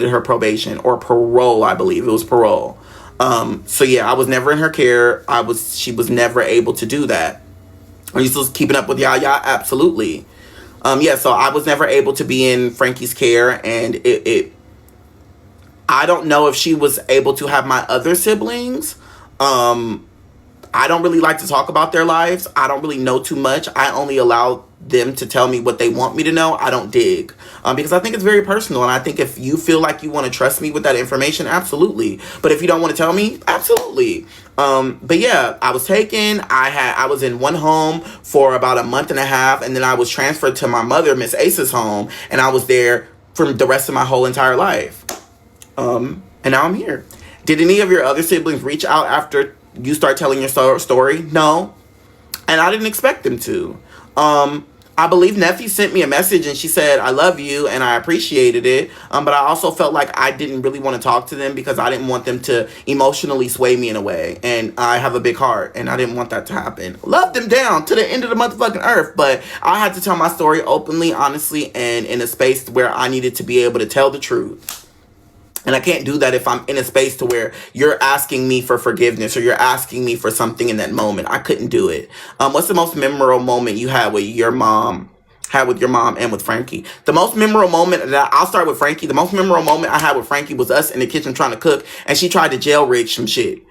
her probation or parole, I believe. It was parole. So yeah, I was never in her care. She was never able to do that. Are you still keeping up with Yaya? Absolutely. Yeah, so I was never able to be in Frankie's care, and I don't know if she was able to have my other siblings. I don't really like to talk about their lives. I don't really know too much. I only allow them to tell me what they want me to know. I don't dig. Because I think it's very personal. And I think if you feel like you want to trust me with that information, absolutely. But if you don't want to tell me, absolutely. But yeah, I was taken. I was in one home for about a month and a half. And then I was transferred to my mother, Miss Ace's home. And I was there for the rest of my whole entire life. And now I'm here. Did any of your other siblings reach out after you start telling your story? No. And I didn't expect them to. I believe Nephi sent me a message and she said, I love you, and I appreciated it. But I also felt like I didn't really want to talk to them because I didn't want them to emotionally sway me in a way. And I have a big heart and I didn't want that to happen. Love them down to the end of the motherfucking earth. But I had to tell my story openly, honestly, and in a space where I needed to be able to tell the truth. And I can't do that if I'm in a space to where you're asking me for forgiveness or you're asking me for something in that moment. I couldn't do it. What's the most memorable moment you had with your mom and with Frankie? The most memorable moment, I'll start with Frankie. The most memorable moment I had with Frankie was us in the kitchen trying to cook, and she tried to jail rig some shit.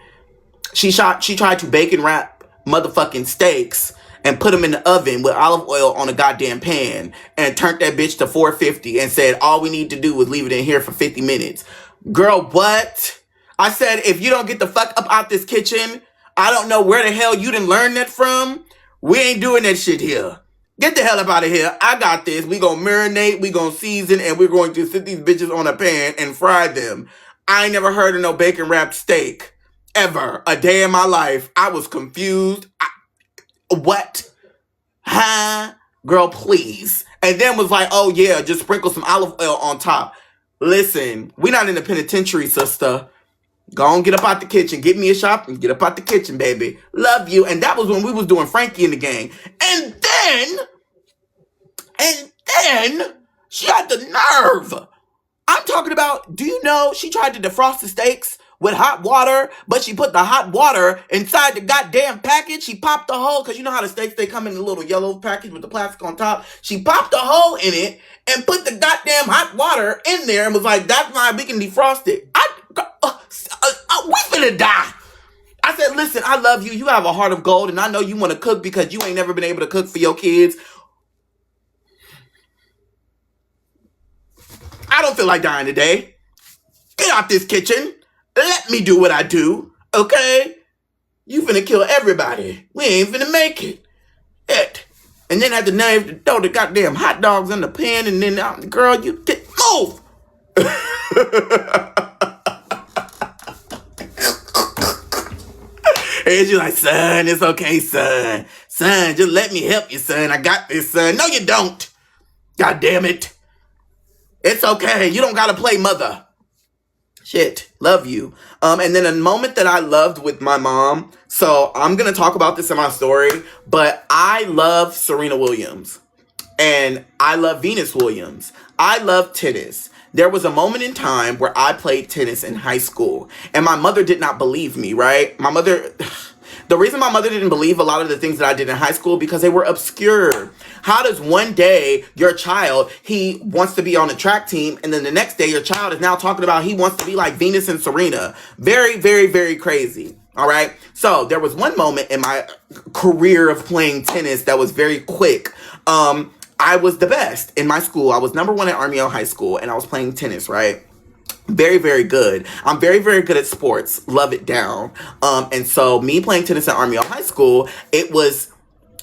She tried to bacon wrap motherfucking steaks and put them in the oven with olive oil on a goddamn pan and turned that bitch to 450 and said, all we need to do is leave it in here for 50 minutes. Girl, what? I said, if you don't get the fuck up out this kitchen, I don't know where the hell you didn't learn that from. We ain't doing that shit here. Get the hell up out of here. I got this. We gonna marinate, we gonna season, and we're going to sit these bitches on a pan and fry them. I ain't never heard of no bacon wrapped steak. Ever. A day in my life. I was confused. What? Huh? Girl, please. And then was like, oh yeah, just sprinkle some olive oil on top. Listen, we not in the penitentiary, sister. Go on, get up out the kitchen. Get me a shop and get up out the kitchen, baby. Love you. And that was when we was doing Frankie in the gang. And then, she had the nerve. I'm talking about, do you know she tried to defrost the steaks with hot water, but she put the hot water inside the goddamn package. She popped the hole, because you know how the steaks, they come in a little yellow package with the plastic on top. She popped a hole in it and put the goddamn hot water in there and was like, that's why we can defrost it. We finna die. I said, listen, I love you. You have a heart of gold, and I know you want to cook because you ain't never been able to cook for your kids. I don't feel like dying today. Get out this kitchen. Let me do what I do, okay? You finna kill everybody. We ain't finna make it. And then had the nerve to throw the goddamn hot dogs in the pan, and then, girl, you get move. And she's like, son, it's okay, son. Son, just let me help you, son. I got this, son. No, you don't. God damn it. It's okay. You don't gotta play mother. Shit, love you. And then a moment that I loved with my mom. So I'm going to talk about this in my story, but I love Serena Williams and I love Venus Williams. I love tennis. There was a moment in time where I played tennis in high school and my mother did not believe me, right? The reason my mother didn't believe a lot of the things that I did in high school because they were obscure. How does one day your child, he wants to be on a track team, and then the next day your child is now talking about he wants to be like Venus and Serena? Very, very, very crazy. All right. So there was one moment in my career of playing tennis that was very quick. I was the best in my school. I was number one at Armiel High School, and I was playing tennis, right? Very, very good. I'm very, very good at sports. Love it down. And so me playing tennis at Armiel High School, it was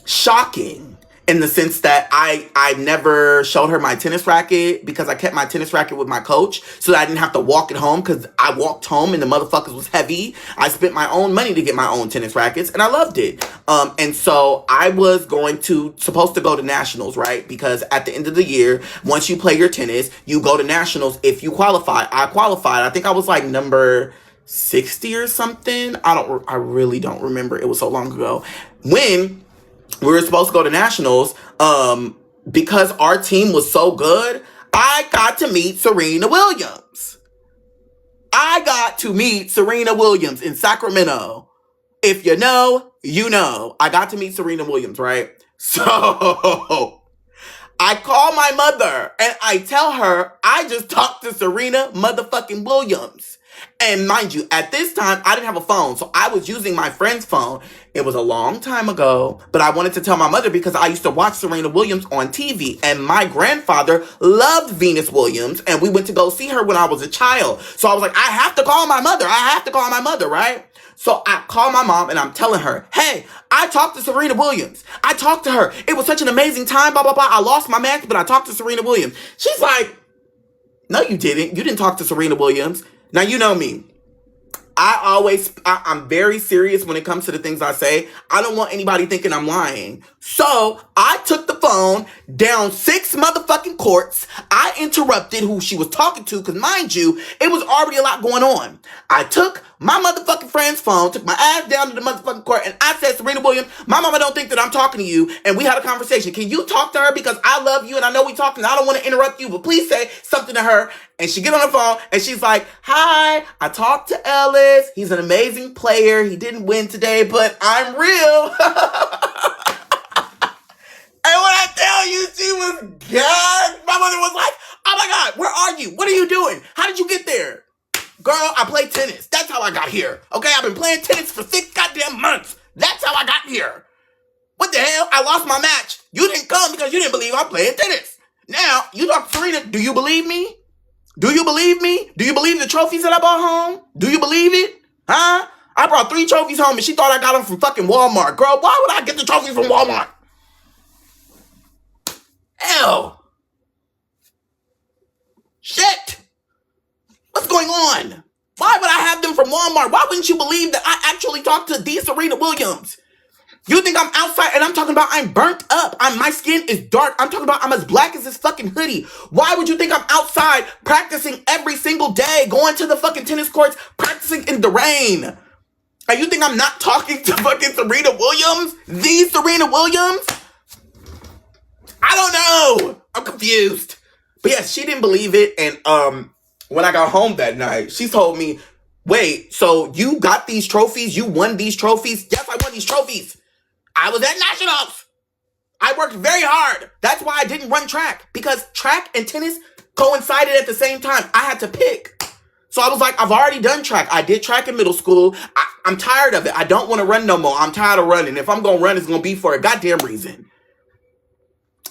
shocking in the sense that I never showed her my tennis racket because I kept my tennis racket with my coach so that I didn't have to walk it home because I walked home and the motherfuckers was heavy. I spent my own money to get my own tennis rackets and I loved it. And so I was supposed to go to nationals, right? Because at the end of the year, once you play your tennis, you go to nationals if you qualify. I qualified. I think I was like number 60 or something. I really don't remember. It was so long ago. When we were supposed to go to nationals, because our team was so good, I got to meet Serena Williams. I got to meet Serena Williams in Sacramento. If you know, you know. I got to meet Serena Williams, right? So I call my mother and I tell her I just talked to Serena motherfucking Williams. And mind you, at this time, I didn't have a phone, so I was using my friend's phone. It was a long time ago, but I wanted to tell my mother because I used to watch Serena Williams on TV, and my grandfather loved Venus Williams, and we went to go see her when I was a child. So I was like, I have to call my mother. Right? So I call my mom, and I'm telling her, hey, I talked to Serena Williams. I talked to her. It was such an amazing time, blah, blah, blah. I lost my match, but I talked to Serena Williams. She's like, no, you didn't. You didn't talk to Serena Williams. Now, you know me. I'm very serious when it comes to the things I say. I don't want anybody thinking I'm lying. So I took the phone down 6 motherfucking courts. I interrupted who she was talking to because, mind you, it was already a lot going on. I took my motherfucking friend's phone, took my ass down to the motherfucking court, and I said, Serena Williams, my mama don't think that I'm talking to you, and we had a conversation. Can you talk to her because I love you and I know we talking, and I don't want to interrupt you, but please say something to her. And she get on the phone and she's like, hi, I talked to Ellis. He's an amazing player. He didn't win today, but I'm real. And when I tell you she was gagged, my mother was like, oh my God, where are you? What are you doing? How did you get there? Girl, I play tennis. That's how I got here. Okay, I've been playing tennis for 6 goddamn months. That's how I got here. What the hell? I lost my match. You didn't come because you didn't believe I'm playing tennis. Now, you talk to Serena. Do you believe me? Do you believe me? Do you believe the trophies that I brought home? Do you believe it? Huh? I brought 3 trophies home and she thought I got them from fucking Walmart. Girl, why would I get the trophies from Walmart? Hell. Shit. What's going on? Why would I have them from Walmart? Why wouldn't you believe that I actually talked to the Serena Williams? You think I'm outside and I'm talking about I'm burnt up. My skin is dark. I'm talking about I'm as black as this fucking hoodie. Why would you think I'm outside practicing every single day, going to the fucking tennis courts, practicing in the rain? And you think I'm not talking to fucking Serena Williams? The Serena Williams? I don't know. I'm confused. But yes, she didn't believe it. And when I got home that night, she told me, wait, so you got these trophies? You won these trophies? Yes, I won these trophies. I was at nationals. I worked very hard. That's why I didn't run track. Because track and tennis coincided at the same time. I had to pick. So I was like, I've already done track. I did track in middle school. I'm tired of it. I don't want to run no more. I'm tired of running. If I'm going to run, it's going to be for a goddamn reason.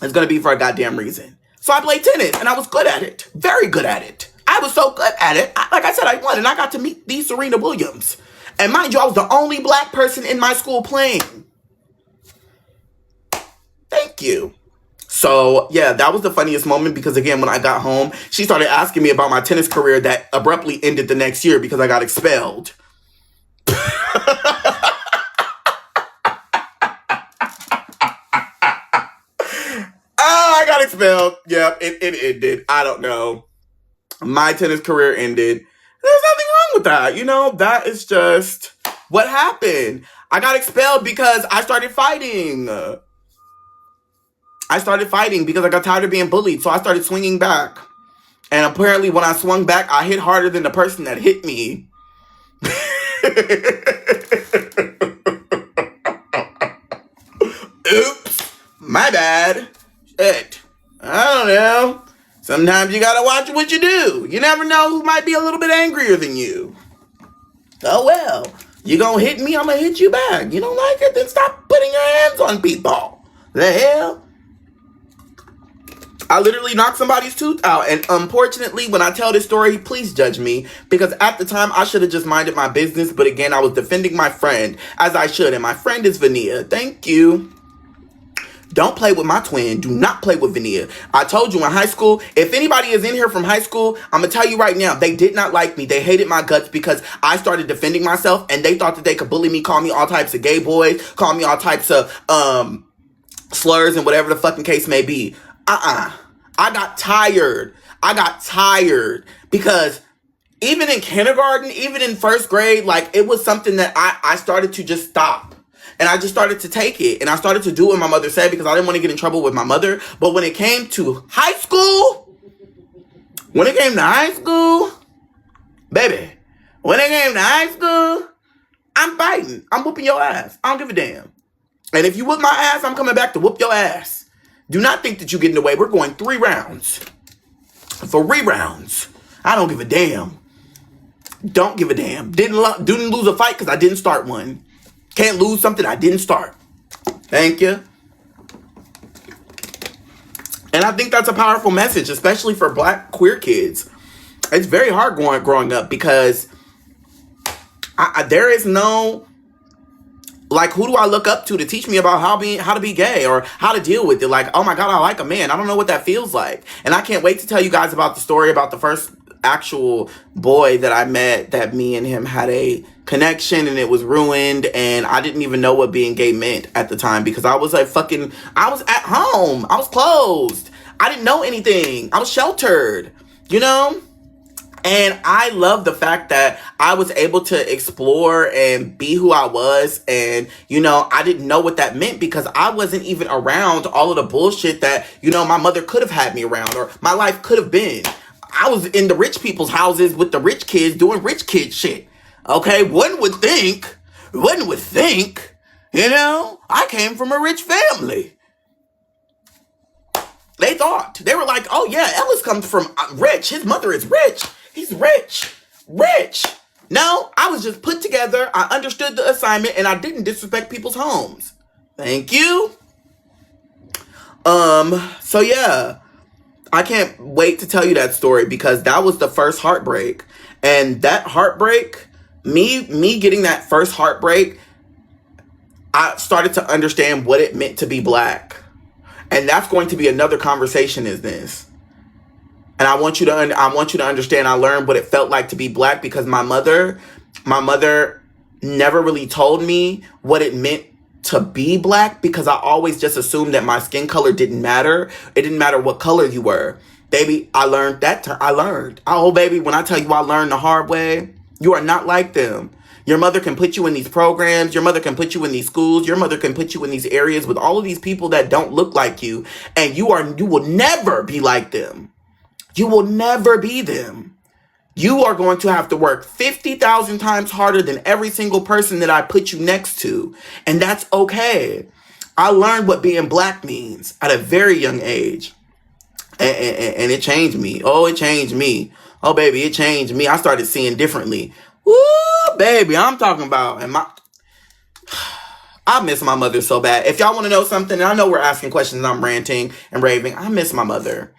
It's going to be for a goddamn reason. So I played tennis and I was good at it. Very good at it. I was so good at it. Like I said, I won and I got to meet the Serena Williams. And mind you, I was the only black person in my school playing. Thank you. So, yeah, that was the funniest moment because, again, when I got home, she started asking me about my tennis career that abruptly ended the next year because I got expelled. Oh, I got expelled. Yep, it ended. I don't know. My tennis career ended. There's nothing wrong with that. You know, that is just what happened. I got expelled because I started fighting. Because I got tired of being bullied, so I started swinging back. And apparently when I swung back, I hit harder than the person that hit me. Oops. My bad. Shit. I don't know. Sometimes you gotta watch what you do. You never know who might be a little bit angrier than you. Oh well. You gonna hit me, I'm gonna hit you back. You don't like it? Then stop putting your hands on people. The hell? I literally knocked somebody's tooth out. And unfortunately, when I tell this story, please judge me. Because at the time, I should have just minded my business. But again, I was defending my friend, as I should. And my friend is Vania. Thank you. Don't play with my twin. Do not play with Vania. I told you in high school, if anybody is in here from high school, I'm going to tell you right now, they did not like me. They hated my guts because I started defending myself. And they thought that they could bully me, call me all types of gay boys, call me all types of slurs and whatever the fucking case may be. I got tired. Because even in kindergarten, even in first grade, like it was something that I started to just stop. And I just started to take it. And I started to do what my mother said because I didn't want to get in trouble with my mother. But when it came to high school, When it came to high school, baby, when it came to high school, I'm fighting. I'm whooping your ass. I don't give a damn. And if you whoop my ass, I'm coming back to whoop your ass. Do not think that you're getting away. We're going 3 rounds. 3 rounds. I don't give a damn. Don't give a damn. Didn't lose a fight because I didn't start one. Can't lose something I didn't start. Thank you. And I think that's a powerful message, especially for Black queer kids. It's very hard growing up because there is no, like, who do I look up to teach me about how to be gay or how to deal with it? Like, oh my God, I like a man. I don't know what that feels like. And I can't wait to tell you guys about the story about the first actual boy that I met, that me and him had a connection and it was ruined, and I didn't even know what being gay meant at the time because I was I was at home. I was closed. I didn't know anything. I was sheltered, you know? And I love the fact that I was able to explore and be who I was. And, you know, I didn't know what that meant because I wasn't even around all of the bullshit that, you know, my mother could have had me around or my life could have been. I was in the rich people's houses with the rich kids doing rich kid shit. Okay, one would think, you know, I came from a rich family. They thought. They were like, oh yeah, Ellis comes from rich. His mother is rich. He's rich. No, I was just put together. I understood the assignment and I didn't disrespect people's homes. Thank you. So yeah, I can't wait to tell you that story because that was the first heartbreak. And that heartbreak, me getting that first heartbreak, I started to understand what it meant to be Black. And that's going to be another conversation is this. And I want you to understand I learned what it felt like to be Black because my mother never really told me what it meant to be Black because I always just assumed that my skin color didn't matter. It didn't matter what color you were. Baby, I learned that. Oh, baby, when I tell you I learned the hard way, you are not like them. Your mother can put you in these programs. Your mother can put you in these schools. Your mother can put you in these areas with all of these people that don't look like you. And you will never be like them. You will never be them. You are going to have to work 50,000 times harder than every single person that I put you next to. And that's okay. I learned what being Black means at a very young age. And it changed me. Oh, it changed me. Oh, baby, it changed me. I started seeing differently. Woo, baby, I'm talking about. I miss my mother so bad. If y'all want to know something, and I know we're asking questions and I'm ranting and raving, I miss my mother.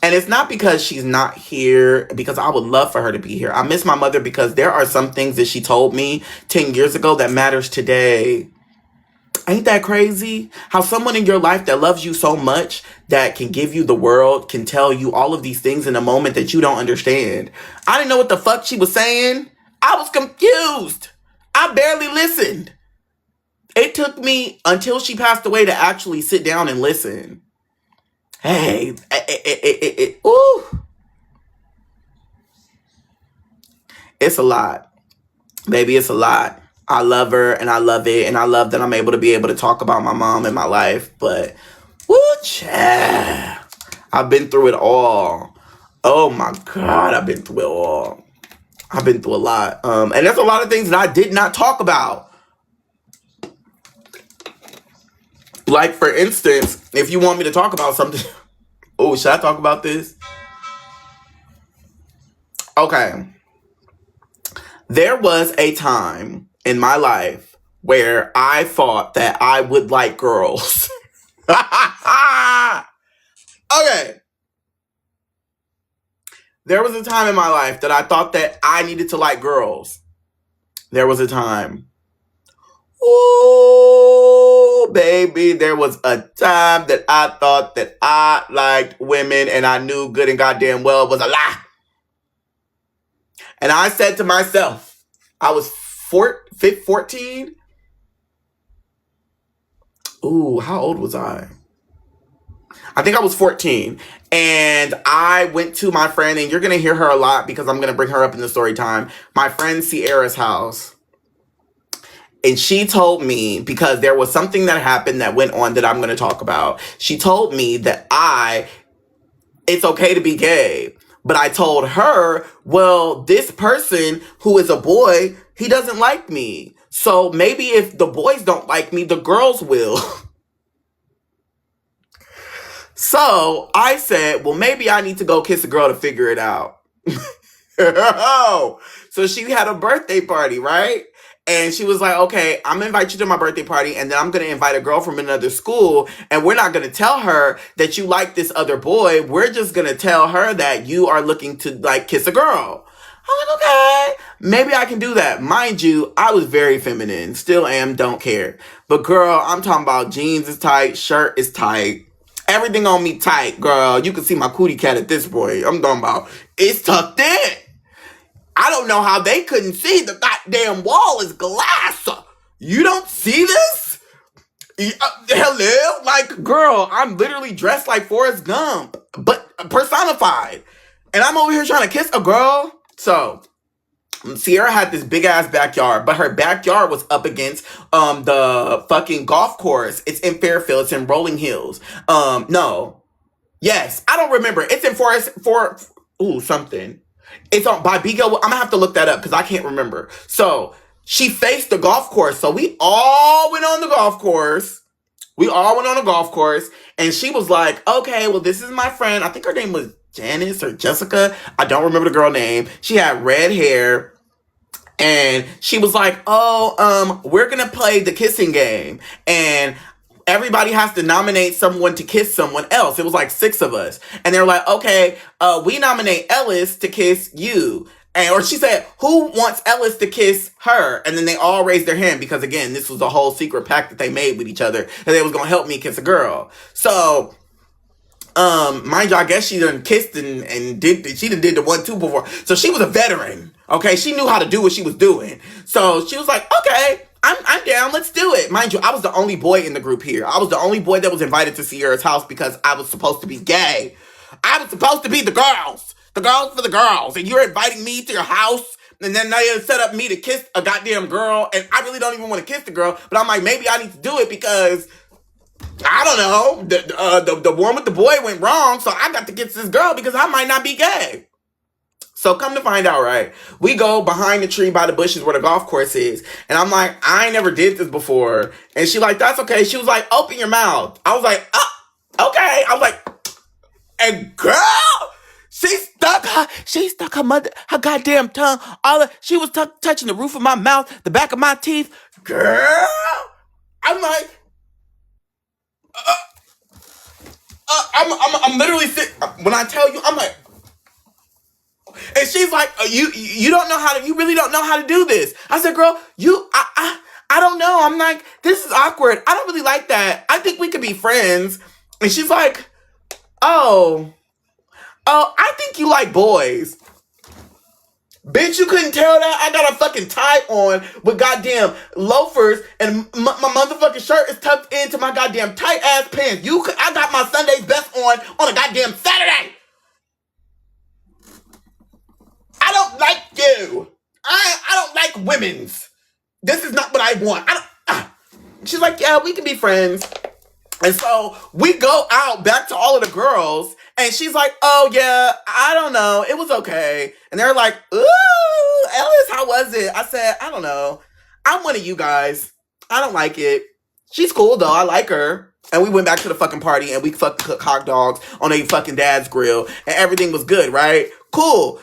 And it's not because she's not here, because I would love for her to be here. I miss my mother because there are some things that she told me 10 years ago that matters today. Ain't that crazy? How someone in your life that loves you so much, that can give you the world, can tell you all of these things in a moment that you don't understand. I didn't know what the fuck she was saying. I was confused. I barely listened. It took me until she passed away to actually sit down and listen. Hey, ooh. It's a lot. Baby, it's a lot. I love her and I love it. And I love that I'm able to talk about my mom in my life. But, woo, child. I've been through it all. Oh my God, I've been through it all. I've been through a lot. And there's a lot of things that I did not talk about. Like, for instance, if you want me to talk about something. Oh, should I talk about this? Okay. There was a time in my life where I thought that I would like girls. Okay. There was a time in my life that I thought that I needed to like girls. There was a time. Oh, baby, there was a time that I thought that I liked women and I knew good and goddamn well it was a lie. And I said to myself, I was 14. Ooh, how old was I? I think I was 14. And I went to my friend, and you're going to hear her a lot because I'm going to bring her up in the story time. My friend Sierra's house. And she told me, because there was something that happened that went on that I'm going to talk about. She told me that it's okay to be gay, But I told her, well, this person who is a boy, he doesn't like me. So maybe if the boys don't like me, the girls will. So I said, well, maybe I need to go kiss a girl to figure it out. So she had a birthday party, right? And she was like, okay, I'm going to invite you to my birthday party, and then I'm going to invite a girl from another school, and we're not going to tell her that you like this other boy. We're just going to tell her that you are looking to, like, kiss a girl. I'm like, okay, maybe I can do that. Mind you, I was very feminine. Still am, don't care. But girl, I'm talking about jeans is tight, shirt is tight. Everything on me tight, girl. You can see my cootie cat at this point. I'm talking about it's tucked in. I don't know how they couldn't see. The goddamn wall is glass. You don't see this? Hello? Like, girl, I'm literally dressed like Forrest Gump, but personified. And I'm over here trying to kiss a girl. So, Sierra had this big ass backyard, but her backyard was up against the fucking golf course. It's in Fairfield. It's in Rolling Hills. No. Yes. I don't remember. It's in something. It's on by Beagle. I'm gonna have to look that up because I can't remember. So she faced the golf course. So we all went on the golf course. And she was like, okay, well, this is my friend. I think her name was Janice or Jessica. I don't remember the girl name. She had red hair. And she was like, oh, we're gonna play the kissing game. And everybody has to nominate someone to kiss someone else. It was like 6 of us. And they were like, okay, we nominate Ellis to kiss you. Or she said, who wants Ellis to kiss her? And then they all raised their hand because, again, this was a whole secret pact that they made with each other. And they was going to help me kiss a girl. So, mind you, I guess she done kissed and she done did the 1-2 before. So she was a veteran. Okay, she knew how to do what she was doing. So she was like, okay, I'm down. Let's do it. Mind you, I was the only boy in the group here. I was the only boy that was invited to Sierra's house because I was supposed to be gay. I was supposed to be the girls. The girls for the girls. And you're inviting me to your house. And then now you set up me to kiss a goddamn girl. And I really don't even want to kiss the girl. But I'm like, maybe I need to do it because, I don't know, the one with the boy went wrong. So I got to kiss this girl because I might not be gay. So come to find out, right? We go behind the tree by the bushes where the golf course is. And I'm like, I ain't never did this before. And she like, that's okay. She was like, open your mouth. I was like, okay. I was like, and girl, she stuck her goddamn tongue. She was touching the roof of my mouth, the back of my teeth. Girl, I'm like, I'm literally sitting, when I tell you, I'm like, and she's like, you don't know how to, you really don't know how to do this. I said, girl, I don't know. I'm like, this is awkward. I don't really like that. I think we could be friends. And she's like, oh, I think you like boys. Bitch, you couldn't tell that? I got a fucking tie on with goddamn loafers and my motherfucking shirt is tucked into my goddamn tight ass pants. I got my Sunday's best on a goddamn Saturday. I don't like you. I don't like women's. This is not what I want. She's like, yeah, we can be friends. And so we go out back to all of the girls. And she's like, oh, yeah, I don't know. It was okay. And they're like, ooh, Ellis, how was it? I said, I don't know. I'm one of you guys. I don't like it. She's cool, though. I like her. And we went back to the fucking party and we fucking cooked hot dogs on a fucking dad's grill. And everything was good, right? Cool.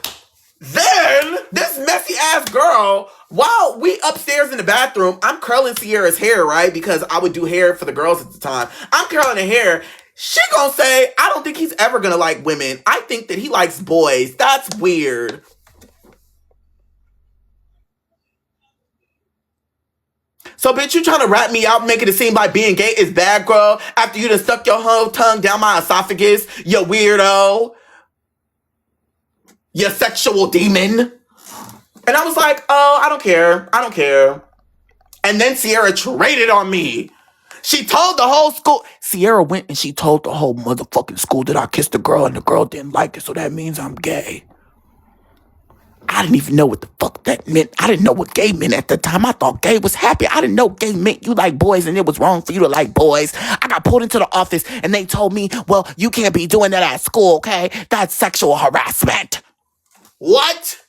Then, this messy ass girl, while we upstairs in the bathroom, I'm curling Sierra's hair, right? Because I would do hair for the girls at the time. I'm curling her hair. She gonna say, I don't think he's ever gonna like women. I think that he likes boys. That's weird. So, bitch, you trying to rat me out, making it seem like being gay is bad, girl? After you done stuck your whole tongue down my esophagus, you weirdo. You sexual demon. And I was like, oh, I don't care. And then Sierra traded on me. She told the whole school. Sierra went and she told the whole motherfucking school that I kissed a girl and the girl didn't like it, so that means I'm gay. I didn't even know what the fuck that meant. I didn't know what gay meant at the time. I thought gay was happy. I didn't know gay meant you like boys and it was wrong for you to like boys. I got pulled into the office and they told me, well, you can't be doing that at school, okay? That's sexual harassment. What?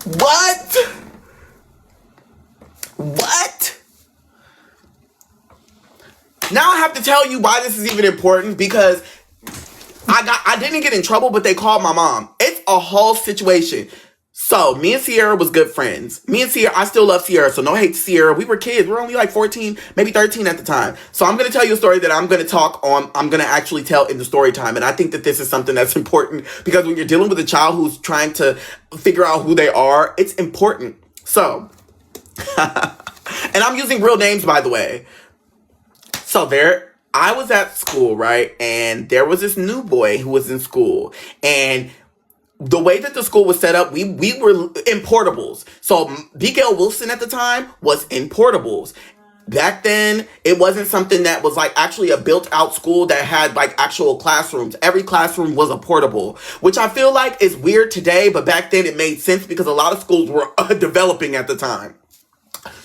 What? What? Now I have to tell you why this is even important, because I didn't get in trouble, but they called my mom. It's a whole situation. So me and Sierra was good friends. Me and Sierra, I still love Sierra, so no hate to Sierra. We were kids. We were only like 14, maybe 13 at the time. So I'm going to tell you a story that I'm going to actually tell in the story time. And I think that this is something that's important, because when you're dealing with a child who's trying to figure out who they are, it's important. So, and I'm using real names, by the way. So I was at school, right? And there was this new boy who was in school. And the way that the school was set up, we were in portables. So BKL Wilson at the time was in portables. Back then, it wasn't something that was like actually a built out school that had like actual classrooms. Every classroom was a portable, which I feel like is weird today, but back then it made sense because a lot of schools were developing at the time.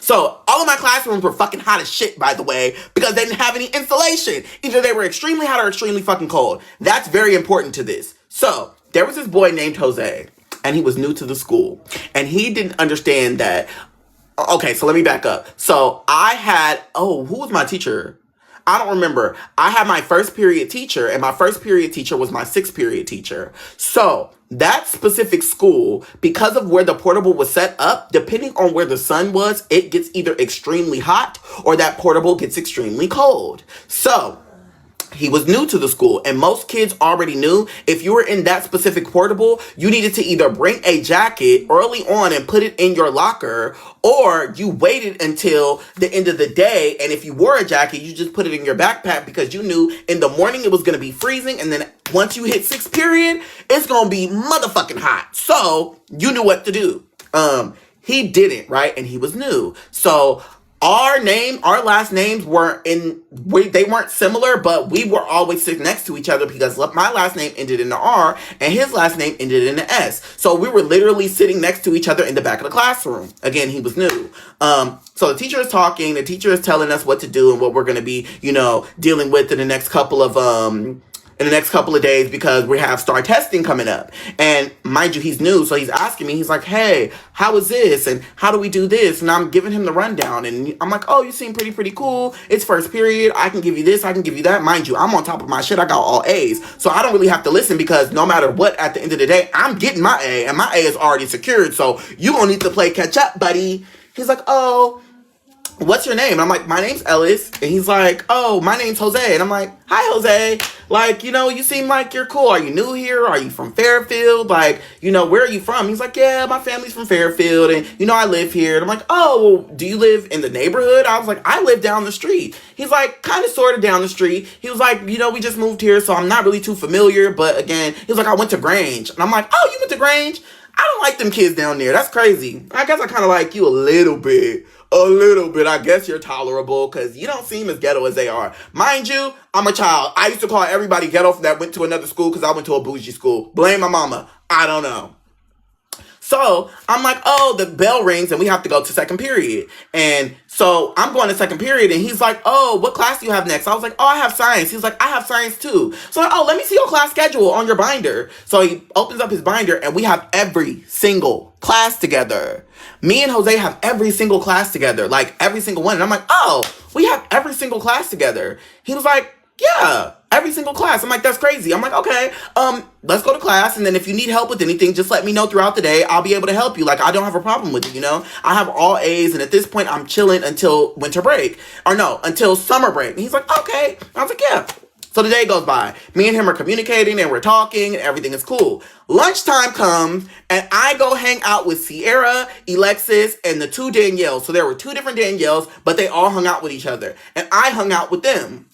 So all of my classrooms were fucking hot as shit, by the way, because they didn't have any insulation. Either they were extremely hot or extremely fucking cold. That's very important to this. So there was this boy named Jose, and he was new to the school, and he didn't understand that. Okay, so let me back up. So I had, who was my teacher? I don't remember. I had my first period teacher, and my first period teacher was my sixth period teacher. So that specific school, because of where the portable was set up, depending on where the sun was, it gets either extremely hot or that portable gets extremely cold. So he was new to the school, and most kids already knew if you were in that specific portable, you needed to either bring a jacket early on and put it in your locker, or you waited until the end of the day, and if you wore a jacket, you just put it in your backpack, because you knew in the morning it was going to be freezing, and then once you hit sixth period, it's going to be motherfucking hot. So you knew what to do. He didn't, right? And he was new. So our last names they weren't similar, but we were always sitting next to each other because my last name ended in the R and his last name ended in the S. So we were literally sitting next to each other in the back of the classroom. Again, he was new. So the teacher is talking, the teacher is telling us what to do and what we're going to be, dealing with in the next couple of days, because we have STAR testing coming up. And mind you, he's new, so he's asking me, he's like, hey, how is this? And how do we do this? And I'm giving him the rundown. And I'm like, oh, you seem pretty cool. It's first period. I can give you this. I can give you that. Mind you, I'm on top of my shit. I got all A's. So I don't really have to listen, because no matter what, at the end of the day, I'm getting my A. And my A is already secured. So you gonna need to play catch up, buddy. He's like, oh, what's your name? And I'm like, my name's Ellis. And he's like, oh, my name's Jose. And I'm like, hi, Jose. Like, you seem like you're cool. Are you new here? Are you from Fairfield? Like, where are you from? He's like, yeah, my family's from Fairfield. And, I live here. And I'm like, oh, well, do you live in the neighborhood? I was like, I live down the street. He's like, kind of sort of down the street. He was like, we just moved here, so I'm not really too familiar. But again, he was like, I went to Grange. And I'm like, oh, you went to Grange? I don't like them kids down there. That's crazy. I guess I kind of like you a little bit. I guess you're tolerable because you don't seem as ghetto as they are. Mind you, I'm a child. I used to call everybody ghetto that went to another school because I went to a bougie school. Blame my mama. I don't know. So I'm like, oh, the bell rings and we have to go to second period. And so I'm going to second period and he's like, oh, what class do you have next? I was like, oh, I have science. He's like, I have science too. So I'm like, oh, let me see your class schedule on your binder. So he opens up his binder and we have every single class together. Me and Jose have every single class together, like every single one. And I'm like, oh, we have every single class together. He was like, yeah, every single class. I'm like, that's crazy. I'm like, okay, let's go to class. And then if you need help with anything, just let me know throughout the day. I'll be able to help you. Like, I don't have a problem with it, I have all A's. And at this point, I'm chilling until winter break. Or no, until summer break. And he's like, okay. I was like, yeah. So the day goes by. Me and him are communicating and we're talking and everything is cool. Lunchtime comes and I go hang out with Sierra, Alexis, and the two Danielles. So there were two different Danielles, but they all hung out with each other. And I hung out with them.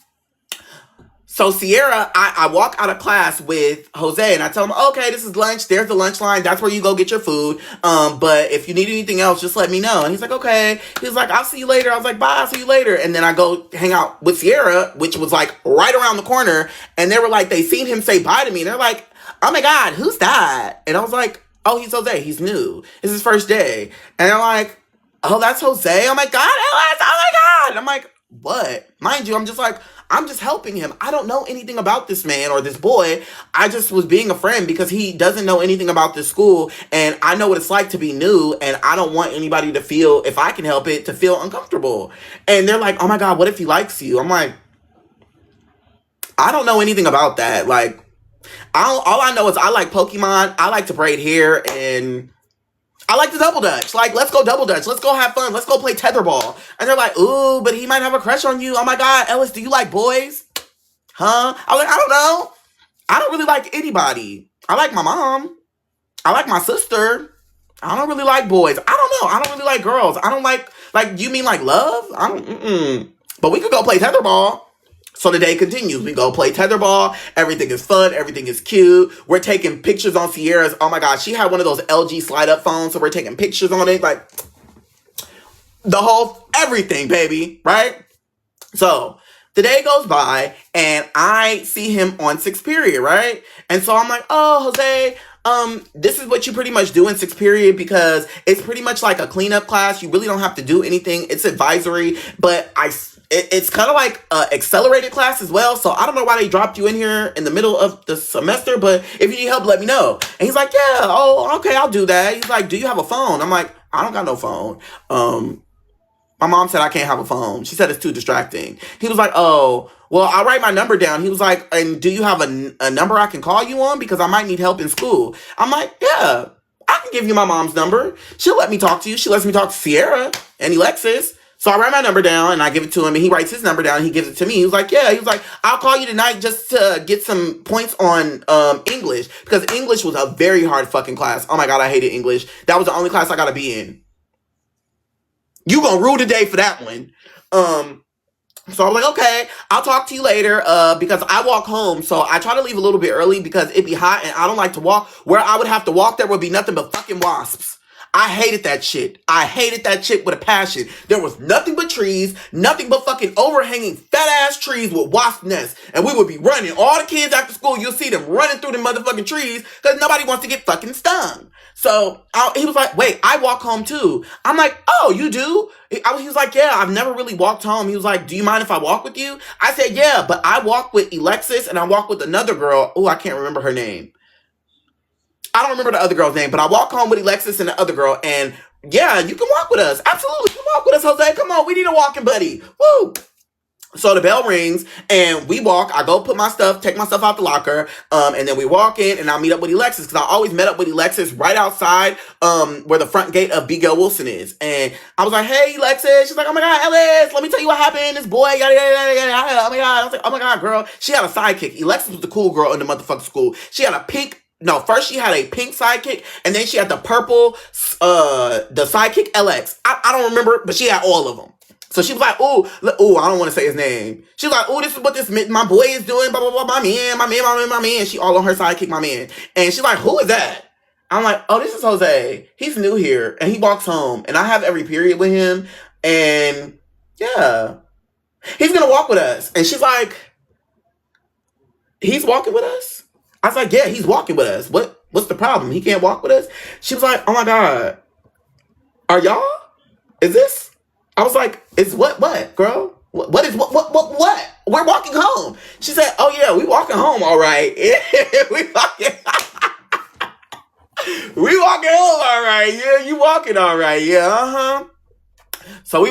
So Sierra, I walk out of class with Jose and I tell him, okay, this is lunch. There's the lunch line. That's where you go get your food. But if you need anything else, just let me know. And he's like, okay. He's like, I'll see you later. I was like, bye, I'll see you later. And then I go hang out with Sierra, which was like right around the corner. And they were like, they seen him say bye to me. And they're like, oh my God, who's that? And I was like, oh, he's Jose. He's new. It's his first day. And they're like, oh, that's Jose. Oh my God, Ellis. Oh my God. And I'm like, what? Mind you, I'm just helping him. I don't know anything about this man or this boy. I just was being a friend because he doesn't know anything about this school. And I know what it's like to be new. And I don't want anybody to feel, if I can help it, to feel uncomfortable. And they're like, oh my God, what if he likes you? I'm like, I don't know anything about that. Like, all I know is I like Pokemon. I like to braid hair and I like to double dutch. Like, let's go double dutch. Let's go have fun. Let's go play tetherball. And they're like, ooh, but he might have a crush on you. Oh my God, Ellis, do you like boys? Huh? I was like, I don't know. I don't really like anybody. I like my mom. I like my sister. I don't really like boys. I don't know. I don't really like girls. I don't like, you mean like love? I don't, But we could go play tetherball. So the day continues. We go play tetherball. Everything is fun. Everything is cute. We're taking pictures on Sierra's. Oh my God. She had one of those LG slide up phones. So we're taking pictures on it. Like the whole, everything, baby. Right? So the day goes by and I see him on sixth period. Right? And so I'm like, oh, Jose, this is what you pretty much do in sixth period because it's pretty much like a cleanup class. You really don't have to do anything. It's advisory, but it's kind of like an accelerated class as well. So I don't know why they dropped you in here in the middle of the semester, but if you need help, let me know. And he's like, yeah, oh, okay, I'll do that. He's like, do you have a phone? I'm like, I don't got no phone. My mom said I can't have a phone. She said it's too distracting. He was like, oh, well, I'll write my number down. He was like, and do you have a number I can call you on? Because I might need help in school. I'm like, yeah, I can give you my mom's number. She'll let me talk to you. She lets me talk to Sierra and Alexis. So I write my number down and I give it to him and he writes his number down and he gives it to me. He was like, yeah. He was like, I'll call you tonight just to get some points on English. Because English was a very hard fucking class. Oh my God, I hated English. That was the only class I got to be in. You gonna rule the day for that one. So I'm like, okay, I'll talk to you later because I walk home. So I try to leave a little bit early because it'd be hot and I don't like to walk. Where I would have to walk, there would be nothing but fucking wasps. I hated that shit. I hated that shit with a passion. There was nothing but trees, nothing but fucking overhanging fat ass trees with wasp nests. And we would be running. All the kids after school, you'll see them running through the motherfucking trees because nobody wants to get fucking stung. So he was like, wait, I walk home too. I'm like, oh, you do? He was like, yeah, I've never really walked home. He was like, do you mind if I walk with you? I said, yeah, but I walk with Alexis and I walk with another girl. Oh, I can't remember her name. I don't remember the other girl's name, but I walk home with Alexis and the other girl, and yeah, you can walk with us. Absolutely, come walk with us, Jose. Come on, we need a walking buddy. Woo! So the bell rings, and we walk. I go put my stuff, take my stuff out the locker, and then we walk in, and I meet up with Alexis, because I always met up with Alexis right outside where the front gate of B. Gail Wilson is. And I was like, hey, Alexis. She's like, oh my God, Ellis, let me tell you what happened. This boy, yada, yada, yada, yada. Oh my God. I was like, oh my God, girl. She had a sidekick. Alexis was the cool girl in the motherfucking school. She had a pink... No, first she had a pink sidekick, and then she had the purple, the sidekick LX. I don't remember, but she had all of them. So she was like, ooh, I don't want to say his name. She was like, ooh, this is what my boy is doing, blah, blah, blah, my man. She all on her sidekick, my man. And she's like, who is that? I'm like, oh, this is Jose. He's new here, and he walks home, and I have every period with him, and yeah, he's going to walk with us. And she's like, he's walking with us? I was like, yeah, he's walking with us. What's the problem? He can't walk with us? She was like, oh my God. Are y'all? Is this? I was like, it's what, girl? What? We're walking home. She said, oh yeah, we walking home, all right. we walking home, all right. Yeah, you walking, all right. Yeah, uh-huh. So we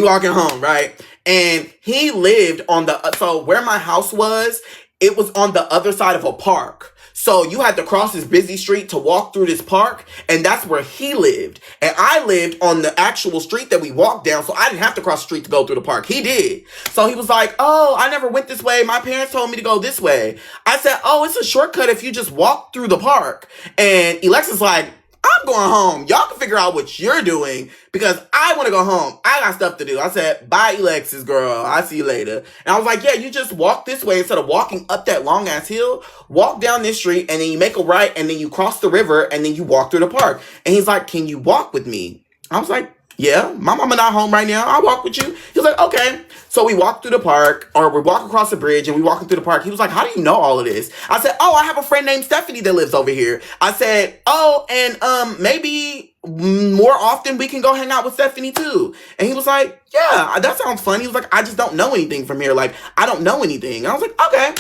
walking home, right? And he lived on so where my house was, it was on the other side of a park. So you had to cross this busy street to walk through this park. And that's where he lived. And I lived on the actual street that we walked down. So I didn't have to cross the street to go through the park. He did. So he was like, oh, I never went this way. My parents told me to go this way. I said, oh, it's a shortcut if you just walk through the park. And Alexis like, I'm going home. Y'all can figure out what you're doing because I want to go home. I got stuff to do. I said, bye, Alexis, girl. I'll see you later. And I was like, yeah, you just walk this way instead of walking up that long ass hill. Walk down this street and then you make a right and then you cross the river and then you walk through the park. And he's like, can you walk with me? I was like, yeah, my mama not home right now. I'll walk with you. He was like, okay. So we walk through the park, or we walk across the bridge, and we walking through the park. He was like, how do you know all of this? I said, oh, I have a friend named Stephanie that lives over here. I said, oh, and maybe more often we can go hang out with Stephanie too. And he was like, yeah, that sounds fun. He was like, I just don't know anything from here. Like, I don't know anything. And I was like, okay.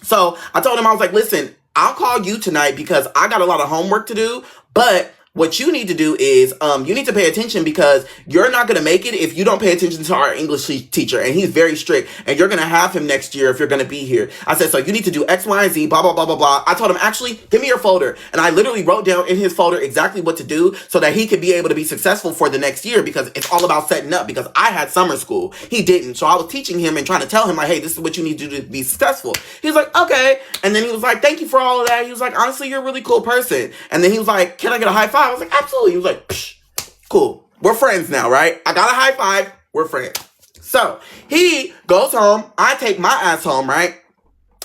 So I told him, I was like, listen, I'll call you tonight because I got a lot of homework to do, but what you need to do is you need to pay attention because you're not going to make it if you don't pay attention to our English teacher. And he's very strict. And you're going to have him next year if you're going to be here. I said, so you need to do X, Y, and Z, blah, blah, blah, blah, blah. I told him, actually, give me your folder. And I literally wrote down in his folder exactly what to do so that he could be able to be successful for the next year because it's all about setting up because I had summer school. He didn't. So I was teaching him and trying to tell him, like, hey, this is what you need to do to be successful. He was like, okay. And then he was like, thank you for all of that. He was like, honestly, you're a really cool person. And then he was like, can I get a high five? I was like, absolutely. He was like, psh, cool. We're friends now, right? I got a high five. We're friends. So he goes home. I take my ass home, right?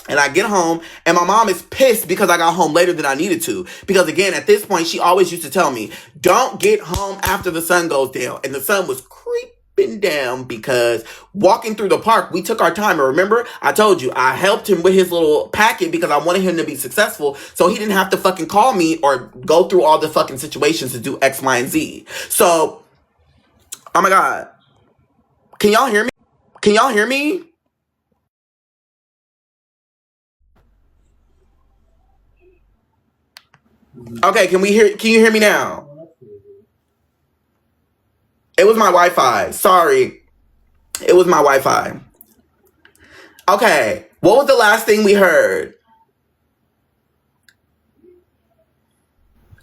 And I get home and my mom is pissed because I got home later than I needed to. Because again, at this point, she always used to tell me, don't get home after the sun goes down. And the sun was creeping down because walking through the park, we took our time. And remember, I told you, I helped him with his little packet because I wanted him to be successful. So he didn't have to fucking call me or go through all the fucking situations to do X, Y, and Z. So, oh my God. Can y'all hear me? Can y'all hear me? Okay, can you hear me now? It was my Wi-Fi. Sorry. It was my Wi-Fi. Okay. What was the last thing we heard?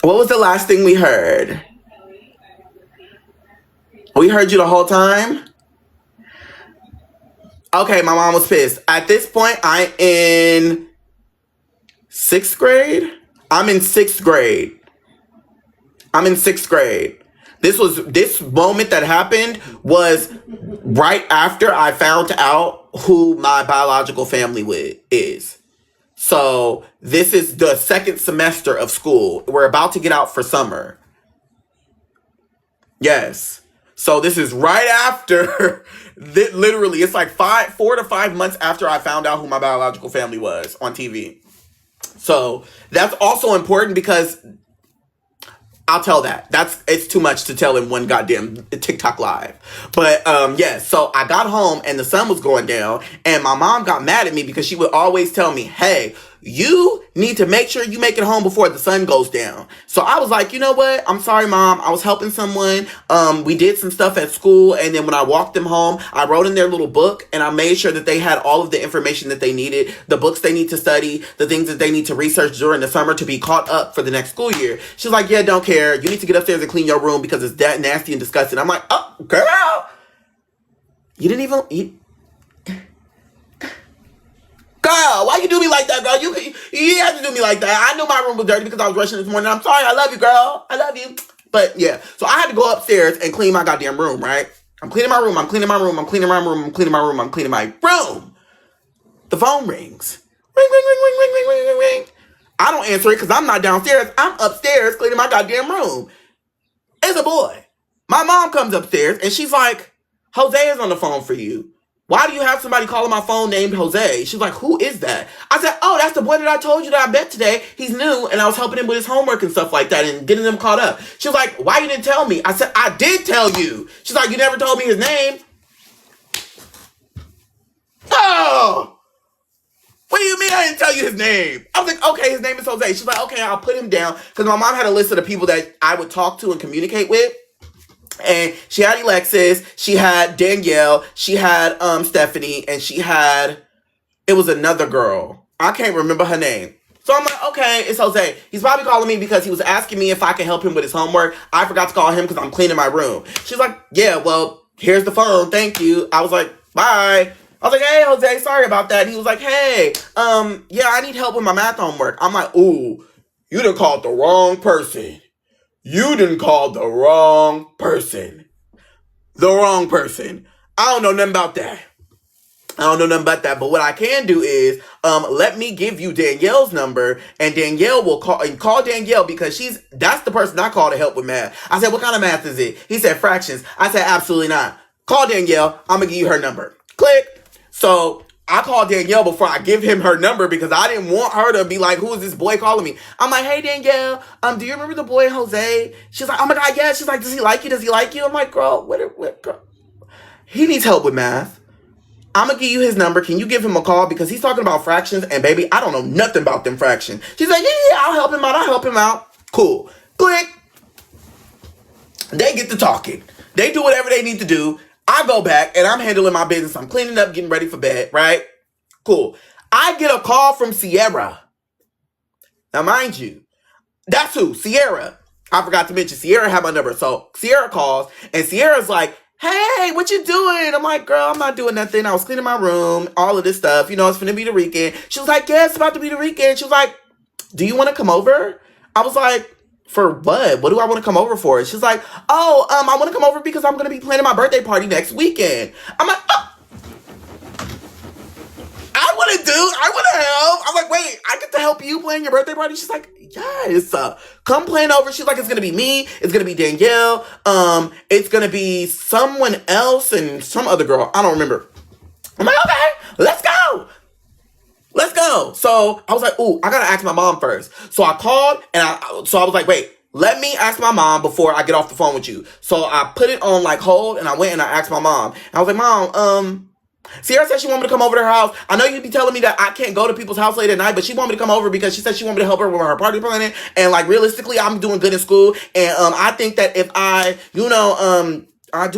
What was the last thing we heard? We heard you the whole time? Okay, my mom was pissed. At this point, I'm in 6th grade. I'm in 6th grade. This moment that happened was right after I found out who my biological family is. So this is the 2nd semester of school. We're about to get out for summer. Yes. So this is right after, literally, it's like 4 to 5 months after I found out who my biological family was on TV. So that's also important because I'll tell that. It's too much to tell in one goddamn TikTok live. But yes, so I got home and the sun was going down and my mom got mad at me because she would always tell me, hey, you need to make sure you make it home before the sun goes down. So I was like, you know what? I'm sorry, Mom. I was helping someone. We did some stuff at school. And then when I walked them home, I wrote in their little book and I made sure that they had all of the information that they needed, the books they need to study, the things that they need to research during the summer to be caught up for the next school year. She's like, yeah, don't care. You need to get upstairs and clean your room because it's that nasty and disgusting. I'm like, oh, girl. You didn't even... Girl, why you do me like that, girl? You have to do me like that. I knew my room was dirty because I was rushing this morning. I'm sorry. I love you, girl. I love you. But yeah, so I had to go upstairs and clean my goddamn room, right? I'm cleaning my room. I'm cleaning my room. I'm cleaning my room. I'm cleaning my room. I'm cleaning my room. The phone rings. Ring, ring, ring, ring, ring, ring, ring, ring, ring. I don't answer it because I'm not downstairs. I'm upstairs cleaning my goddamn room. It's a boy. My mom comes upstairs and she's like, Jose is on the phone for you. Why do you have somebody calling my phone named Jose? She's like, who is that? I said, oh, that's the boy that I told you that I met today. He's new, and I was helping him with his homework and stuff like that and getting him caught up. She was like, why you didn't tell me? I said, I did tell you. She's like, you never told me his name? Oh! What do you mean I didn't tell you his name? I was like, okay, his name is Jose. She's like, okay, I'll put him down. Because my mom had a list of the people that I would talk to and communicate with. And she had Alexis, she had Danielle, she had Stephanie, and it was another girl. I can't remember her name. So I'm like, okay, it's Jose. He's probably calling me because he was asking me if I could help him with his homework. I forgot to call him because I'm cleaning my room. She's like, yeah, well, here's the phone. Thank you. I was like, bye. I was like, hey, Jose, sorry about that. And he was like, hey, yeah, I need help with my math homework. I'm like, ooh, you done called the wrong person. You done called the wrong person. The wrong person. I don't know nothing about that. I don't know nothing about that, but what I can do is let me give you Danielle's number, and Danielle will call Danielle, because that's the person I call to help with math. I said, what kind of math is it? He said fractions. I said, absolutely not. Call Danielle. I'm gonna give you her number. Click. So I called Danielle before I give him her number, because I didn't want her to be like, who is this boy calling me? I'm like, hey Danielle, do you remember the boy Jose? She's like, oh my God, yeah. She's like, does he like you? Does he like you? I'm like, girl, what girl? He needs help with math. I'm gonna give you his number. Can you give him a call? Because he's talking about fractions, and baby, I don't know nothing about them fractions. She's like, yeah, I'll help him out. Cool. Click. They get to talking. They do whatever they need to do. I go back and I'm handling my business. I'm cleaning up, getting ready for bed, right? Cool. I get a call from Sierra. Now, mind you, that's who? Sierra. I forgot to mention, Sierra had my number. So Sierra calls, and Sierra's like, hey, what you doing? I'm like, girl, I'm not doing nothing. I was cleaning my room, all of this stuff. You know, it's finna be the weekend. She was like, yeah, it's about to be the weekend. She was like, do you want to come over? I was like, for what? What do I want to come over for? She's like, oh, I want to come over because I'm going to be planning my birthday party next weekend. I'm like, oh, I want to help. I'm like, wait, I get to help you plan your birthday party? She's like, yes, come plan over. She's like, it's going to be me. It's going to be Danielle. It's going to be someone else and some other girl. I don't remember. I'm like, okay, let's go. Let's go. So I was like, ooh, I got to ask my mom first. So I called, and I was like, wait, let me ask my mom before I get off the phone with you. So I put it on like hold, and I went and I asked my mom. And I was like, Mom, Sierra said she wanted me to come over to her house. I know you'd be telling me that I can't go to people's house late at night, but she wanted me to come over because she said she wanted me to help her with her party planning. And like realistically, I'm doing good in school. And I think that if I do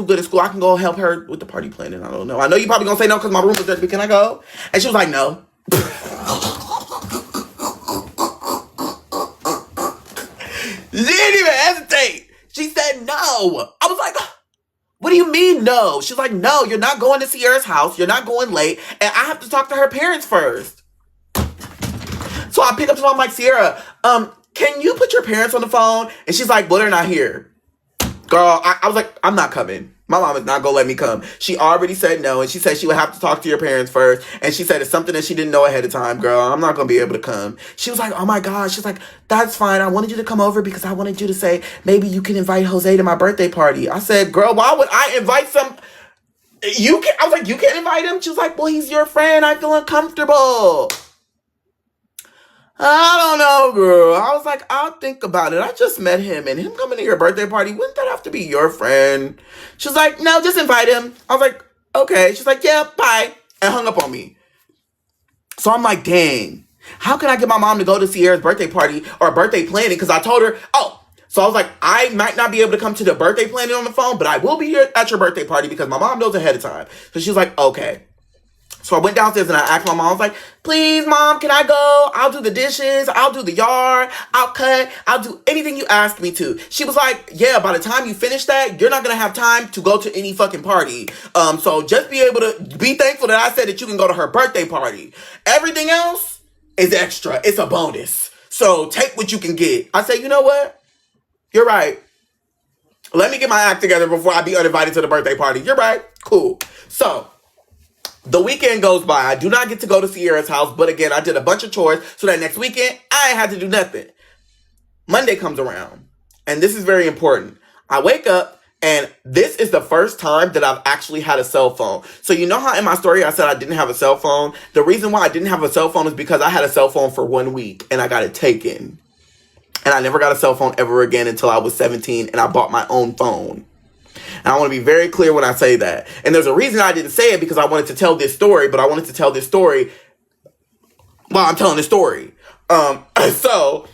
good in school, I can go help her with the party planning. I don't know. I know you're probably going to say no because my room is dirty, but can I go? And she was like, no. She didn't even hesitate. She said no. I was like, what do you mean no? She's like, no, you're not going to Sierra's house. You're not going late. And I have to talk to her parents first. So I pick up the phone. I'm like, Sierra, can you put your parents on the phone? And she's like, well, they're not here. Girl, I was like, I'm not coming. My mom is not going to let me come. She already said no. And she said she would have to talk to your parents first. And she said it's something that she didn't know ahead of time. Girl, I'm not going to be able to come. She was like, oh my gosh. She's like, that's fine. I wanted you to come over because I wanted you to say, maybe you can invite Jose to my birthday party. I said, girl, why would I invite some... I was like, you can't invite him? She was like, well, he's your friend. I feel uncomfortable. I don't know, girl. I was like, I'll think about it. I just met him, and him coming to your birthday party, wouldn't that have to be your friend? She's like, no, just invite him. I was like, okay. She's like, yeah, bye. And hung up on me. So I'm like, dang. How can I get my mom to go to Sierra's birthday party or birthday planning? Because I told her, so I was like, I might not be able to come to the birthday planning on the phone, but I will be here at your birthday party because my mom knows ahead of time. So she was like, okay. So I went downstairs and I asked my mom, I was like, please, Mom, can I go? I'll do the dishes. I'll do the yard. I'll cut. I'll do anything you ask me to. She was like, yeah, by the time you finish that, you're not going to have time to go to any fucking party. So just be able to be thankful that I said that you can go to her birthday party. Everything else is extra. It's a bonus. So take what you can get. I said, you know what? You're right. Let me get my act together before I be uninvited to the birthday party. You're right. Cool. So the weekend goes by. I do not get to go to Sierra's house, but again, I did a bunch of chores so that next weekend, I ain't had to do nothing. Monday comes around, and this is very important. I wake up, and this is the first time that I've actually had a cell phone. So you know how in my story I said I didn't have a cell phone? The reason why I didn't have a cell phone is because I had a cell phone for 1 week, and I got it taken. And I never got a cell phone ever again until I was 17, and I bought my own phone. And I want to be very clear when I say that. And there's a reason I didn't say it because I wanted to tell this story, but I wanted to tell this story while I'm telling the story. So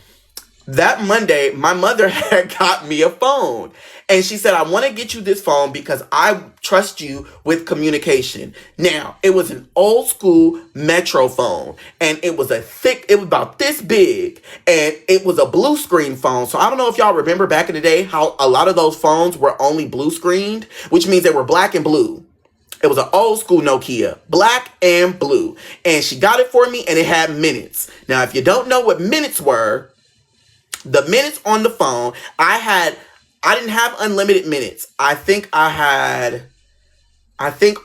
that Monday, my mother had got me a phone. And she said, I want to get you this phone because I trust you with communication. Now, it was an old school Metro phone. And it was it was about this big. And it was a blue screen phone. So I don't know if y'all remember back in the day how a lot of those phones were only blue screened, which means they were black and blue. It was an old school Nokia, black and blue. And she got it for me and it had minutes. Now, if you don't know what minutes were, The minutes on the phone, I didn't have unlimited minutes. I think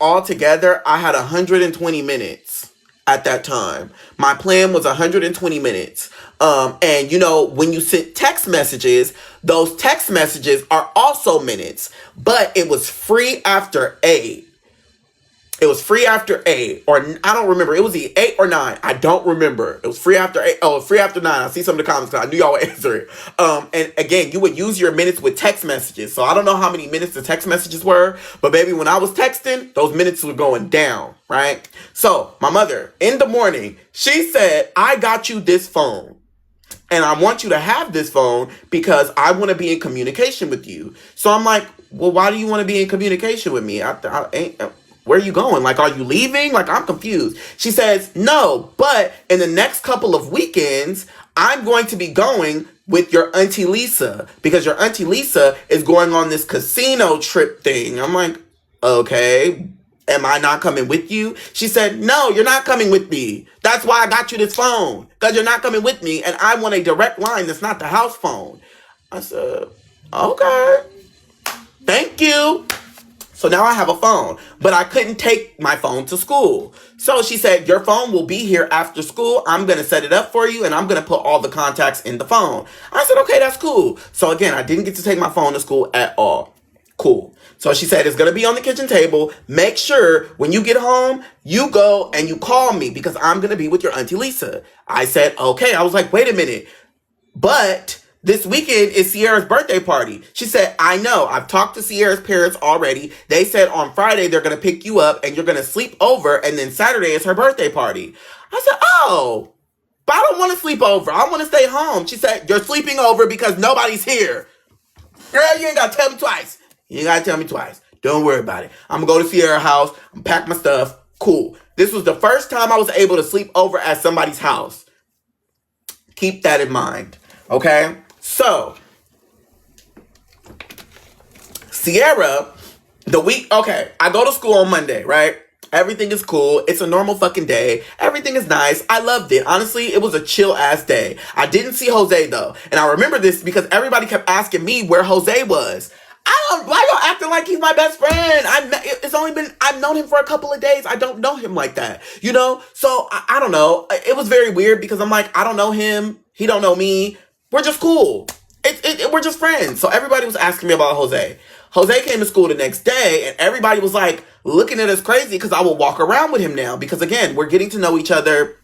altogether I had 120 minutes at that time. My plan was 120 minutes. And you know, when you sent text messages, those text messages are also minutes, but it was free after 8. It was free after 8, or I don't remember. It was the 8 or 9. I don't remember. It was free after 8. Oh, it was free after 9. I see some of the comments because I knew y'all would answer it. And again, you would use your minutes with text messages. So I don't know how many minutes the text messages were, but baby, when I was texting, those minutes were going down, right? So my mother, in the morning, she said, I got you this phone. And I want you to have this phone because I want to be in communication with you. So I'm like, well, why do you want to be in communication with me? Where are you going? Like, are you leaving? Like, I'm confused. She says, no, but in the next couple of weekends, I'm going to be going with your Auntie Lisa because your Auntie Lisa is going on this casino trip thing. I'm like, okay, am I not coming with you? She said, no, you're not coming with me. That's why I got you this phone, because you're not coming with me, and I want a direct line that's not the house phone. I said, okay, thank you. So now I have a phone, but I couldn't take my phone to school. So she said, your phone will be here after school. I'm going to set it up for you, and I'm going to put all the contacts in the phone. I said, okay, that's cool. So again, I didn't get to take my phone to school at all. Cool. So she said, it's going to be on the kitchen table. Make sure when you get home, you go and you call me because I'm going to be with your Auntie Lisa. I said, okay. I was like, wait a minute. But this weekend is Sierra's birthday party. She said, I know. I've talked to Sierra's parents already. They said on Friday they're going to pick you up and you're going to sleep over, and then Saturday is her birthday party. I said, oh, but I don't want to sleep over. I want to stay home. She said, you're sleeping over because nobody's here. Girl, you ain't got to tell me twice. You ain't got to tell me twice. Don't worry about it. I'm going to go to Sierra's house. I'm pack my stuff. Cool. This was the first time I was able to sleep over at somebody's house. Keep that in mind. Okay? So, Sierra, I go to school on Monday, right? Everything is cool. It's a normal fucking day. Everything is nice. I loved it. Honestly, it was a chill ass day. I didn't see Jose though. And I remember this because everybody kept asking me where Jose was. Why y'all acting like he's my best friend? I've known him for a couple of days. I don't know him like that, you know? So, I don't know. It was very weird because I'm like, I don't know him. He don't know me. We're just cool. We're just friends. So everybody was asking me about Jose. Jose came to school the next day and everybody was like looking at us crazy because I will walk around with him now. Because again, we're getting to know each other.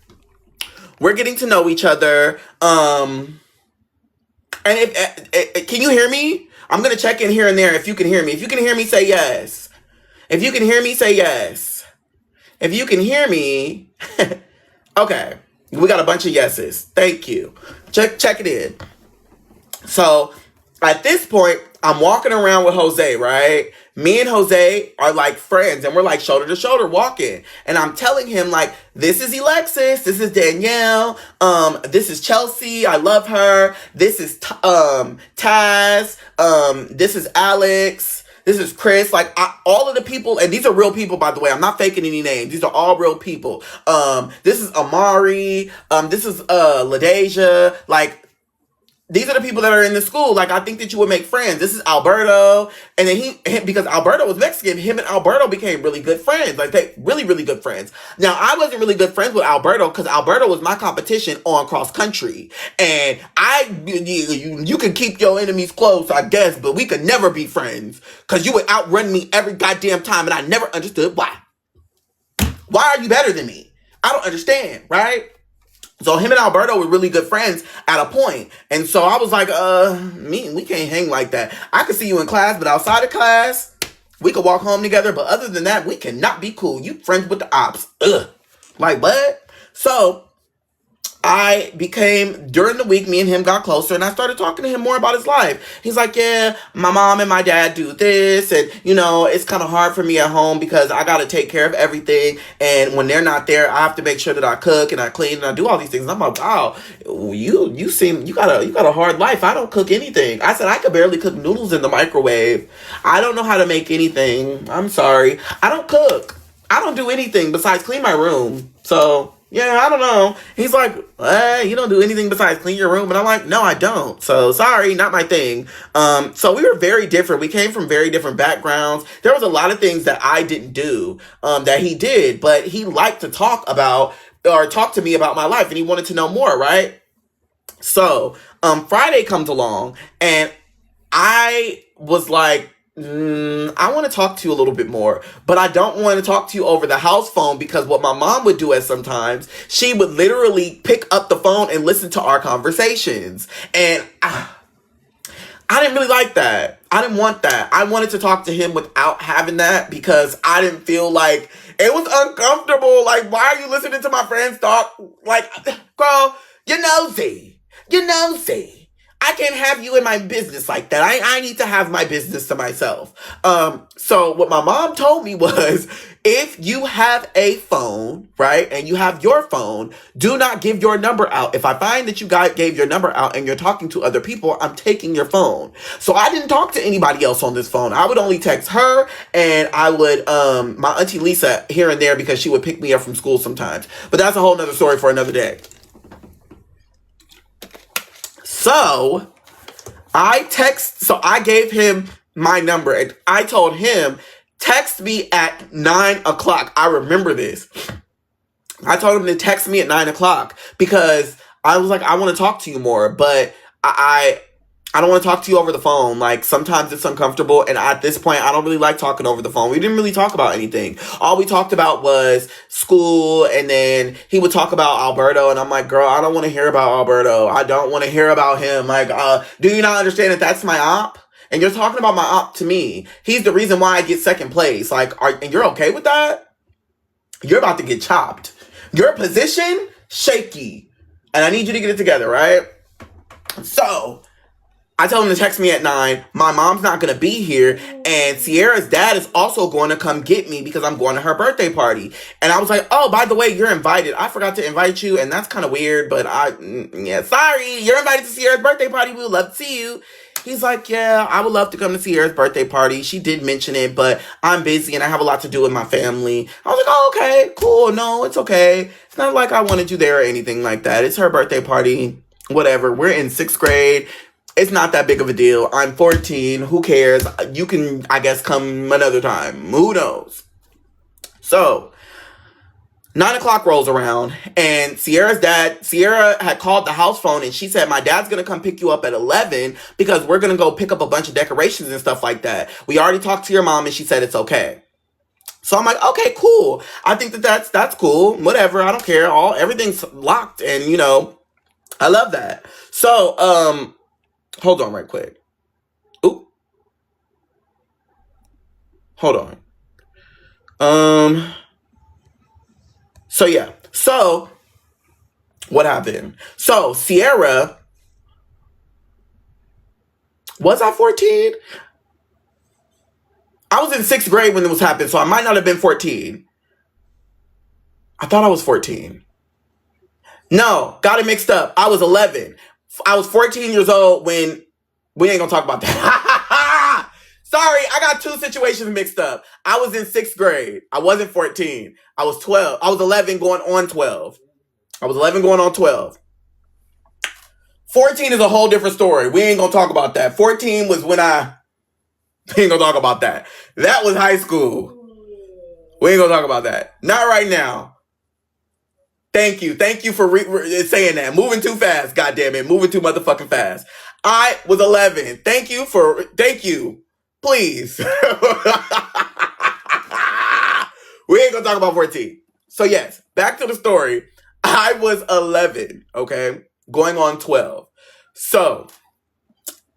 And can you hear me? I'm going to check in here and there if you can hear me. If you can hear me, say yes. If you can hear me, say yes. If you can hear me, okay. We got a bunch of yeses. Thank you. Check it in. So, at this point, I'm walking around with Jose, right? Me and Jose are like friends, and we're like shoulder to shoulder walking. And I'm telling him like, this is Alexis, this is Danielle, this is Chelsea, I love her. This is Taz, this is Alex. This is Chris, like all of the people, and these are real people, by the way. I'm not faking any names. These are all real people. This is Amari. This is LaDeja. Like, these are the people that are in the school. Like, I think that you would make friends. This is Alberto. And then because Alberto was Mexican, him and Alberto became really good friends. Like, they really, really good friends. Now, I wasn't really good friends with Alberto because Alberto was my competition on cross country. And you can keep your enemies close, I guess, but we could never be friends because you would outrun me every goddamn time. And I never understood why. Why are you better than me? I don't understand, right? So him and Alberto were really good friends at a point. And so I was like, we can't hang like that. I could see you in class, but outside of class, we could walk home together. But other than that, we cannot be cool. You friends with the ops. Ugh. Like, what? So during the week, me and him got closer and I started talking to him more about his life. He's like, yeah, my mom and my dad do this. And, it's kind of hard for me at home because I got to take care of everything. And when they're not there, I have to make sure that I cook and I clean and I do all these things. And I'm like, wow, you got a hard life. I don't cook anything. I said, I could barely cook noodles in the microwave. I don't know how to make anything. I'm sorry. I don't cook. I don't do anything besides clean my room. So Yeah, I don't know. He's like, you don't do anything besides clean your room. And I'm like, no, I don't. So sorry, not my thing. So we were very different. We came from very different backgrounds. There was a lot of things that I didn't do, that he did, but he liked to talk about or talk to me about my life and he wanted to know more, right? So, Friday comes along and I was like, I want to talk to you a little bit more, but I don't want to talk to you over the house phone because what my mom would do is sometimes she would literally pick up the phone and listen to our conversations. And I didn't really like that. I didn't want that. I wanted to talk to him without having that because I didn't feel like it was uncomfortable. Like, why are you listening to my friends talk? Like, girl, you're nosy. You're nosy. I can't have you in my business like that. I need to have my business to myself. So what my mom told me was, if you have a phone, right, and you have your phone, do not give your number out. If I find that you guys gave your number out and you're talking to other people, I'm taking your phone. So I didn't talk to anybody else on this phone. I would only text her and I would, my auntie Lisa here and there because she would pick me up from school sometimes. But that's a whole nother story for another day. So I gave him my number and I told him, text me at 9:00. I remember this. I told him to text me at 9:00 because I was like, I want to talk to you more, but I don't want to talk to you over the phone. Like, sometimes it's uncomfortable. And at this point, I don't really like talking over the phone. We didn't really talk about anything. All we talked about was school. And then he would talk about Alberto. And I'm like, girl, I don't want to hear about Alberto. I don't want to hear about him. Like, do you not understand that that's my op? And you're talking about my op to me. He's the reason why I get second place. Like, and you're okay with that? You're about to get chopped. Your position, shaky. And I need you to get it together, right? So I told him to text me at 9. My mom's not going to be here. And Sierra's dad is also going to come get me because I'm going to her birthday party. And I was like, oh, by the way, you're invited. I forgot to invite you. And that's kind of weird. But sorry. You're invited to Sierra's birthday party. We would love to see you. He's like, yeah, I would love to come to Sierra's birthday party. She did mention it, but I'm busy and I have a lot to do with my family. I was like, oh, okay, cool. No, it's okay. It's not like I wanted you there or anything like that. It's her birthday party. Whatever. We're in 6th grade. It's not that big of a deal. I'm 14. Who cares? You can, I guess, come another time. Who knows? So 9:00 rolls around and Sierra had called the house phone and she said, my dad's going to come pick you up at 11 because we're going to go pick up a bunch of decorations and stuff like that. We already talked to your mom and she said it's okay. So I'm like, okay, cool. I think that's cool. Whatever. I don't care. Everything's locked and, I love that. So, hold on right quick. Oop. Hold on. So yeah. So what happened? So Sierra, was I 14? I was in 6th grade when it was happening, so I might not have been 14. I thought I was 14. No, got it mixed up. I was 11. I was 14 years old when... We ain't gonna talk about that. Sorry, I got two situations mixed up. I was in 6th grade. I wasn't 14. I was 12. I was 11 going on 12. I was 11 going on 12. 14 is a whole different story. We ain't gonna talk about that. 14 was when we ain't gonna talk about that. That was high school. We ain't gonna talk about that. Not right now. Thank you. Thank you for saying that. Moving too fast. God damn it. Moving too motherfucking fast. I was 11. Thank you. Please. We ain't gonna talk about 14. So yes, back to the story. I was 11, okay? Going on 12. So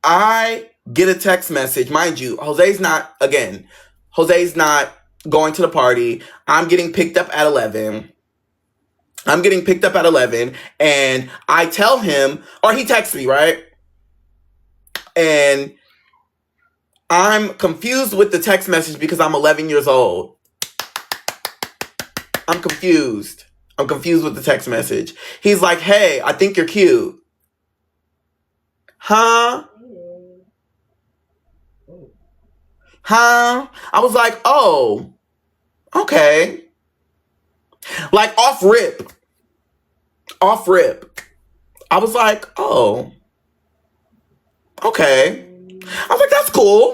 I get a text message. Mind you, Jose's not going to the party. I'm getting picked up at 11. And I tell him, or he texts me, right? And I'm confused with the text message because I'm 11 years old. I'm confused with the text message. He's like, hey, I think you're cute. Huh? I was like, oh, okay. Like, off rip. Off rip. I was like, oh, okay. I was like, that's cool.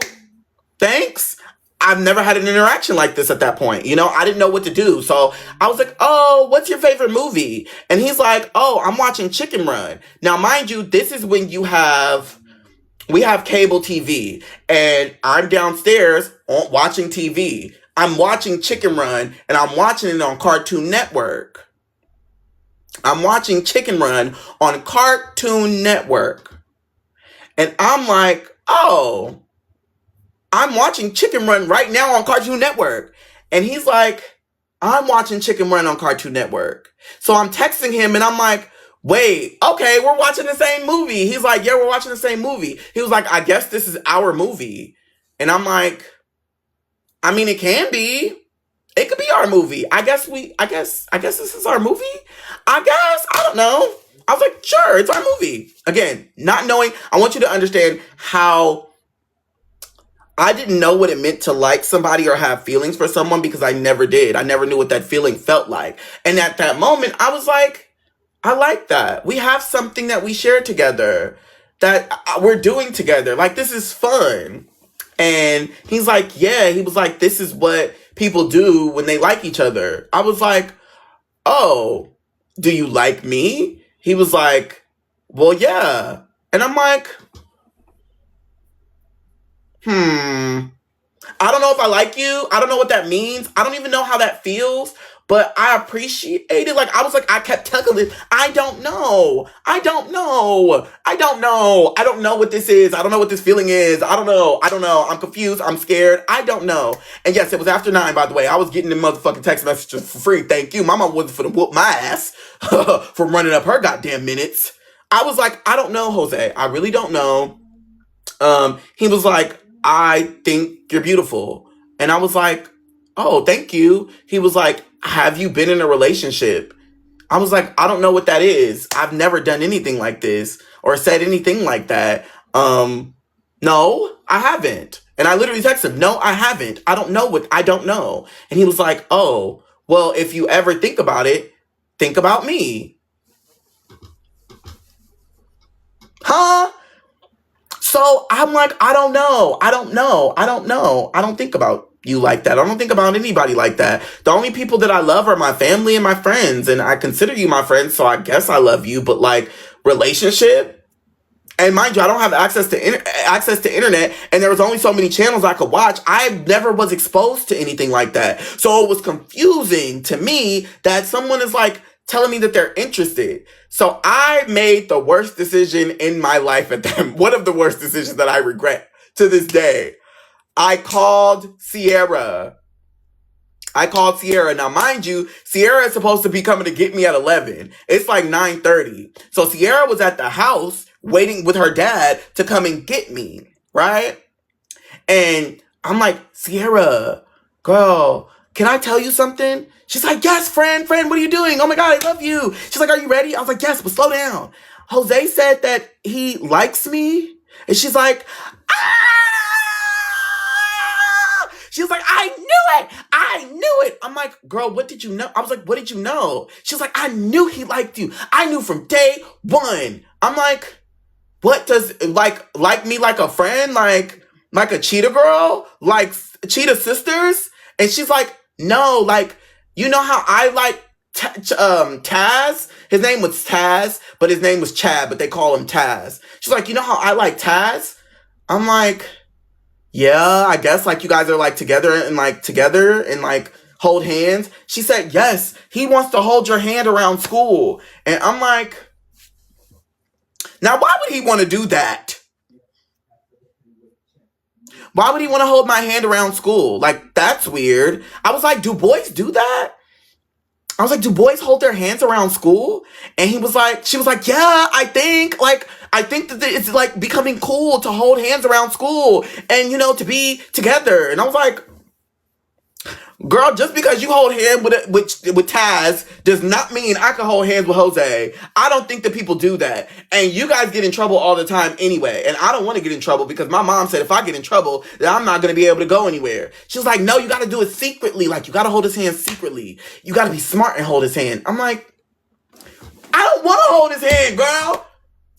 Thanks. I've never had an interaction like this at that point. You know, I didn't know what to do. So I was like, oh, what's your favorite movie? And he's like, oh, I'm watching Chicken Run. Now, mind you, this is when we have cable TV and I'm downstairs watching TV. I'm watching Chicken Run and I'm watching it on Cartoon Network. I'm watching Chicken Run on Cartoon Network. And I'm like, oh, I'm watching Chicken Run right now on Cartoon Network. And he's like, I'm watching Chicken Run on Cartoon Network. So I'm texting him and I'm like, wait, okay, we're watching the same movie. He's like, yeah, we're watching the same movie. He was like, I guess this is our movie. And I'm like, I mean, it can be. It could be our movie. I guess this is our movie. I guess. I don't know. I was like, sure, it's our movie. Again, not knowing. I want you to understand how I didn't know what it meant to like somebody or have feelings for someone because I never did. I never knew what that feeling felt like. And at that moment, I was like, I like that. We have something that we share together that we're doing together. Like, this is fun. And he's like, yeah, he was like, this is what people do when they like each other. I was like, oh, do you like me? He was like, well, yeah. And I'm like, I don't know if I like you. I don't know what that means. I don't even know how that feels. But I appreciate it. Like, I was like, I kept telling him, I don't know. I don't know. I don't know. I don't know what this is. I don't know what this feeling is. I don't know. I don't know. I'm confused. I'm scared. I don't know. And yes, it was after 9, by the way. I was getting the motherfucking text messages for free. Thank you. My mom wasn't for to whoop my ass for running up her goddamn minutes. I was like, I don't know, Jose. I really don't know. He was like, I think you're beautiful. And I was like, oh, thank you. He was like, have you been in a relationship? I was like, I don't know what that is. I've never done anything like this or said anything like that. No, I haven't. And I literally texted him, no, I haven't. I don't know. And he was like, oh, well, if you ever think about it, think about me. Huh? So I'm like, I don't know. I don't think about you like that. I don't think about anybody like that. The only people that I love are my family and my friends. And I consider you my friend, so I guess I love you. But like, relationship? And mind you, I don't have access to internet. And there was only so many channels I could watch. I never was exposed to anything like that. So it was confusing to me that someone is like telling me that they're interested. So I made the worst decision in my life at them. One of the worst decisions that I regret to this day. I called Sierra. Now, mind you, Sierra is supposed to be coming to get me at 11. It's like 9:30. So Sierra was at the house waiting with her dad to come and get me, right? And I'm like, Sierra, girl, can I tell you something? She's like, yes, friend, what are you doing? Oh my God, I love you. She's like, are you ready? I was like, yes, but slow down. Jose said that he likes me. And she's like, ah! She was like, I knew it. I'm like, girl, what did you know? I was like, what did you know? She was like, I knew he liked you. I knew from day one. I'm like, what does, like me like a friend? Like a cheetah girl? Like cheetah sisters? And she's like, no, like, you know how I like Taz? His name was Taz, but his name was Chad, but they call him Taz. She's like, you know how I like Taz? I'm like, yeah, I guess like you guys are like together and like hold hands. She said, yes, he wants to hold your hand around school. And I'm like, now why would he want to do that? Why would he want to hold my hand around school? Like, that's weird. I was like, do boys do that? I was like, do boys hold their hands around school? And she was like, yeah, I think that it's like becoming cool to hold hands around school and, you know, to be together. And I was like, girl, just because you hold hands with Taz does not mean I can hold hands with Jose. I don't think that people do that. And you guys get in trouble all the time anyway. And I don't want to get in trouble because my mom said if I get in trouble, then I'm not going to be able to go anywhere. She was like, no, you got to do it secretly. Like, you got to hold his hand secretly. You got to be smart and hold his hand. I'm like, I don't don't want to hold his hand, girl.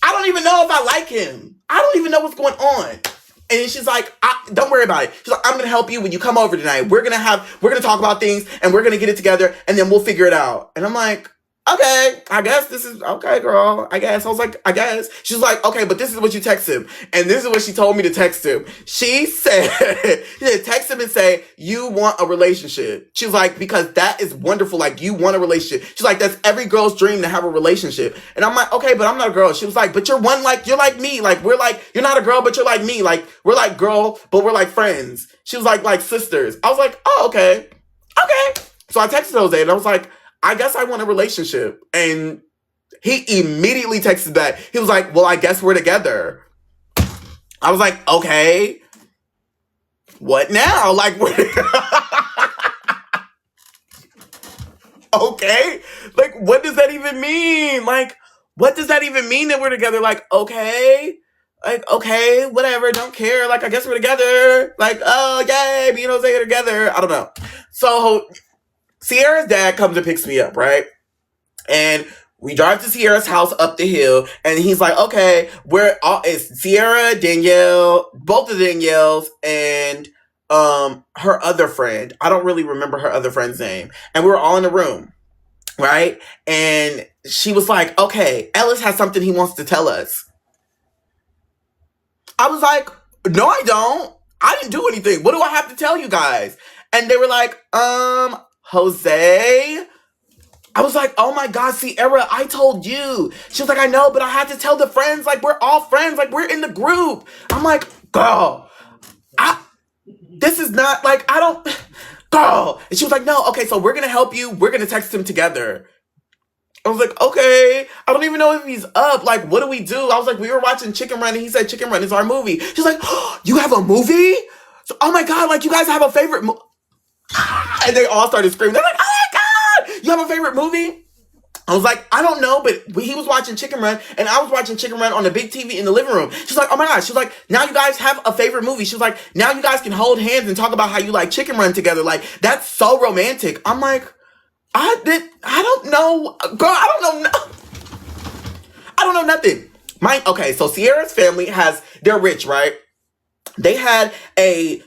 I don't even know if I like him. I don't even know what's going on. And she's like, don't worry about it. She's like, I'm going to help you when you come over tonight. We're going to talk about things and we're going to get it together and then we'll figure it out. And I'm like, okay, I guess this is, okay, girl, I guess. I was like, I guess. She's like, okay, but this is what you text him. And this is what she told me to text him. She said, text him and say, you want a relationship. She's like, because that is wonderful. Like, you want a relationship. She's like, that's every girl's dream to have a relationship. And I'm like, okay, but I'm not a girl. She was like, but you're like me. Like, we're like, you're not a girl, but you're like me. Like, we're like girl, but we're like friends. She was like sisters. I was like, oh, okay. Okay. So I texted Jose and I was like, I guess I want a relationship. And he immediately texted back. He was like, well, I guess we're together. I was like, okay. What now? Like, what? Okay. Like, what does that even mean? Like, what does that even mean that we're together? Like, okay. Like, okay, whatever. Don't care. Like, I guess we're together. Like, oh, yay. Me and Jose are together. I don't know. So Sierra's dad comes and picks me up, right? And we drive to Sierra's house up the hill, and he's like, okay, it's Sierra, Danielle, both of the Danielles, and her other friend. I don't really remember her other friend's name. And we were all in the room, right? And she was like, okay, Ellis has something he wants to tell us. I was like, no, I don't. I didn't do anything. What do I have to tell you guys? And they were like, Jose. I was like, oh my God, Sierra, I told you. She was like, I know, but I had to tell the friends. Like, we're all friends. Like, we're in the group. I'm like, girl, this is not like, I don't, girl. And she was like, no, okay, so we're going to help you. We're going to text him together. I was like, okay, I don't even know if he's up. Like, what do we do? I was like, we were watching Chicken Run and he said Chicken Run is our movie. She's like, oh, you have a movie? So, oh my God, like, you guys have a favorite movie? And they all started screaming. They're like, oh my God, you have a favorite movie? I was like, I don't know, but he was watching Chicken Run and I was watching Chicken Run on the big TV in the living room. She's like, oh my God. She was like, now you guys have a favorite movie. She was like, now you guys can hold hands and talk about how you like Chicken Run together. Like, that's so romantic. I'm like, I don't know. Girl, I don't know nothing. Okay, so Sierra's family they're rich, right? They had a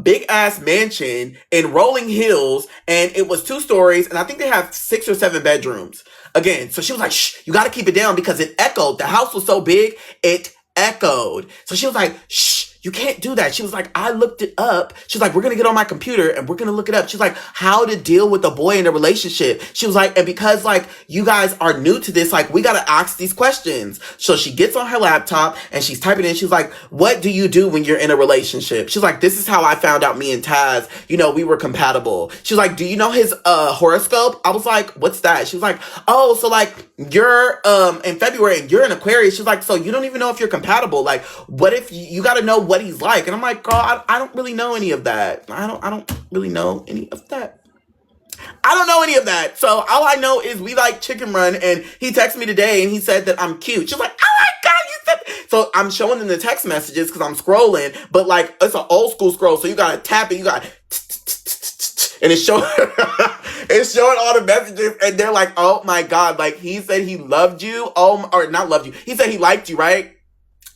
big ass mansion in Rolling Hills, and it was 2 stories, and I think they have 6 or 7 bedrooms. Again, so she was like, shh, you gotta keep it down because it echoed. The house was so big, it echoed. So she was like, shh, you can't do that. She was like, I looked it up. She's like, we're going to get on my computer and we're going to look it up. She's like, how to deal with a boy in a relationship. She was like, and because like you guys are new to this, like we got to ask these questions. So she gets on her laptop and she's typing in. She's like, what do you do when you're in a relationship? She's like, this is how I found out me and Taz, we were compatible. She was like, do you know his horoscope? I was like, what's that? She was like, oh, so like you're in February and you're in Aquarius. She's like, so you don't even know if you're compatible. Like, what if you got to know what he's like? And I'm like, girl, I don't really know any of that. I don't really know any of that. I don't know any of that. So all I know is we like Chicken Run, and he texted me today and he said that I'm cute. She's like, oh my God, you said. So I'm showing them the text messages because I'm scrolling, but like it's an old school scroll. So you gotta tap it, you got and it's showing it's showing all the messages, and they're like, oh my God, like he said he loved you. Or not loved you. He said he liked you, right?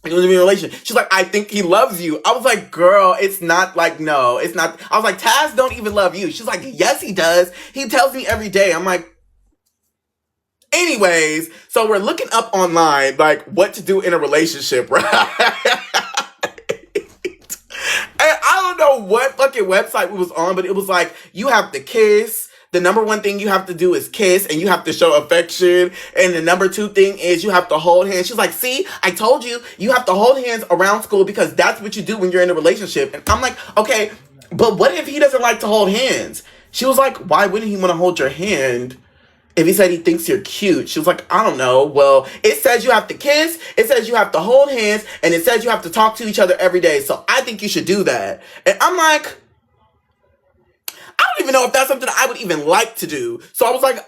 He was in a relationship. She's like, I think he loves you. I was like, girl, it's not like, no, it's not. I was like, Taz don't even love you. She's like, yes, he does. He tells me every day. I'm like, anyways, so we're looking up online, like what to do in a relationship, right? And I don't know what fucking website we was on, but it was like, you have to kiss. The number 1 thing you have to do is kiss, and you have to show affection. And the number 2 thing is you have to hold hands. She's like, see, I told you, you have to hold hands around school because that's what you do when you're in a relationship. And I'm like, okay, but what if he doesn't like to hold hands? She was like, why wouldn't he want to hold your hand if he said he thinks you're cute? She was like, I don't know. Well, it says you have to kiss, it says you have to hold hands, and it says you have to talk to each other every day. So I think you should do that. And I'm like, I don't even know if that's something I would even like to do. So I was like,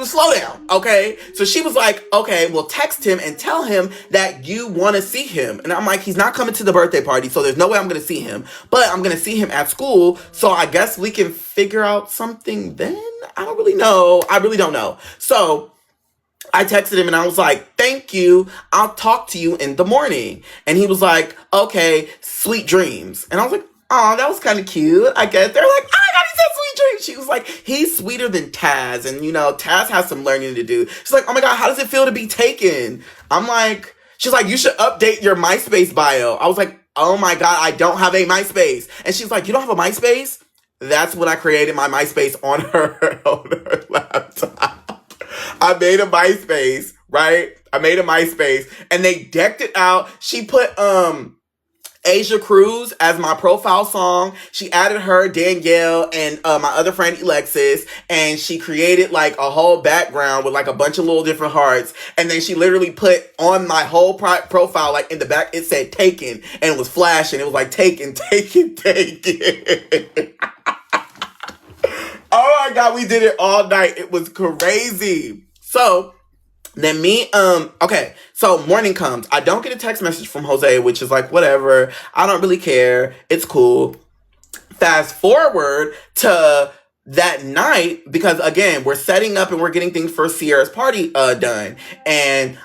slow down, okay? So she was like, okay, well, text him and tell him that you want to see him. And I'm like, he's not coming to the birthday party, so there's no way I'm going to see him. But I'm going to see him at school, so I guess we can figure out something then? I don't really know. I really don't know. So I texted him and I was like, thank you. I'll talk to you in the morning. And he was like, okay, sweet dreams. And I was like, oh, that was kind of cute. I guess they're like, oh my God, he said sweet dreams. She was like, he's sweeter than Taz. And, you know, Taz has some learning to do. She's like, oh my God, how does it feel to be taken? I'm like, she's like, you should update your MySpace bio. I was like, oh my God, I don't have a MySpace. And she's like, you don't have a MySpace? That's when I created my MySpace on her laptop. I made a MySpace, right? I made a MySpace and they decked it out. She put Asia Cruz as my profile song. She added her, Danielle, and my other friend Alexis, and she created like a whole background with like a bunch of little different hearts. And then she literally put on my whole profile, like in the back, it said taken, and it was flashing. It was like taken, taken, taken. Oh my God, we did it all night. It was crazy. So then okay, so morning comes. I don't get a text message from Jose, which is like, whatever. I don't really care. It's cool. Fast forward to that night, because again, we're setting up and we're getting things for Sierra's party done. And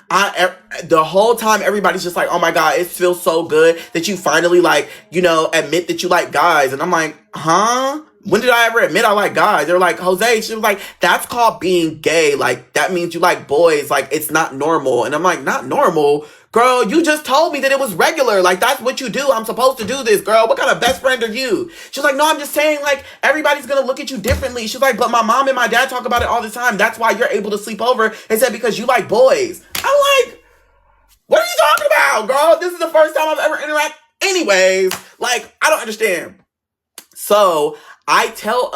the whole time, everybody's just like, oh my God, it feels so good that you finally like, you know, admit that you like guys. And I'm like, huh? When did I ever admit I like guys? They're like, Jose, she was like, that's called being gay. Like, that means you like boys. Like, it's not normal. And I'm like, not normal? Girl, you just told me that it was regular. Like, that's what you do. I'm supposed to do this, girl. What kind of best friend are you? She's like, no, I'm just saying, like, everybody's going to look at you differently. She's like, but my mom and my dad talk about it all the time. That's why you're able to sleep over. And said, because you like boys. I'm like, what are you talking about, girl? This is the first time I've ever interacted. Anyways, like, I don't understand. So I tell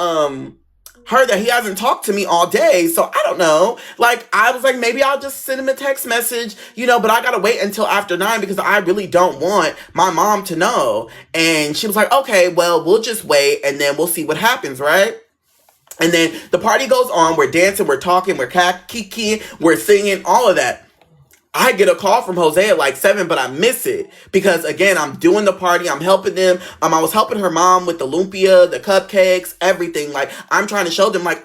her that he hasn't talked to me all day, so I don't know. Like, I was like, maybe I'll just send him a text message, you know, but I gotta wait until after 9 because I really don't want my mom to know. And she was like, okay, well, we'll just wait and then we'll see what happens, right? And then the party goes on, we're dancing, we're talking, we're kiki, we're singing, all of that. I get a call from Jose at like 7, but I miss it because again, I'm doing the party. I'm helping them. I was helping her mom with the lumpia, the cupcakes, everything. Like, I'm trying to show them like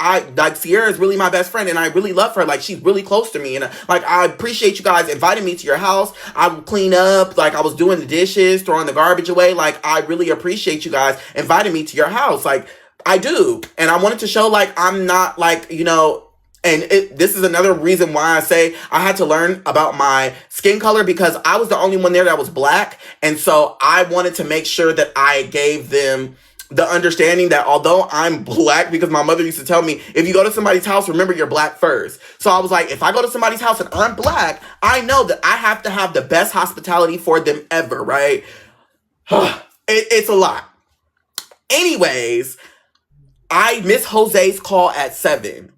Sierra is really my best friend and I really love her. Like, she's really close to me. And like, I appreciate you guys inviting me to your house. I would clean up. Like, I was doing the dishes, throwing the garbage away. Like, I really appreciate you guys inviting me to your house. Like, I do. And I wanted to show like, I'm not like, you know, and this is another reason why I say I had to learn about my skin color because I was the only one there that was black. And so I wanted to make sure that I gave them the understanding that although I'm black, because my mother used to tell me, if you go to somebody's house, remember you're black first. So I was like, if I go to somebody's house and I'm black, I know that I have to have the best hospitality for them ever, right? It's a lot. Anyways, I miss Jose's call at 7.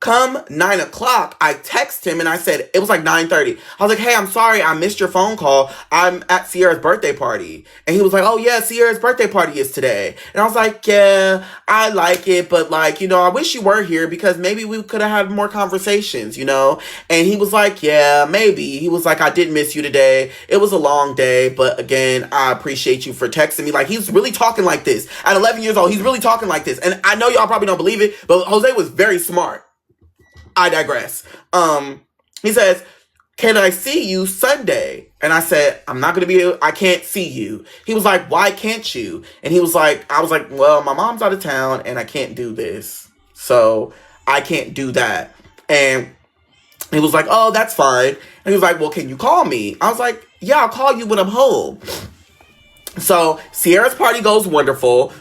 Come 9 o'clock, I text him and I said, it was like 9:30. I was like, hey, I'm sorry, I missed your phone call. I'm at Sierra's birthday party. And he was like, oh yeah, Sierra's birthday party is today. And I was like, yeah, I like it, but like, you know, I wish you were here because maybe we could have had more conversations, you know? And he was like, yeah, maybe. He was like, I did miss you today. It was a long day, but again, I appreciate you for texting me. Like, he's really talking like this. At 11 years old, he's really talking like this. And I know y'all probably don't believe it, but Jose was very smart. I digress. He says, can I see you Sunday? And I said, I can't see you. He was like, why can't you? And he was like, I was like, well, my mom's out of town and I can't do this. So I can't do that. And he was like, oh, that's fine. And he was like, well, can you call me? I was like, yeah, I'll call you when I'm home. So Sierra's party goes wonderful.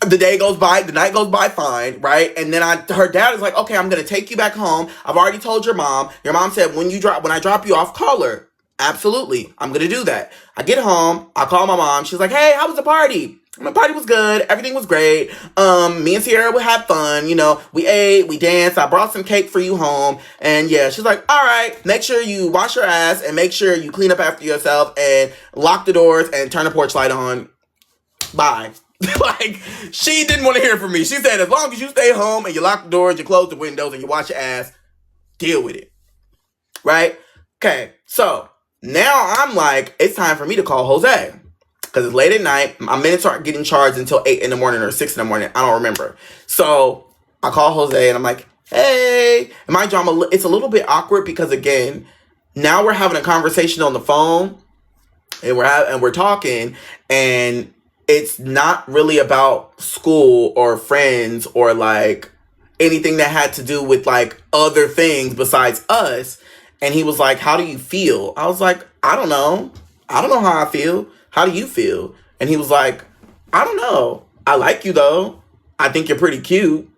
The day goes by, the night goes by fine, right? And then her dad is like, okay, I'm going to take you back home. I've already told your mom. Your mom said, when I drop you off, call her. Absolutely. I'm going to do that. I get home. I call my mom. She's like, hey, how was the party? My party was good. Everything was great. Me and Sierra would have fun. You know, we ate, we danced. I brought some cake for you home. And yeah, she's like, all right, make sure you wash your ass and make sure you clean up after yourself and lock the doors and turn the porch light on. Bye. Like, she didn't want to hear from me. She said, as long as you stay home and you lock the doors, you close the windows, and you wash your ass, deal with it. Right? Okay, so now I'm like, it's time for me to call Jose. Because it's late at night. My minutes aren't getting charged until 8 in the morning or 6 in the morning. I don't remember. So I call Jose and I'm like, hey. And mind you, it's a little bit awkward because, again, now we're having a conversation on the phone, and we're talking, and it's not really about school or friends or like anything that had to do with like other things besides us. And he was like, how do you feel? I was like, I don't know. I don't know how I feel. How do you feel? And he was like, I don't know. I like you though. I think you're pretty cute.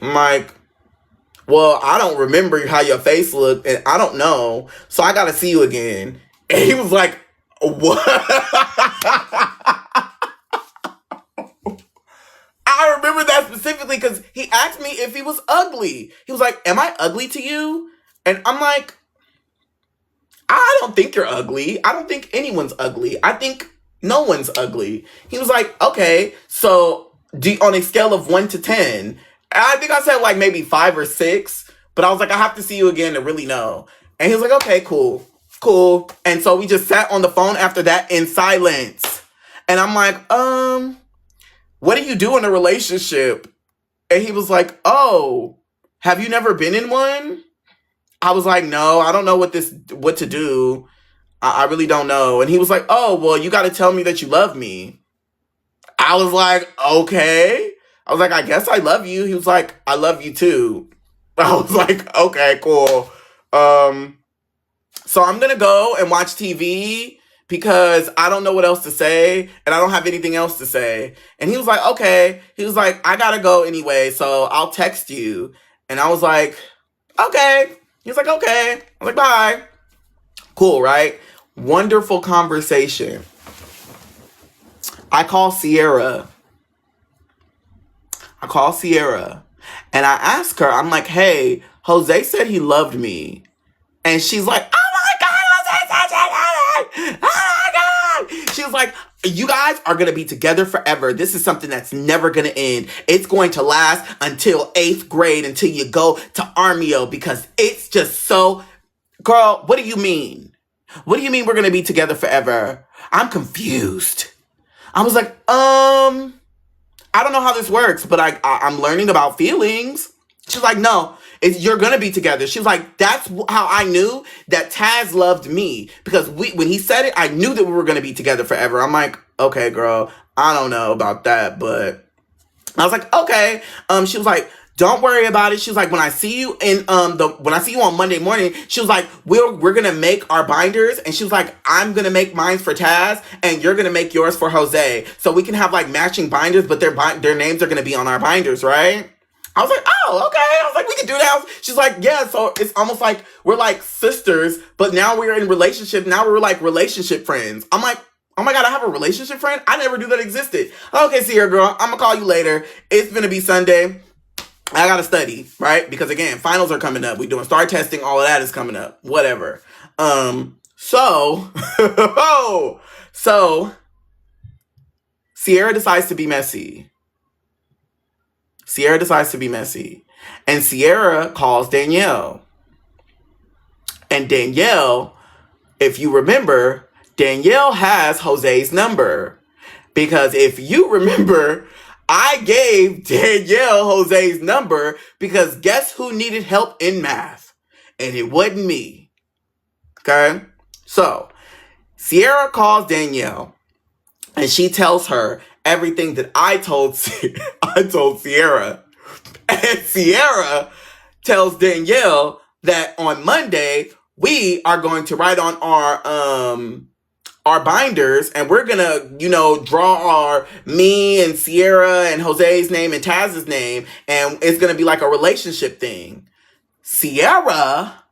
I'm like, well, I don't remember how your face looked, and I don't know. So I gotta see you again. And he was like, what? I remember that specifically because he asked me if he was ugly. He was like, am I ugly to you? And I'm like, I don't think you're ugly. I don't think anyone's ugly. I think no one's ugly. He was like, okay, so on a scale of 1 to 10, I think I said like maybe 5 or 6, but I was like, I have to see you again to really know. And he was like, okay, cool. And so we just sat on the phone after that in silence. And I'm like, what do you do in a relationship? And he was like, oh, have you never been in one? I was like, no, I don't know what to do. I really don't know. And he was like, oh, well, you got to tell me that you love me. I was like, okay. I was like, I guess I love you. He was like, I love you too. I was like, okay, cool. So I'm going to go and watch TV because I don't know what else to say and I don't have anything else to say. And he was like, okay. He was like, I got to go anyway, so I'll text you. And I was like, okay. He was like, okay. I was like, bye. Cool, right? Wonderful conversation. I call Sierra. And I ask her, I'm like, hey, Jose said he loved me. And she's like, oh my God, Jose said you loved me. Oh my God. She was like, you guys are going to be together forever. This is something that's never going to end. It's going to last until 8th grade, until you go to Armio, because it's just so... Girl, what do you mean? What do you mean we're going to be together forever? I'm confused. I was like, I don't know how this works, but I'm learning about feelings. She's like, no, you're going to be together. She was like, that's how I knew that Taz loved me. Because when he said it, I knew that we were going to be together forever. I'm like, okay, girl, I don't know about that. But I was like, okay. She was like, don't worry about it. She was like, when I see you when I see you on Monday morning, she was like, we're gonna make our binders, and she was like, I'm gonna make mine for Taz, and you're gonna make yours for Jose, so we can have like matching binders, but their names are gonna be on our binders, right? I was like, oh, okay. I was like, we can do that. She's like, yeah. So it's almost like we're like sisters, but now we're in relationship. Now we're like relationship friends. I'm like, oh my God, I have a relationship friend? I never knew that existed. Okay, Sierra girl, I'm gonna call you later. It's gonna be Sunday. I gotta study, right? Because again, finals are coming up. We doing star testing. All of that is coming up. Whatever. So Sierra decides to be messy. And Sierra calls Danielle. And Danielle, if you remember, Danielle has Jose's number. Because if you remember, I gave Danielle Jose's number because guess who needed help in math? And it wasn't me. Okay? So, Sierra calls Danielle and she tells her everything that I told Sierra. And Sierra tells Danielle that on Monday, we are going to write on our binders, and we're gonna, draw me and Sierra and Jose's name and Taz's name, and it's gonna be like a relationship thing. Sierra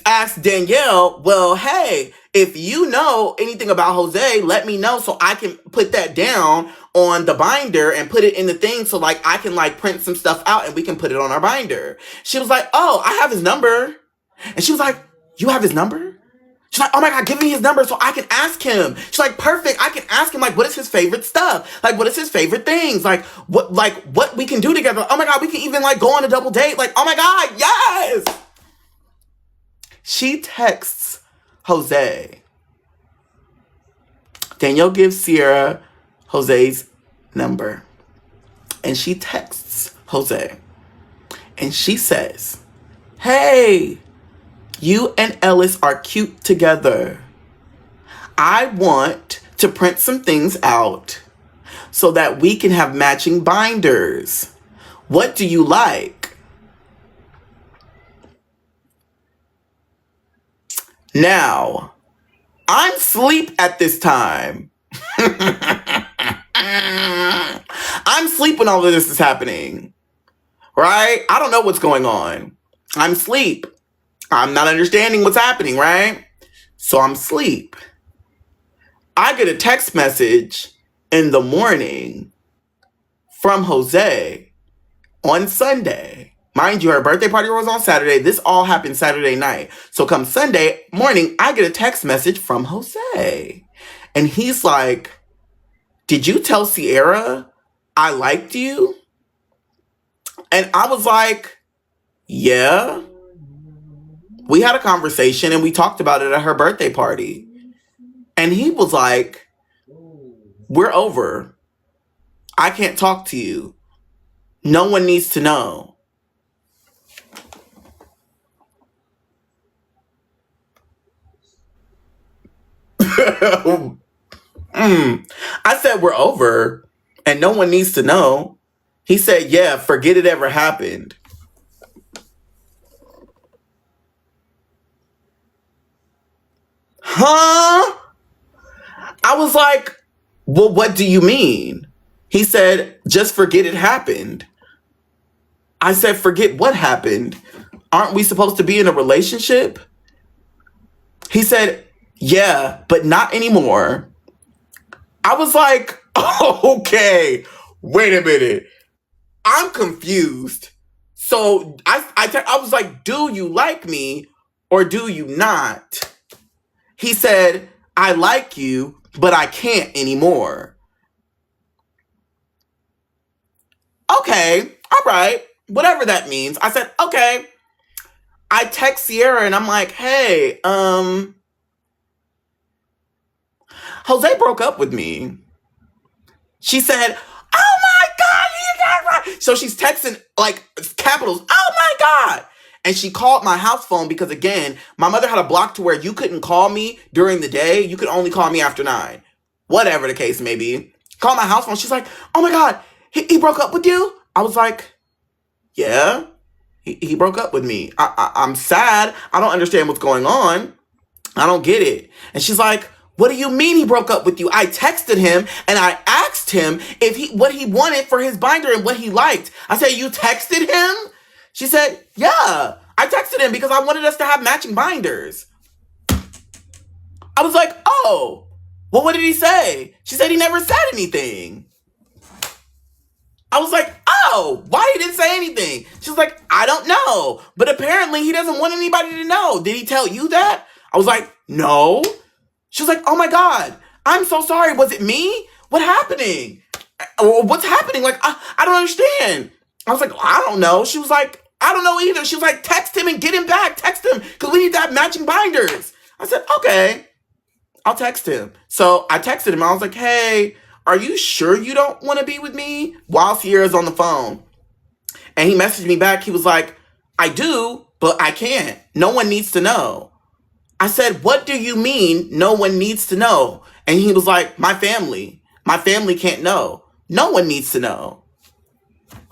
asked Danielle, well, hey, if you know anything about Jose, let me know so I can put that down on the binder and put it in the thing so like I can like print some stuff out and we can put it on our binder. She was like, oh, I have his number. And she was like, you have his number? She's like, oh my God, give me his number so I can ask him. She's like, perfect. I can ask him, like, what is his favorite stuff? Like, what is his favorite things? Like what we can do together. Oh my God, we can even like go on a double date. Like, oh my God, yes. She texts Jose. Danielle gives Sierra Jose's number. And she texts Jose. And she says, hey, you and Ellis are cute together. I want to print some things out so that we can have matching binders. What do you like? Now, I'm asleep at this time. I'm asleep when all of this is happening. Right? I don't know what's going on. I'm asleep. I'm not understanding what's happening, right? So I'm asleep. I get a text message in the morning from Jose on Sunday. Mind you, her birthday party was on Saturday. This all happened Saturday night. So come Sunday morning, I get a text message from Jose. And he's like, did you tell Sierra I liked you? And I was like, yeah. We had a conversation and we talked about it at her birthday party. And he was like, we're over. I can't talk to you. No one needs to know. I said, we're over and no one needs to know. He said, yeah, forget it ever happened. Huh? I was like, well, what do you mean? He said, just forget it happened. I said, forget what happened? Aren't we supposed to be in a relationship? He said, yeah, but not anymore. I was like, okay, wait a minute. I'm confused. So I was like, do you like me or do you not? He said, I like you, but I can't anymore. Okay, all right, whatever that means. I said, okay. I text Sierra and I'm like, hey, Jose broke up with me. She said, oh my God, he got right. So she's texting like capitals, oh my God. And she called my house phone because, again, my mother had a block to where you couldn't call me during the day. You could only call me after 9. Whatever the case may be. Call my house phone. She's like, oh my God, he broke up with you? I was like, yeah, he broke up with me. I'm sad. I don't understand what's going on. I don't get it. And she's like, what do you mean he broke up with you? I texted him and I asked him what he wanted for his binder and what he liked. I said, you texted him? She said, yeah, I texted him because I wanted us to have matching binders. I was like, oh, well, what did he say? She said he never said anything. I was like, oh, why he didn't say anything? She was like, I don't know. But apparently he doesn't want anybody to know. Did he tell you that? I was like, no. She was like, oh my God, I'm so sorry. Was it me? What's happening? What's happening? Like, I don't understand. I was like, I don't know. She was like, I don't know either. She was like, text him and get him back. Text him because we need to have matching binders. I said, okay, I'll text him. So I texted him. I was like, hey, are you sure you don't want to be with me? While Sierra's on the phone. And he messaged me back. He was like, I do, but I can't. No one needs to know. I said, what do you mean no one needs to know? And he was like, my family. My family can't know. No one needs to know.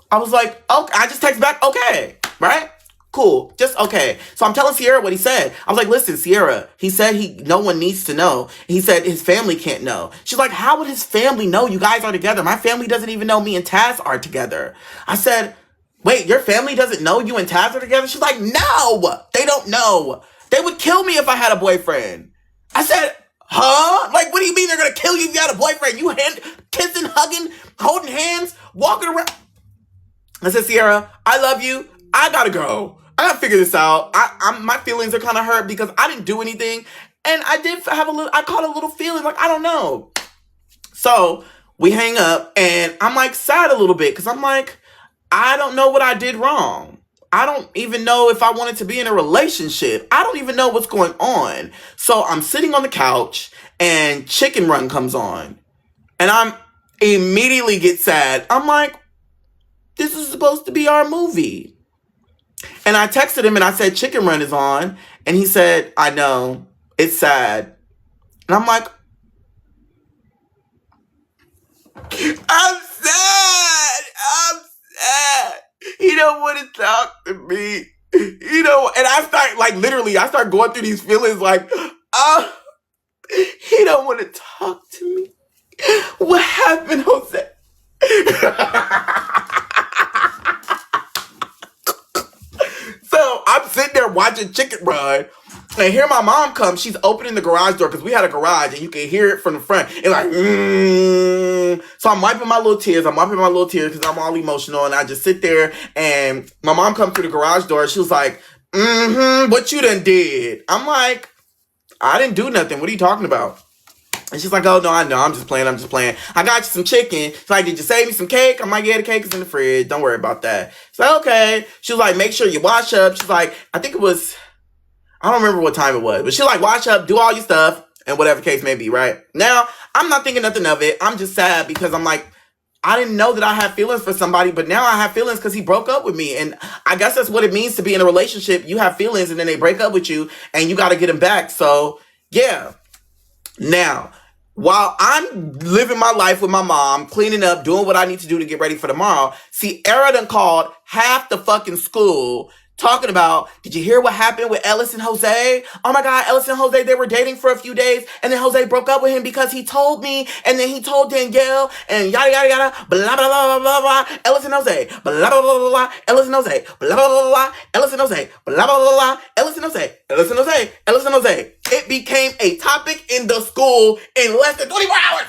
I was like, okay. I just text back, okay, right? Cool, just okay. So I'm telling Sierra what he said. I was like, listen, Sierra, he said no one needs to know. He said his family can't know. She's like, how would his family know you guys are together? My family doesn't even know me and Taz are together. I said, wait, your family doesn't know you and Taz are together? She's like, no, they don't know. They would kill me if I had a boyfriend. I said, huh? Like, what do you mean they're going to kill you if you had a boyfriend? You kissing, hugging, holding hands, walking around. I said, Sierra, I love you. I got to go. I got to figure this out. My feelings are kind of hurt because I didn't do anything. And I did have I caught a little feeling like, I don't know. So we hang up and I'm like sad a little bit because I'm like, I don't know what I did wrong. I don't even know if I wanted to be in a relationship. I don't even know what's going on. So I'm sitting on the couch and Chicken Run comes on. And I'm immediately get sad. I'm like, this is supposed to be our movie. And I texted him and I said, Chicken Run is on. And he said, I know. It's sad. And I'm like, I'm sad. I'm sad. He don't want to talk to me. You know, and I start, like, literally, I start going through these feelings like, he don't want to talk to me. What happened, Jose? So I'm sitting there watching Chicken Run, and here my mom comes. She's opening the garage door because we had a garage, and you can hear it from the front. And like, So I'm wiping my little tears. Because I'm all emotional, and I just sit there. And my mom comes through the garage door. She was like, what you done did? I'm like, I didn't do nothing. What are you talking about? And she's like, oh, no, I know. I'm just playing. I got you some chicken. She's like, did you save me some cake? I'm like, yeah, the cake is in the fridge. Don't worry about that. She's like, okay. She was like, make sure you wash up. She's like, I don't remember what time it was. But she's like, wash up, do all your stuff, and whatever case may be, right? Now, I'm not thinking nothing of it. I'm just sad because I'm like, I didn't know that I had feelings for somebody, but now I have feelings because he broke up with me. And I guess that's what it means to be in a relationship. You have feelings, and then they break up with you, and you got to get them back. So, yeah. Now, while I'm living my life with my mom, cleaning up, doing what I need to do to get ready for tomorrow, Sierra done called half the fucking school talking about, did you hear what happened with Ellis and Jose? Oh my God, Ellis and Jose, they were dating for a few days, and then Jose broke up with him because he told me, and then he told Danielle, and yada, yada, yada, blah, blah, blah, blah, blah, blah, Ellis and Jose, blah, blah, blah, blah, blah, Ellis and Jose, blah, blah, blah, blah, Ellis and Jose, blah, blah, blah, blah, Ellis and Jose, Ellis and Jose, Ellis and Jose. It became a topic in the school in less than 24 hours.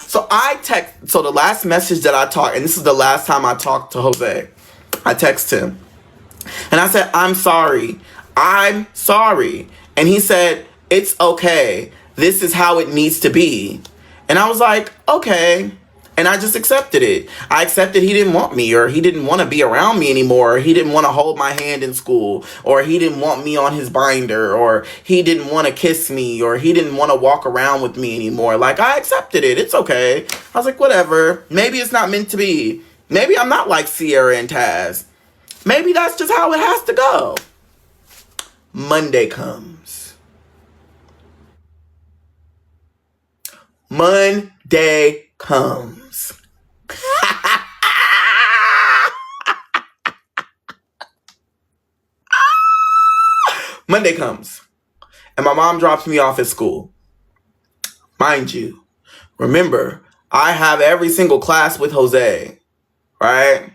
So the last message that I talked, and this is the last time I talked to Jose, I text him. And I said, I'm sorry. And he said, it's okay. This is how it needs to be. And I was like, okay. And I just accepted it. I accepted he didn't want me, or he didn't want to be around me anymore, or he didn't want to hold my hand in school, or he didn't want me on his binder, or he didn't want to kiss me, or he didn't want to walk around with me anymore. Like, I accepted it. It's okay. I was like, whatever. Maybe it's not meant to be. Maybe I'm not like Sierra and Taz. Maybe that's just how it has to go. Monday comes. Monday comes. Monday comes, and my mom drops me off at school. Mind you, remember, I have every single class with Jose, right?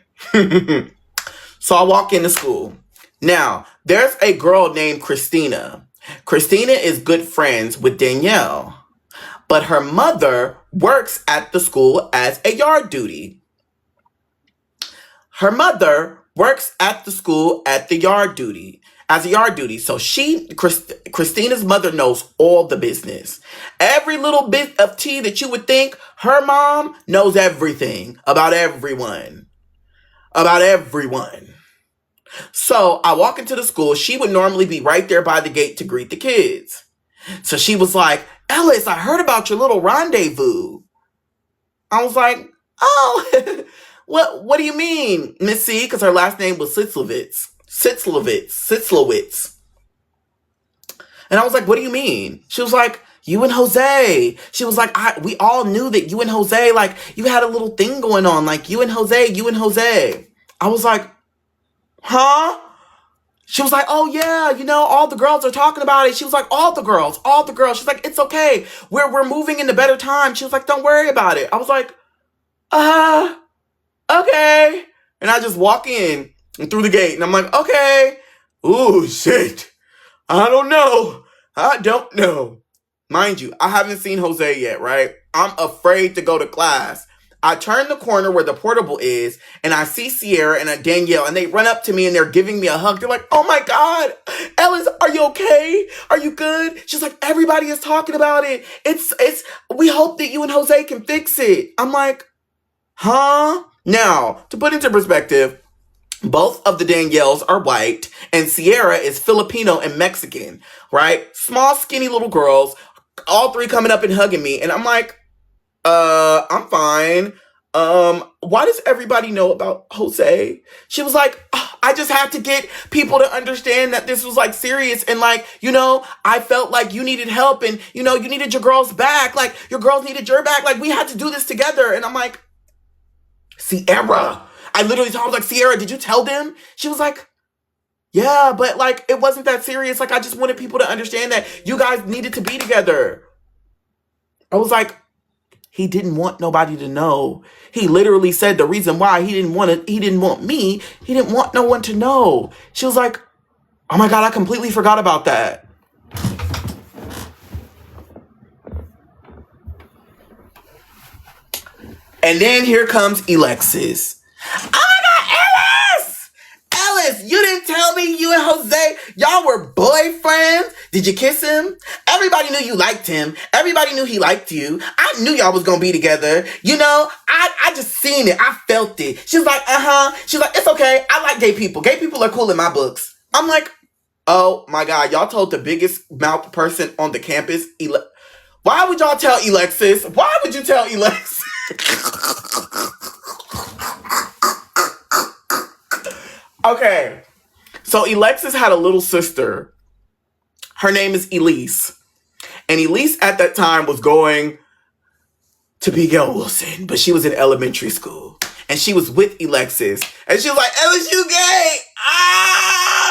So I walk into school. Now, there's a girl named Christina. Christina is good friends with Danielle, but her mother works at the school as a yard duty. Her mother works at the school at the yard duty, as a yard duty. So Christina's mother knows all the business. Every little bit of tea that you would think, her mom knows everything about everyone. About everyone. So I walk into the school. She would normally be right there by the gate to greet the kids. So she was like, Ellis, I heard about your little rendezvous. I was like, oh, what do you mean, Miss C? Because her last name was Sitzlowitz. And I was like, what do you mean? She was like, you and Jose. She was like, we all knew that you and Jose, like, you had a little thing going on. Like, you and Jose. I was like, huh? She was like, oh yeah, all the girls are talking about it. She was like, all the girls. She's like, it's okay. We're moving into better times. She was like, don't worry about it. I was like, okay. And I just walk in and through the gate, and I'm like, okay. Ooh, shit. I don't know. Mind you, I haven't seen Jose yet, right? I'm afraid to go to class. I turn the corner where the portable is, and I see Sierra and a Danielle, and they run up to me, and they're giving me a hug. They're like, oh my God, Ellis, are you okay? Are you good? She's like, everybody is talking about it. We hope that you and Jose can fix it. I'm like, huh? Now, to put into perspective, both of the Danielles are white, and Sierra is Filipino and Mexican, right? Small, skinny little girls, all three coming up and hugging me, and I'm like, I'm fine. Why does everybody know about Jose? She was like, "Oh, I just had to get people to understand that this was like serious. And like, I felt like you needed help and, you needed your girls back. Like your girls needed your back. Like we had to do this together." And I'm like, Sierra. I literally told her, I was like, Sierra, did you tell them? She was like, yeah, but like, it wasn't that serious. Like, I just wanted people to understand that you guys needed to be together. I was like, he didn't want nobody to know. He literally said the reason why he didn't want me, he didn't want no one to know. She was like, oh my God, I completely forgot about that. And then here comes Alexis. Oh my God, Ellis, you didn't tell me you and Jose, y'all were boyfriends. Did you kiss him? Everybody knew you liked him. Everybody knew he liked you. I knew y'all was gonna be together. I just seen it. I felt it. She was like, She's like, it's okay. I like gay people. Gay people are cool in my books. I'm like, oh my God, y'all told the biggest mouth person on the campus. Why would y'all tell Alexis? Why would you tell Alexis? Okay, so Alexis had a little sister. Her name is Elise. And Elise at that time was going to be Gail Wilson, but she was in elementary school. And she was with Alexis. And she was like, Ellis, you gay.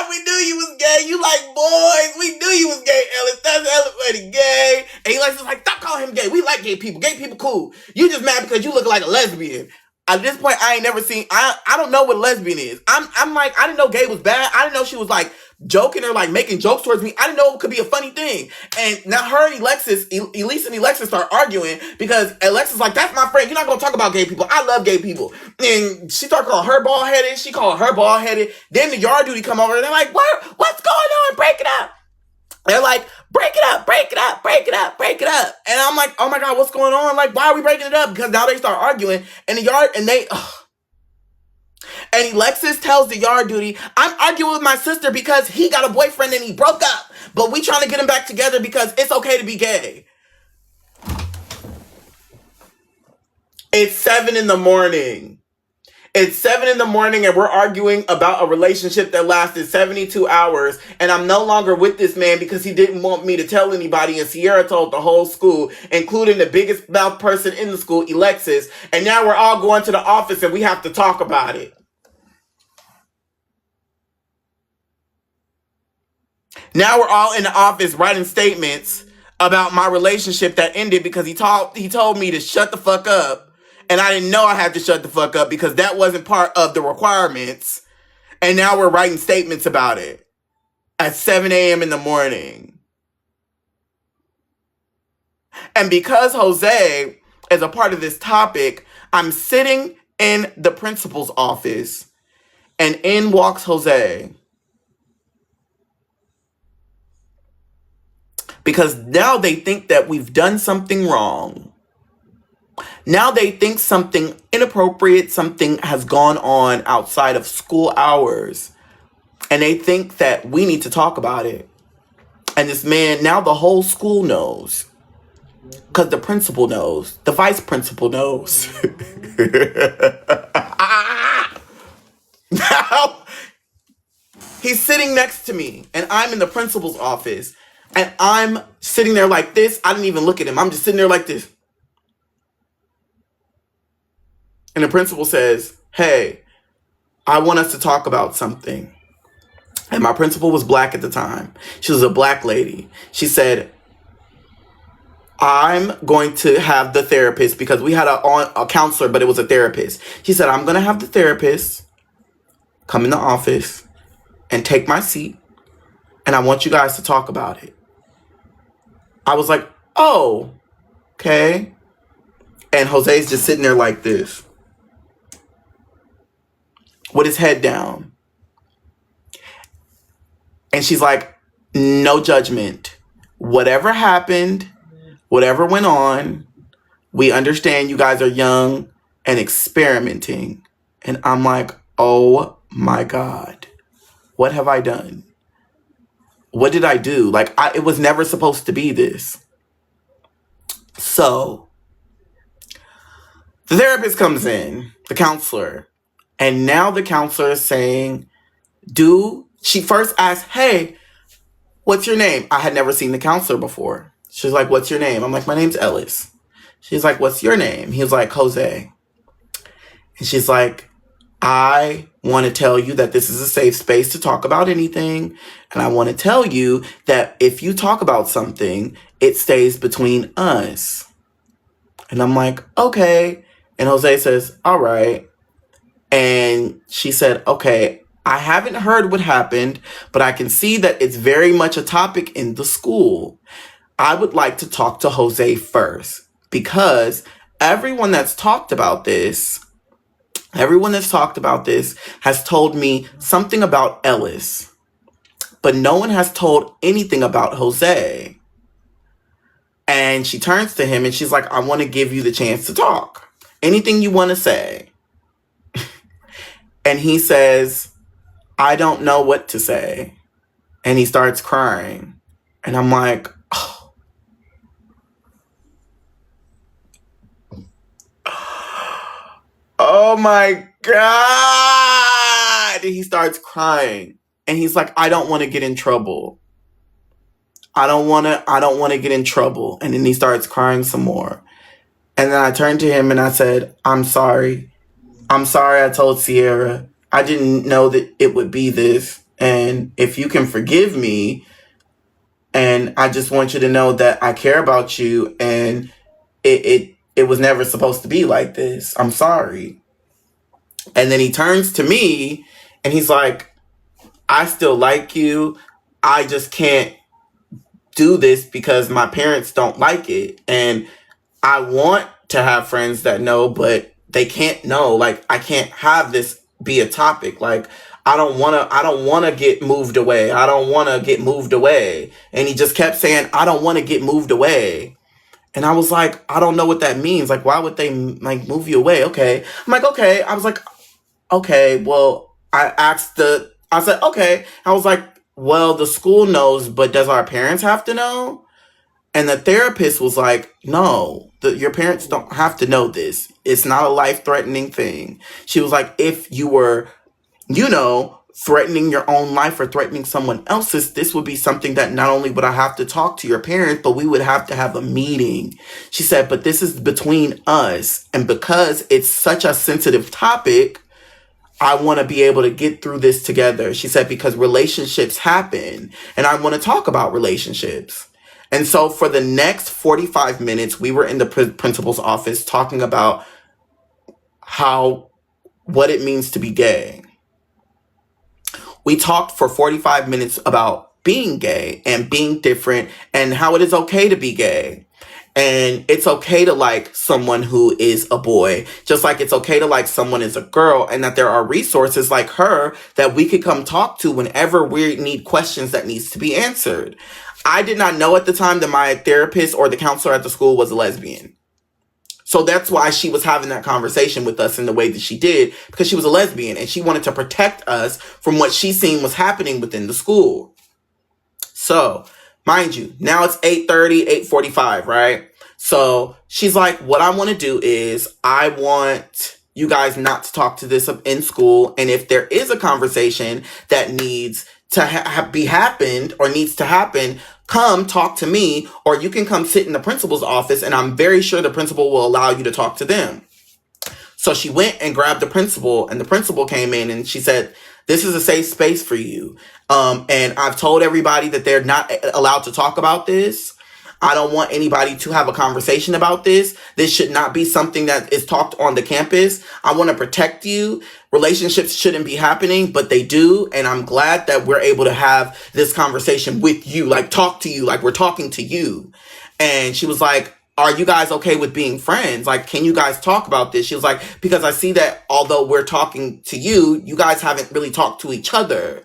We knew you was gay. You like boys. We knew you was gay, Ellis. That's Ellis gay. And Alexis was like, stop calling him gay. We like gay people. Gay people cool. You just mad because you look like a lesbian. At this point, I ain't never seen, I don't know what lesbian is. I'm like, I didn't know gay was bad. I didn't know she was like joking or like making jokes towards me. I didn't know it could be a funny thing. And now her and Alexis, Elise and Alexis start arguing because Alexis is like, that's my friend. You're not going to talk about gay people. I love gay people. And she started calling her bald headed. She called her bald headed. Then the yard duty come over and they're like, what's going on? Break it up. They're like, break it up, break it up, break it up, break it up. And I'm like, oh my God, what's going on? Like, why are we breaking it up? Because now they start arguing in the yard and and Alexis tells the yard duty, I'm arguing with my sister because he got a boyfriend and he broke up. But we trying to get him back together because it's okay to be gay. It's 7 a.m. It's 7 a.m. and we're arguing about a relationship that lasted 72 hours. And I'm no longer with this man because he didn't want me to tell anybody. And Sierra told the whole school, including the biggest mouth person in the school, Alexis. And now we're all going to the office and we have to talk about it. Now we're all in the office writing statements about my relationship that ended because he told me to shut the fuck up. And I didn't know I had to shut the fuck up because that wasn't part of the requirements. And now we're writing statements about it at 7 a.m. in the morning. And because Jose is a part of this topic, I'm sitting in the principal's office and in walks Jose. Because now they think that we've done something wrong. Now they think something inappropriate, something has gone on outside of school hours. And they think that we need to talk about it. And this man, now the whole school knows. Because the principal knows. The vice principal knows. Now, he's sitting next to me. And I'm in the principal's office. And I'm sitting there like this. I didn't even look at him. I'm just sitting there like this. And the principal says, hey, I want us to talk about something. And my principal was black at the time. She was a black lady. She said, I'm going to have the therapist, because we had a counselor, but it was a therapist. She said, I'm going to have the therapist come in the office and take my seat. And I want you guys to talk about it. I was like, oh, okay. And Jose's just sitting there like this, with his head down. And she's like, no judgment. Whatever happened, whatever went on, we understand you guys are young and experimenting. And I'm like, oh my God, what have I done? What did I do? Like, it was never supposed to be this. So The therapist comes in, the counselor, and now the counselor is saying, she first asked, hey, what's your name? I had never seen the counselor before. She's like, what's your name? I'm like, my name's Ellis. She's like, what's your name? He was like, Jose. And she's like, I want to tell you that this is a safe space to talk about anything. And I want to tell you that if you talk about something, it stays between us. And I'm like, okay. And Jose says, all right. And she said, okay, I haven't heard what happened, but I can see that it's very much a topic in the school. I would like to talk to Jose first because everyone that's talked about this has told me something about Ellis, but no one has told anything about Jose. And she turns to him and she's like, I want to give you the chance to talk. Anything you want to say. And he says, I don't know what to say. And he starts crying. And I'm like, oh my God. And he starts crying. And he's like, I don't want to get in trouble. I don't want to get in trouble. And then he starts crying some more. And then I turned to him and I said, I'm sorry. I'm sorry I told Sierra. I didn't know that it would be this. And if you can forgive me, and I just want you to know that I care about you and it was never supposed to be like this. I'm sorry. And then he turns to me and he's like, I still like you. I just can't do this because my parents don't like it. And I want to have friends that know, but they can't know. Like, I can't have this be a topic. Like, I don't want to get moved away. I don't want to get moved away. And he just kept saying, I don't want to get moved away. And I was like, I don't know what that means. Like, why would they like move you away? Okay. I'm like, okay. I was like, okay, well, I said, okay. I was like, well, the school knows, but does our parents have to know? And the therapist was like, no, your parents don't have to know this. It's not a life-threatening thing. She was like, if you were, threatening your own life or threatening someone else's, this would be something that not only would I have to talk to your parents, but we would have to have a meeting. She said, but this is between us. And because it's such a sensitive topic, I want to be able to get through this together. She said, because relationships happen and I want to talk about relationships. And so for the next 45 minutes, we were in the principal's office talking about what it means to be gay. We talked for 45 minutes about being gay and being different and how it is okay to be gay. And it's okay to like someone who is a boy, just like it's okay to like someone as a girl, and that there are resources like her that we could come talk to whenever we need questions that needs to be answered. I did not know at the time that my therapist or the counselor at the school was a lesbian. So that's why she was having that conversation with us in the way that she did, because she was a lesbian and she wanted to protect us from what she seen was happening within the school. So, mind you, now it's 8:30, 8:45, right? So she's like, what I want to do is I want you guys not to talk to this in school. And if there is a conversation that needs to be happened or needs to happen, come talk to me, or you can come sit in the principal's office and I'm very sure the principal will allow you to talk to them. So she went and grabbed the principal, and the principal came in and she said, this is a safe space for you. And I've told everybody that they're not allowed to talk about this. I don't want anybody to have a conversation about this. This should not be something that is talked on the campus. I want to protect you. Relationships shouldn't be happening, but they do. And I'm glad that we're able to have this conversation with you, like talk to you, like we're talking to you. And she was like, are you guys okay with being friends? Like, can you guys talk about this? She was like, because I see that although we're talking to you, you guys haven't really talked to each other.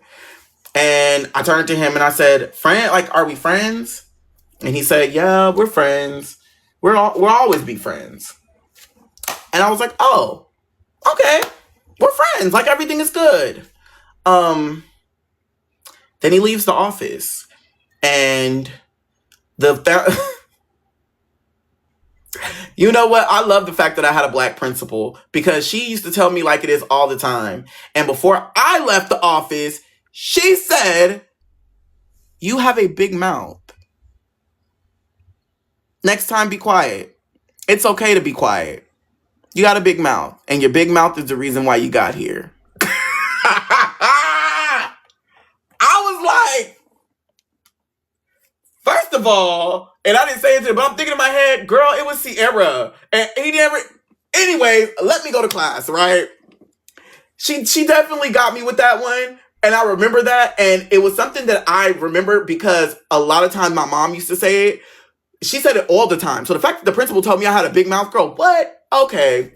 And I turned to him and I said, friend, like, are we friends? And he said, yeah, we're friends. We'll always be friends. And I was like, oh, okay, we're friends. Like, everything is good. Then he leaves the office and You know what? I love the fact that I had a black principal because she used to tell me like it is all the time. And before I left the office, she said, "You have a big mouth. Next time, be quiet. It's okay to be quiet. You got a big mouth, and your big mouth is the reason why you got here." I was like, first of all, and I didn't say it to her, but I'm thinking in my head, girl, it was Sierra. And he never... Anyways, let me go to class, right? She definitely got me with that one. And I remember that. And it was something that I remember because a lot of times my mom used to say it. She said it all the time. So the fact that the principal told me I had a big mouth, girl, what? Okay.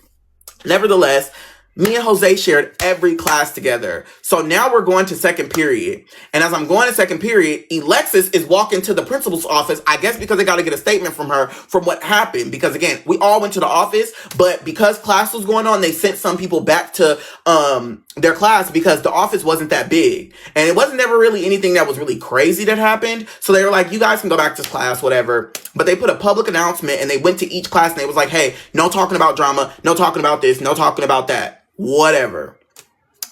Nevertheless, me and Jose shared every class together. So now we're going to second period. And as I'm going to second period, Alexis is walking to the principal's office, I guess because they got to get a statement from her from what happened. Because again, we all went to the office, but because class was going on, they sent some people back to their class because the office wasn't that big. And it wasn't ever really anything that was really crazy that happened. So they were like, you guys can go back to class, whatever. But they put a public announcement and they went to each class and they was like, hey, no talking about drama, no talking about this, no talking about that. Whatever.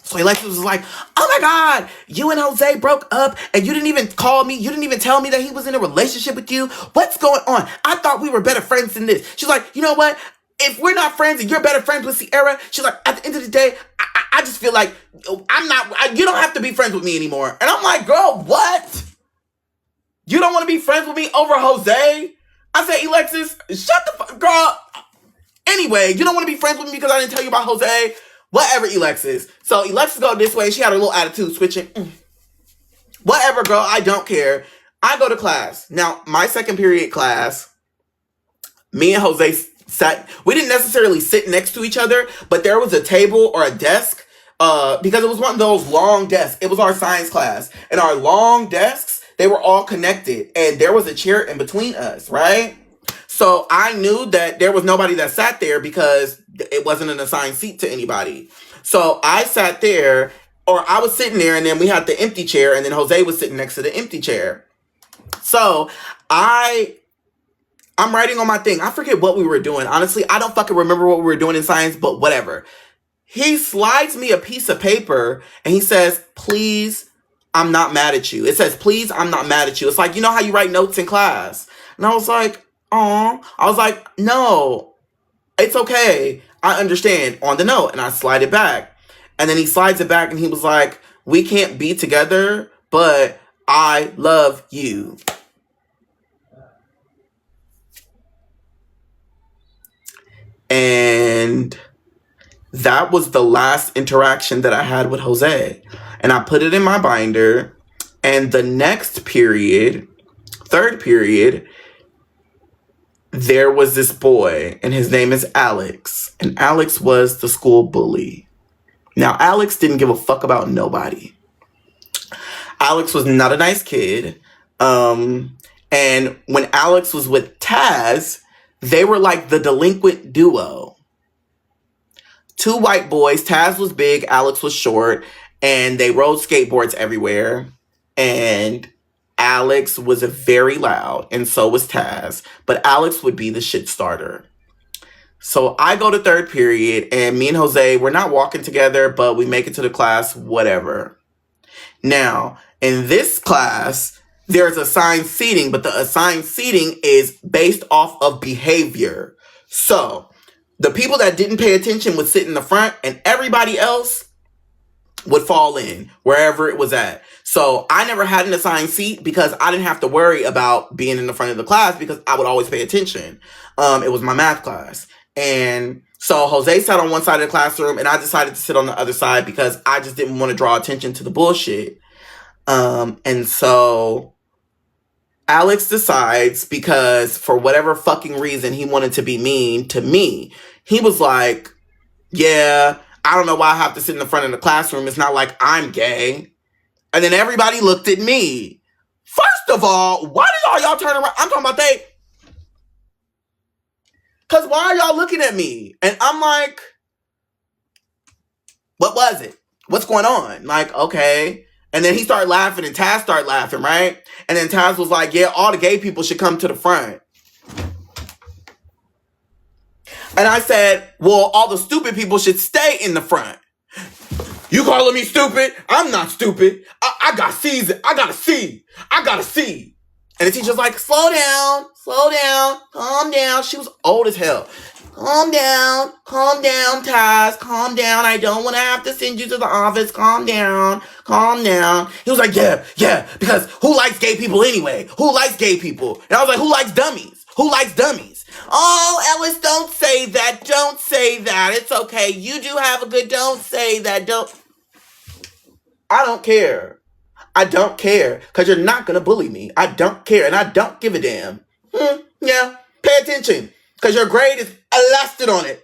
So Alexis was like, oh my God, you and Jose broke up and you didn't even call me. You didn't even tell me that he was in a relationship with you. What's going on? I thought we were better friends than this. She's like, you know what? If we're not friends and you're better friends with Sierra, she's like, at the end of the day, I just feel like you don't have to be friends with me anymore. And I'm like, girl, what? You don't want to be friends with me over Jose? I said, Alexis, shut the fuck, girl. Anyway, you don't want to be friends with me because I didn't tell you about Jose? Whatever, Alexis. So Alexis go this way. She had a little attitude switching. Whatever, girl. I don't care. I go to class. Now, my second period class, me and Jose sat. We didn't necessarily sit next to each other, but there was a table or a desk because it was one of those long desks. It was our science class. And our long desks, they were all connected. And there was a chair in between us, right? So I knew that there was nobody that sat there because it wasn't an assigned seat to anybody. So I sat there, or I was sitting there, and then we had the empty chair, and then Jose was sitting next to the empty chair. So I'm writing on my thing. I forget what we were doing. Honestly, I don't fucking remember what we were doing in science, but whatever. He slides me a piece of paper, and he says, please, I'm not mad at you. It says, please, I'm not mad at you. It's like, you know how you write notes in class? And I was like, oh, I was like, no, it's okay. I understand on the note. And I slide it back. And then he slides it back and he was like, we can't be together, but I love you. And that was the last interaction that I had with Jose. And I put it in my binder. And the next period, third period, there was this boy, and his name is Alex. And Alex was the school bully. Now, Alex didn't give a fuck about nobody. Alex was not a nice kid. And when Alex was with Taz, they were like the delinquent duo. Two white boys. Taz was big, Alex was short, and they rode skateboards everywhere. And Alex was very loud, and so was Taz. But Alex would be the shit starter. So I go to third period, and me and Jose, we're not walking together, but we make it to the class, whatever. Now, in this class, there's assigned seating, but the assigned seating is based off of behavior. So the people that didn't pay attention would sit in the front, and everybody else would fall in wherever it was at. So I never had an assigned seat because I didn't have to worry about being in the front of the class because I would always pay attention. It was my math class. And so Jose sat on one side of the classroom and I decided to sit on the other side because I just didn't want to draw attention to the bullshit. And so Alex decides, because for whatever fucking reason he wanted to be mean to me, he was like, yeah, I don't know why I have to sit in the front of the classroom. It's not like I'm gay. And then everybody looked at me. First of all, why did y'all turn around? I'm talking about they. Because why are y'all looking at me? And I'm like, what was it? What's going on? Like, okay. And then he started laughing and Taz started laughing, right? And then Taz was like, yeah, all the gay people should come to the front. And I said, well, all the stupid people should stay in the front. You calling me stupid? I'm not stupid. I got C's. I got a C. I got a C. And the teacher's like, slow down, calm down. She was old as hell. Calm down, Taz, calm down. I don't want to have to send you to the office. Calm down. He was like, yeah, because who likes gay people anyway? Who likes gay people? And I was like, who likes dummies? Oh, Ellis, don't say that. It's okay. You do have a good, don't say that. I don't care. Because you're not going to bully me. I don't care, and I don't give a damn. Yeah, pay attention, because your grade is elasted on it.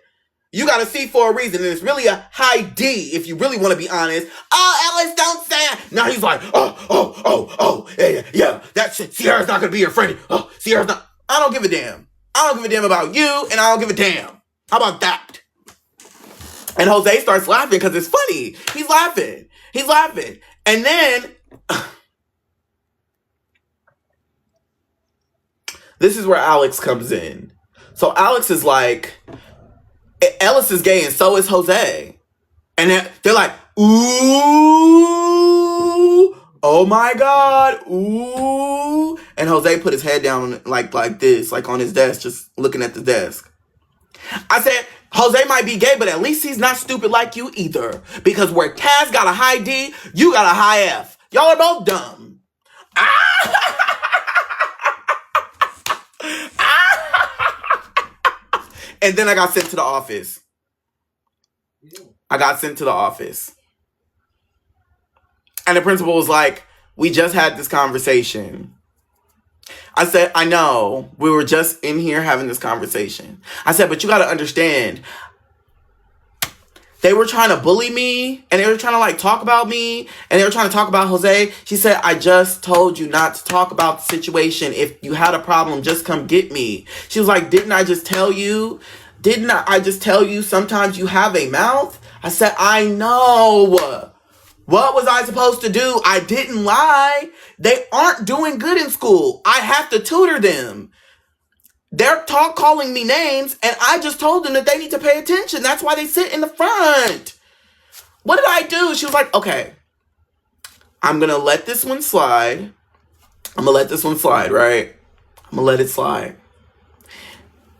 You got a C for a reason, and it's really a high D, if you really want to be honest. Oh, Ellis, don't say it. Now he's like, yeah, that shit, Sierra's not going to be your friend. Oh, Sierra's not. I don't give a damn. I don't give a damn about you, and I don't give a damn. How about that? And Jose starts laughing because it's funny. He's laughing. And then, this is where Alex comes in. So Alex is like, Ellis is gay and so is Jose. And they're like, ooh, oh my God, ooh. And Jose put his head down like this, like on his desk, just looking at the desk. I said, Jose might be gay, but at least he's not stupid like you either. Because where Taz got a high D, you got a high F. Y'all are both dumb. And then I got sent to the office. And the principal was like, we just had this conversation. I said, I know. We were just in here having this conversation. I said, but you got to understand. They were trying to bully me. And they were trying to talk about me. And they were trying to talk about Jose. She said, I just told you not to talk about the situation. If you had a problem, just come get me. She was like, didn't I just tell you? Sometimes you have a mouth? I said, I know. What was I supposed to do? I didn't lie. They aren't doing good in school. I have to tutor them. They're calling me names, and I just told them that they need to pay attention. That's why they sit in the front. What did I do? She was like, okay, I'm going to let this one slide. Right? I'm going to let it slide.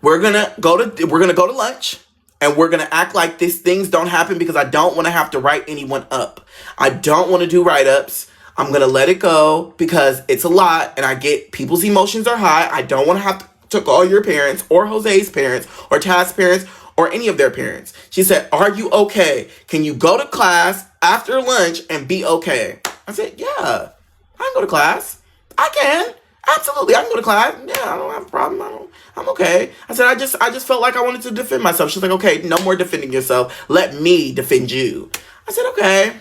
We're going to go to lunch. And we're going to act like these things don't happen because I don't want to have to write anyone up. I don't want to do write-ups. I'm going to let it go because it's a lot and I get people's emotions are high. I don't want to have to call your parents or Jose's parents or Taz's parents or any of their parents. She said, are you okay? Can you go to class after lunch and be okay? I said, yeah, I can go to class. I can. Absolutely, I can go to class. Yeah, I don't have a problem. I'm okay. I said, I just felt like I wanted to defend myself. She's like, okay, no more defending yourself. Let me defend you. I said, okay.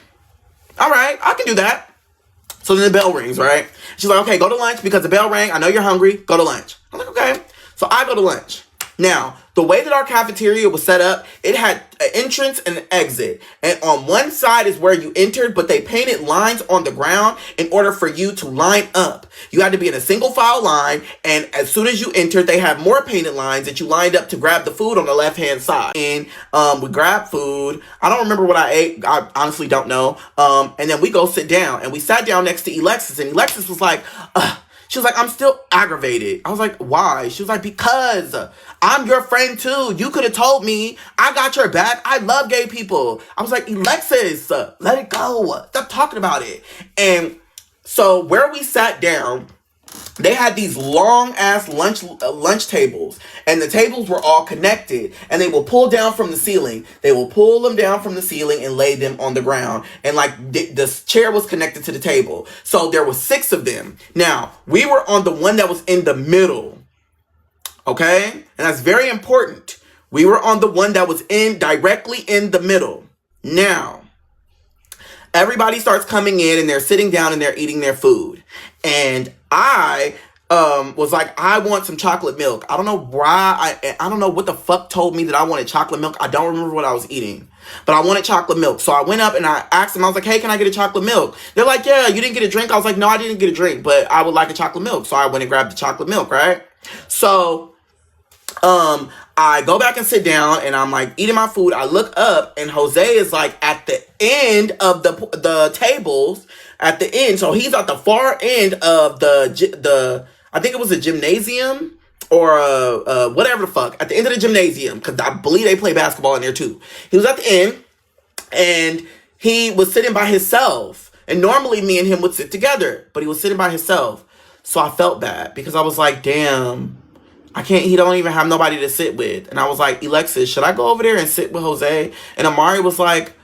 All right, I can do that. So then the bell rings, right? She's like, okay, go to lunch because the bell rang. I know you're hungry. Go to lunch. I'm like, okay. So I go to lunch. Now, the way that our cafeteria was set up, it had an entrance and an exit. And on one side is where you entered, but they painted lines on the ground in order for you to line up. You had to be in a single file line, and as soon as you entered, they had more painted lines that you lined up to grab the food on the left-hand side. And we grabbed food. I don't remember what I ate. I honestly don't know. And then we go sit down, and we sat down next to Alexis, and Alexis was like, she was like, I'm still aggravated. I was like, why? She was like, because I'm your friend too. You could have told me. I got your back. I love gay people. I was like, Alexis, let it go. Stop talking about it. And so where we sat down, they had these long ass lunch tables, and the tables were all connected, and they will pull down from the ceiling. They will pull them down from the ceiling and lay them on the ground. And the chair was connected to the table. So there was 6 of them. Now, we were on the one that was in the middle. Okay? And that's very important. We were on the one that was directly in the middle. Now, everybody starts coming in and they're sitting down and they're eating their food. And I was like, I want some chocolate milk. I don't know why. I don't know what the fuck told me that I wanted chocolate milk. I don't remember what I was eating. But I wanted chocolate milk. So I went up and I asked them, I was like, hey, can I get a chocolate milk? They're like, yeah, you didn't get a drink? I was like, no, I didn't get a drink, but I would like a chocolate milk. So I went and grabbed the chocolate milk, right? So I go back and sit down, and I'm like eating my food. I look up, and Jose is like at the end of the tables at the end. So he's at the far end of the I think it was a gymnasium or whatever the fuck, at the end of the gymnasium, because I believe they play basketball in there too. He was at the end, and he was sitting by himself. And normally me and him would sit together, but he was sitting by himself. So I felt bad because I was like, damn, he don't even have nobody to sit with. And I was like, Alexis, should I go over there and sit with Jose? And Amari was like,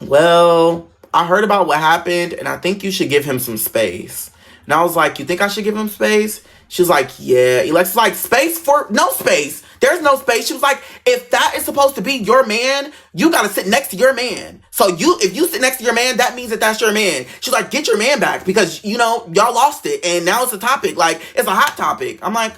well, I heard about what happened, and I think you should give him some space. And I was like, you think I should give him space? She was like, yeah. Alexis was like, space for no space. There's no space. She was like, if that is supposed to be your man, you got to sit next to your man. So if you sit next to your man, that means that that's your man. She's like, get your man back because, y'all lost it. And now it's a topic. Like, it's a hot topic. I'm like,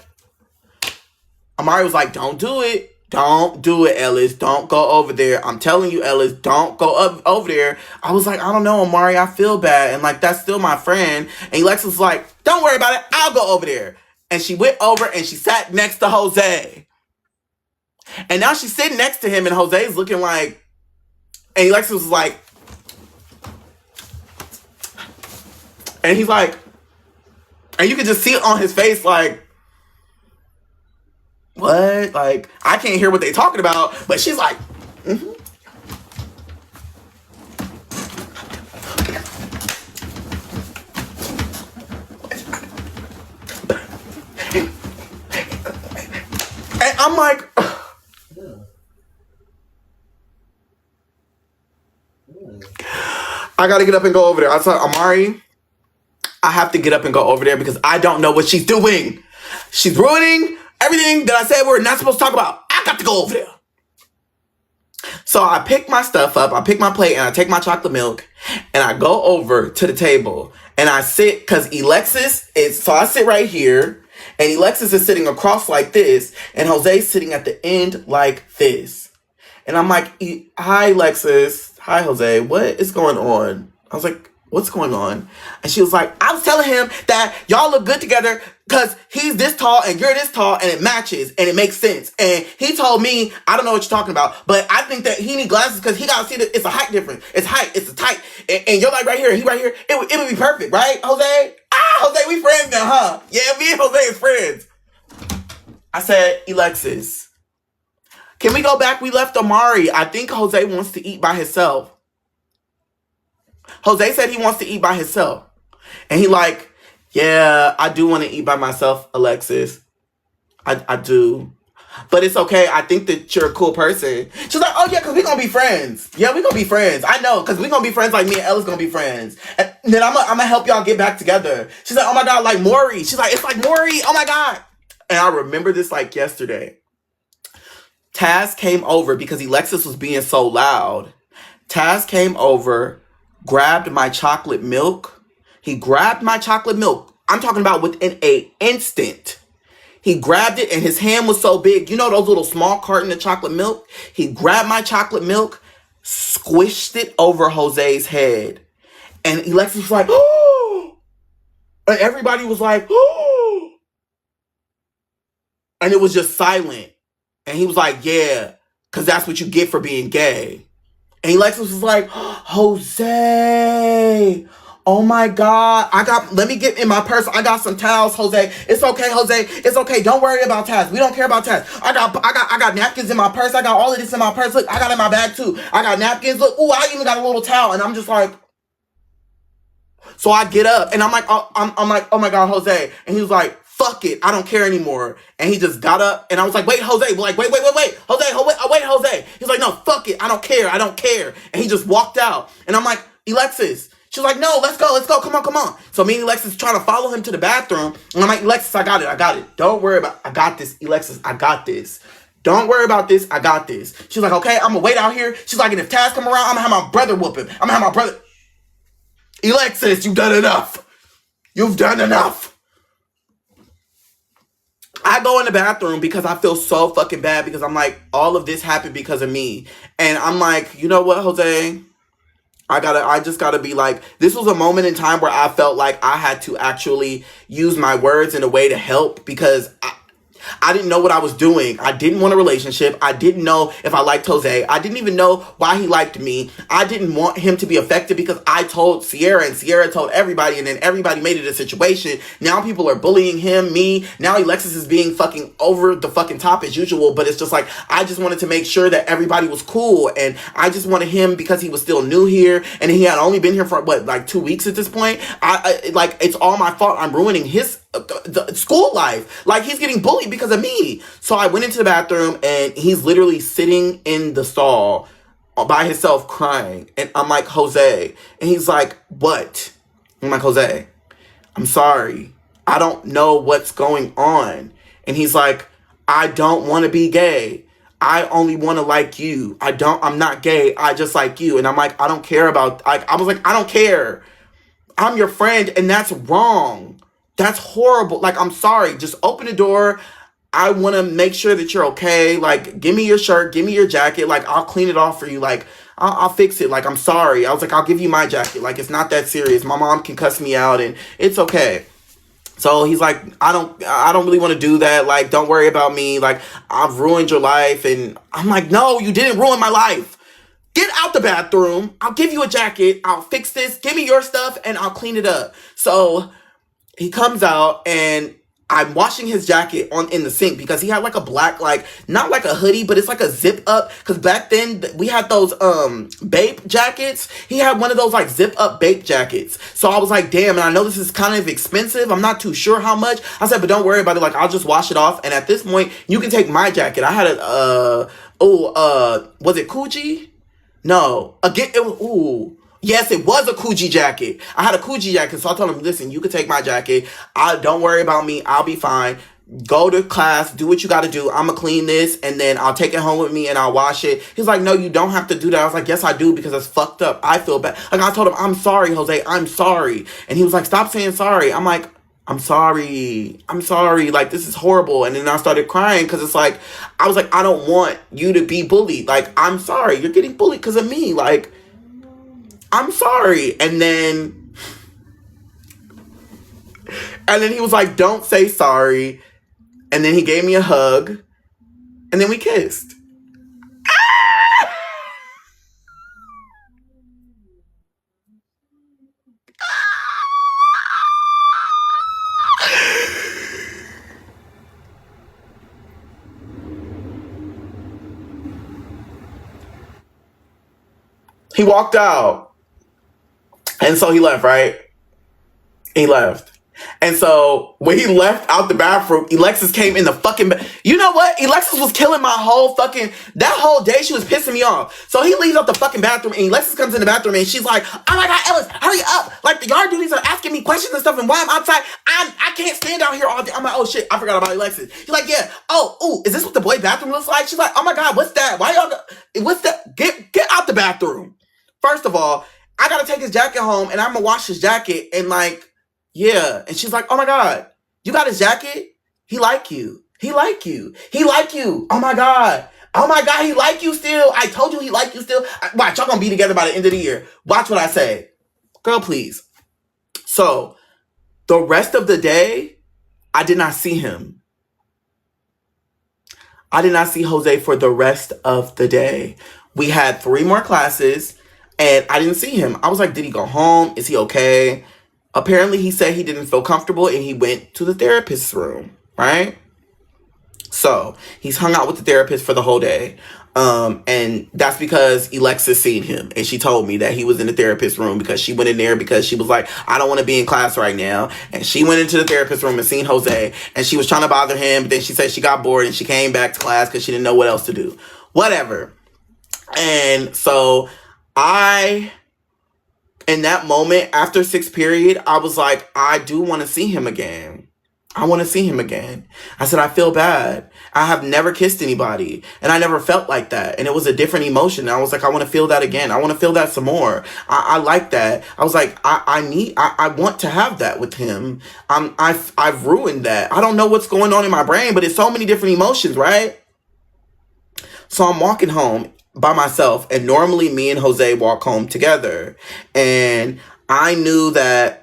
Amari was like, don't do it. Don't do it, Ellis. Don't go over there. I'm telling you, Ellis, don't go over there. I was like, I don't know, Amari. I feel bad. And like, that's still my friend. And Alexis was like, don't worry about it. I'll go over there. And she went over and she sat next to Jose. And now she's sitting next to him, and Jose's looking like, and Alexis was like, and he's like, and you can just see it on his face, like, what? Like, I can't hear what they talking about, but she's like, mm-hmm. And I'm like, I gotta get up and go over there. I said, Amari, I have to get up and go over there because I don't know what she's doing. She's ruining everything that I said we're not supposed to talk about. I got to go over there. So I pick my stuff up, I pick my plate, and I take my chocolate milk, and I go over to the table, and I sit, because Alexis is, so I sit right here, and Alexis is sitting across like this, and Jose's sitting at the end like this. And I'm like, hi, Alexis. Hi, Jose. What is going on? I was like, what's going on? And she was like, I was telling him that y'all look good together because he's this tall and you're this tall and it matches and it makes sense. And he told me, I don't know what you're talking about, but I think that he needs glasses because he got to see that it's a height difference. It's height. It's a tight. And you're like right here and he right here. It would be perfect, right, Jose? Jose, we friends now, huh? Yeah, me and Jose is friends. I said, Alexis, can we go back? We left Amari. I think Jose wants to eat by himself. Jose said he wants to eat by himself. And he like, yeah, I do want to eat by myself, Alexis. I do. But it's okay. I think that you're a cool person. She's like, oh yeah, because we're going to be friends. Yeah, we're going to be friends. I know, because we're going to be friends like me and Ella's going to be friends. And then I'm going to help y'all get back together. She's like, oh my God, like Maury. She's like, it's like Maury. Oh my God. And I remember this like yesterday. Taz came over because Alexis was being so loud. Taz came over, grabbed my chocolate milk. He grabbed my chocolate milk. I'm talking about within an instant. He grabbed it and his hand was so big. You know those little small carton of chocolate milk? He grabbed my chocolate milk, squished it over Jose's head. And Alexis was like, oh! And everybody was like, oh! And it was just silent. And he was like, yeah, because that's what you get for being gay. And Alexis was like, Jose, oh my God. Let me get in my purse. I got some towels, Jose. It's okay, Jose. It's okay. Don't worry about Taz. We don't care about Taz. I got napkins in my purse. I got all of this in my purse. Look, I got it in my bag too. I got napkins. Look, ooh, I even got a little towel. And I'm just like, so I get up and I'm like, I'm like, oh my God, Jose. And he was like, fuck it, I don't care anymore. And he just got up, and I was like, wait, Jose. We're like, wait, Jose. He's like, no, fuck it, I don't care. And he just walked out. And I'm like, Alexis. She was like, no, let's go, come on. So me and Alexis trying to follow him to the bathroom. And I'm like, Alexis, I got it. Don't worry about it. I got this, Alexis, I got this. Don't worry about this, I got this. She's like, okay, I'm gonna wait out here. She's like, and if Taz come around, I'm gonna have my brother whoop him. I'm gonna have my brother. Alexis, you've done enough. I go in the bathroom because I feel so fucking bad because I'm like, all of this happened because of me. And I'm like, you know what, Jose? I just gotta be like, this was a moment in time where I felt like I had to actually use my words in a way to help because I didn't know what I was doing. I didn't want a relationship. I didn't know if I liked Jose. I didn't even know why he liked me. I didn't want him to be affected because I told Sierra and Sierra told everybody, and then everybody made it a situation. Now people are bullying him, me. Now Alexis is being fucking over the fucking top as usual, but it's just like, I just wanted to make sure that everybody was cool, and I just wanted him because he was still new here, and he had only been here for, what, like 2 weeks at this point? Like, it's all my fault. I'm ruining his the school life. Like, he's getting bullied because of me. So I went into the bathroom, and he's literally sitting in the stall by himself crying. And I'm like, Jose. And he's like, what? I'm like, Jose, I'm sorry. I don't know what's going on. And he's like, I don't want to be gay. I only want to like you. I'm not gay. I just like you. And I'm like, I don't care about, I was like, I don't care. I'm your friend, and that's wrong. That's horrible. Like, I'm sorry. Just open the door. I want to make sure that you're okay. Like, give me your shirt. Give me your jacket. Like, I'll clean it off for you. Like, I'll fix it. Like, I'm sorry. I was like, I'll give you my jacket. Like, it's not that serious. My mom can cuss me out, and it's okay. So he's like, I don't really want to do that. Like, don't worry about me. Like, I've ruined your life. And I'm like, no, you didn't ruin my life. Get out the bathroom. I'll give you a jacket. I'll fix this. Give me your stuff, and I'll clean it up. So he comes out, and I'm washing his jacket in the sink because he had like a black, like, not like a hoodie, but it's like a zip up. Because back then we had those Bape jackets. He had one of those like zip up Bape jackets. So I was like, damn, and I know this is kind of expensive. I'm not too sure how much. I said, but don't worry about it. Like, I'll just wash it off. And at this point, you can take my jacket. I had was it Coogi? No. Again, yes, it was a Coogi jacket. I had a Coogi jacket, so I told him, listen, you can take my jacket. Don't worry about me. I'll be fine. Go to class. Do what you got to do. I'm going to clean this, and then I'll take it home with me, and I'll wash it. He's like, no, you don't have to do that. I was like, yes, I do, because it's fucked up. I feel bad. Like, I told him, I'm sorry, Jose. I'm sorry. And he was like, stop saying sorry. I'm like, I'm sorry. I'm sorry. Like, this is horrible. And then I started crying because it's like, I was like, I don't want you to be bullied. Like, I'm sorry. You're getting bullied because of me. Like, I'm sorry. And then he was like, don't say sorry. And then he gave me a hug. And then we kissed. He walked out. And so he left, right? He left. And so when he left out the bathroom, Alexis came in the fucking... You know what? Alexis was killing my whole fucking... That whole day, she was pissing me off. So he leaves out the fucking bathroom, and Alexis comes in the bathroom, and she's like, oh my God, Ellis, hurry up. Like, the yard duties are asking me questions and stuff, and while I'm outside, I can't stand out here all day. I'm like, oh shit, I forgot about Alexis. She's like, yeah. Is this what the boy bathroom looks like? She's like, oh my God, what's that? Why y'all... What's that? Get out the bathroom. First of all, I gotta take his jacket home, and I'm gonna wash his jacket, and like... Yeah. And she's like, oh my God, you got his jacket? He like you. He like you. He like you. Oh my God. Oh my God, he like you still. I told you he like you still. Watch, y'all gonna be together by the end of the year. Watch what I say. Girl, please. So, the rest of the day, I did not see him. I did not see Jose for the rest of the day. We had 3 more classes, and I didn't see him. I was like, did he go home? Is he okay? Apparently, he said he didn't feel comfortable, and he went to the therapist's room, right? So, he's hung out with the therapist for the whole day. And that's because Alexis seen him, and she told me that he was in the therapist's room because she went in there because she was like, I don't want to be in class right now. And she went into the therapist's room and seen Jose, and she was trying to bother him, but then she said she got bored, and she came back to class because she didn't know what else to do. Whatever. And so, in that moment, after 6th period, I was like, I do want to see him again. I want to see him again. I said, I feel bad. I have never kissed anybody, and I never felt like that. And it was a different emotion. I was like, I want to feel that again. I want to feel that some more. I like that. I was like, I want to have that with him. I've ruined that. I don't know what's going on in my brain, but it's so many different emotions, right? So I'm walking home by myself, and normally me and Jose walk home together, and I knew the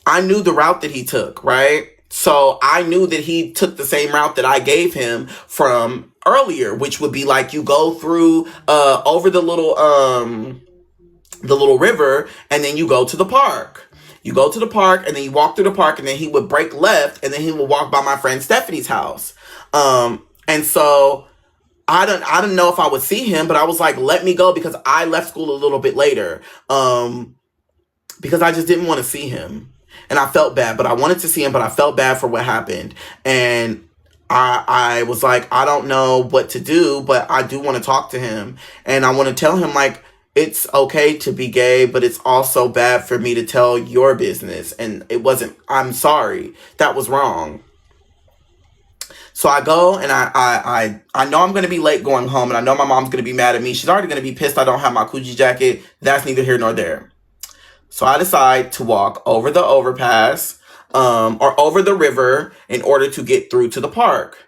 route that he took, right? So I knew that he took the same route that I gave him from earlier, which would be like you go through over the little river, and then you go to the park. You go to the park, and then you walk through the park, and then he would break left, and then he would walk by my friend Stephanie's house. And so I didn't know if I would see him, but I was like, let me go, because I left school a little bit later. Because I just didn't want to see him. And I felt bad, but I wanted to see him, but I felt bad for what happened. And I was like, I don't know what to do, but I do want to talk to him. And I want to tell him, like, it's okay to be gay, but it's also bad for me to tell your business. And it wasn't, I'm sorry. That was wrong. So I go, and I know I'm going to be late going home, and I know my mom's going to be mad at me. She's already going to be pissed I don't have my Coogi jacket. That's neither here nor there. So I decide to walk over the overpass, or over the river, in order to get through to the park.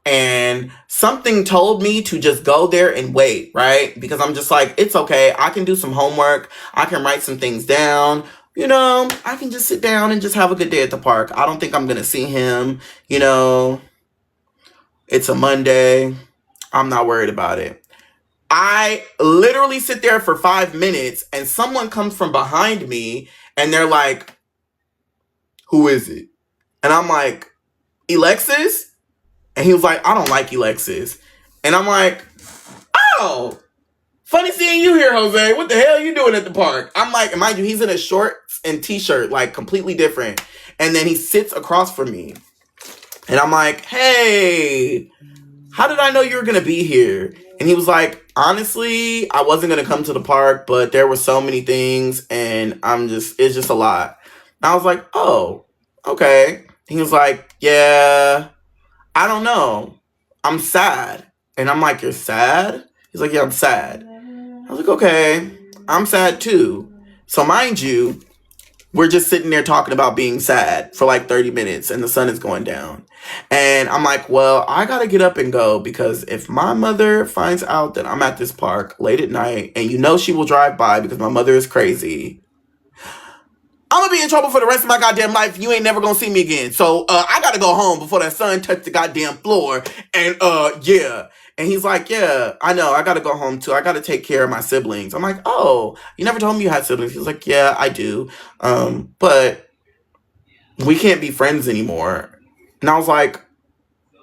And something told me to just go there and wait, right? Because I'm just like, it's okay. I can do some homework. I can write some things down. You know, I can just sit down and just have a good day at the park. I don't think I'm going to see him. You know, it's a Monday. I'm not worried about it. I literally sit there for 5 minutes, and someone comes from behind me, and they're like, who is it? And I'm like, Alexis? And he was like, I don't like Alexis. And I'm like, oh, funny seeing you here, Jose. What the hell are you doing at the park? I'm like, mind you, he's in a shorts and t-shirt, like completely different. And then he sits across from me. And I'm like, hey, how did I know you were going to be here? And he was like, honestly, I wasn't going to come to the park, but there were so many things, and it's just a lot. And I was like, oh, okay. He was like, yeah, I don't know. I'm sad. And I'm like, you're sad? He's like, yeah, I'm sad. I was like, okay, I'm sad too. So mind you, we're just sitting there talking about being sad for like 30 minutes, and the sun is going down. And I'm like, well, I got to get up and go, because if my mother finds out that I'm at this park late at night, and you know she will drive by because my mother is crazy, I'm going to be in trouble for the rest of my goddamn life. You ain't never going to see me again. So I got to go home before that sun touched the goddamn floor. And yeah. And he's like, yeah, I know. I got to go home too. I got to take care of my siblings. I'm like, oh, you never told me you had siblings. He's like, yeah, I do. But we can't be friends anymore. And I was like,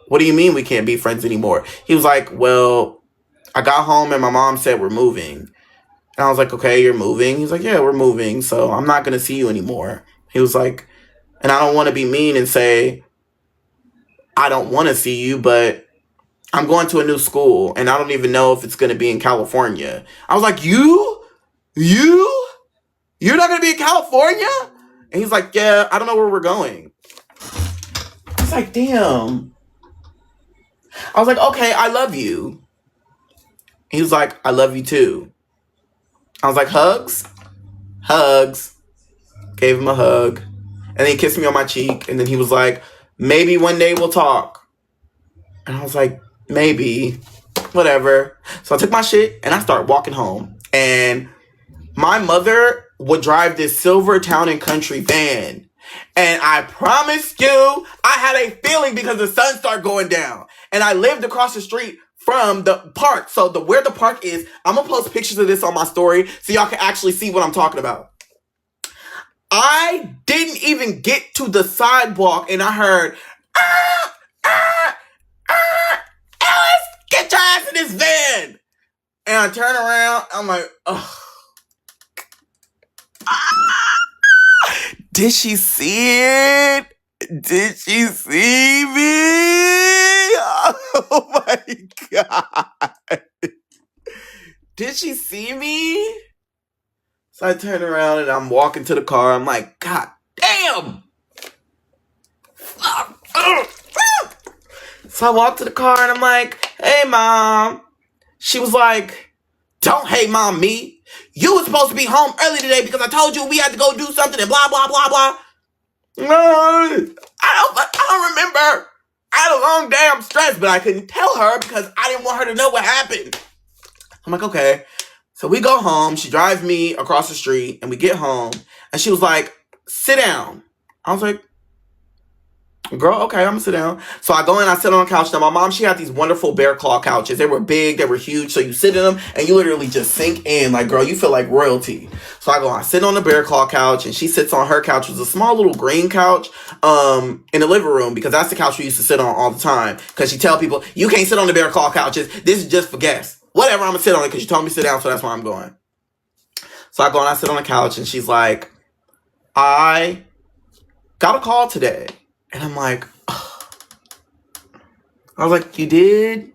what do you mean we can't be friends anymore? He was like, well, I got home and my mom said we're moving. And I was like, okay, you're moving? He's like, yeah, we're moving, so I'm not going to see you anymore. He was like, and I don't want to be mean and say, I don't want to see you, but I'm going to a new school, and I don't even know if it's going to be in California. I was like, you're not going to be in California? And he's like, yeah, I don't know where we're going. I was like, damn. I was like, okay, I love you. He was like, I love you too. I was like, hugs? Hugs. Gave him a hug. And then he kissed me on my cheek. And then he was like, maybe one day we'll talk. And I was like, maybe. Whatever. So I took my shit and I started walking home. And my mother would drive this silver town and country van. And I promise you, I had a feeling because the sun started going down. And I lived across the street from the park. So where the park is, I'm going to post pictures of this on my story so y'all can actually see what I'm talking about. I didn't even get to the sidewalk and I heard, Alice, get your ass in this van. And I turn around, I'm like, oh. Did she see it? Did she see me? Oh my God. Did she see me? So I turn around and I'm walking to the car. I'm like, God damn. So I walk to the car and I'm like, hey, Mom. She was like, don't hey, Mom, me. You were supposed to be home early today because I told you we had to go do something and blah, blah, blah, blah. No, I don't remember. I had a long day. I'm stressed, but I couldn't tell her because I didn't want her to know what happened. I'm like, okay. So we go home. She drives me across the street and we get home. And she was like, sit down. I was like, Girl, okay, I'm gonna sit down. So I go in, I sit on a couch. Now my mom, she had these wonderful bear claw couches. They were big, they were huge. So you sit in them and you literally just sink in. Like, girl, you feel like royalty. So I sit on the bear claw couch and she sits on her couch. It was a small little green couch in the living room because that's the couch we used to sit on all the time. Because she tell people, you can't sit on the bear claw couches. This is just for guests. Whatever, I'm gonna sit on it because you told me to sit down, so that's why I'm going. So I go and I sit on the couch and she's like, I got a call today. And I'm like, I was like, you did?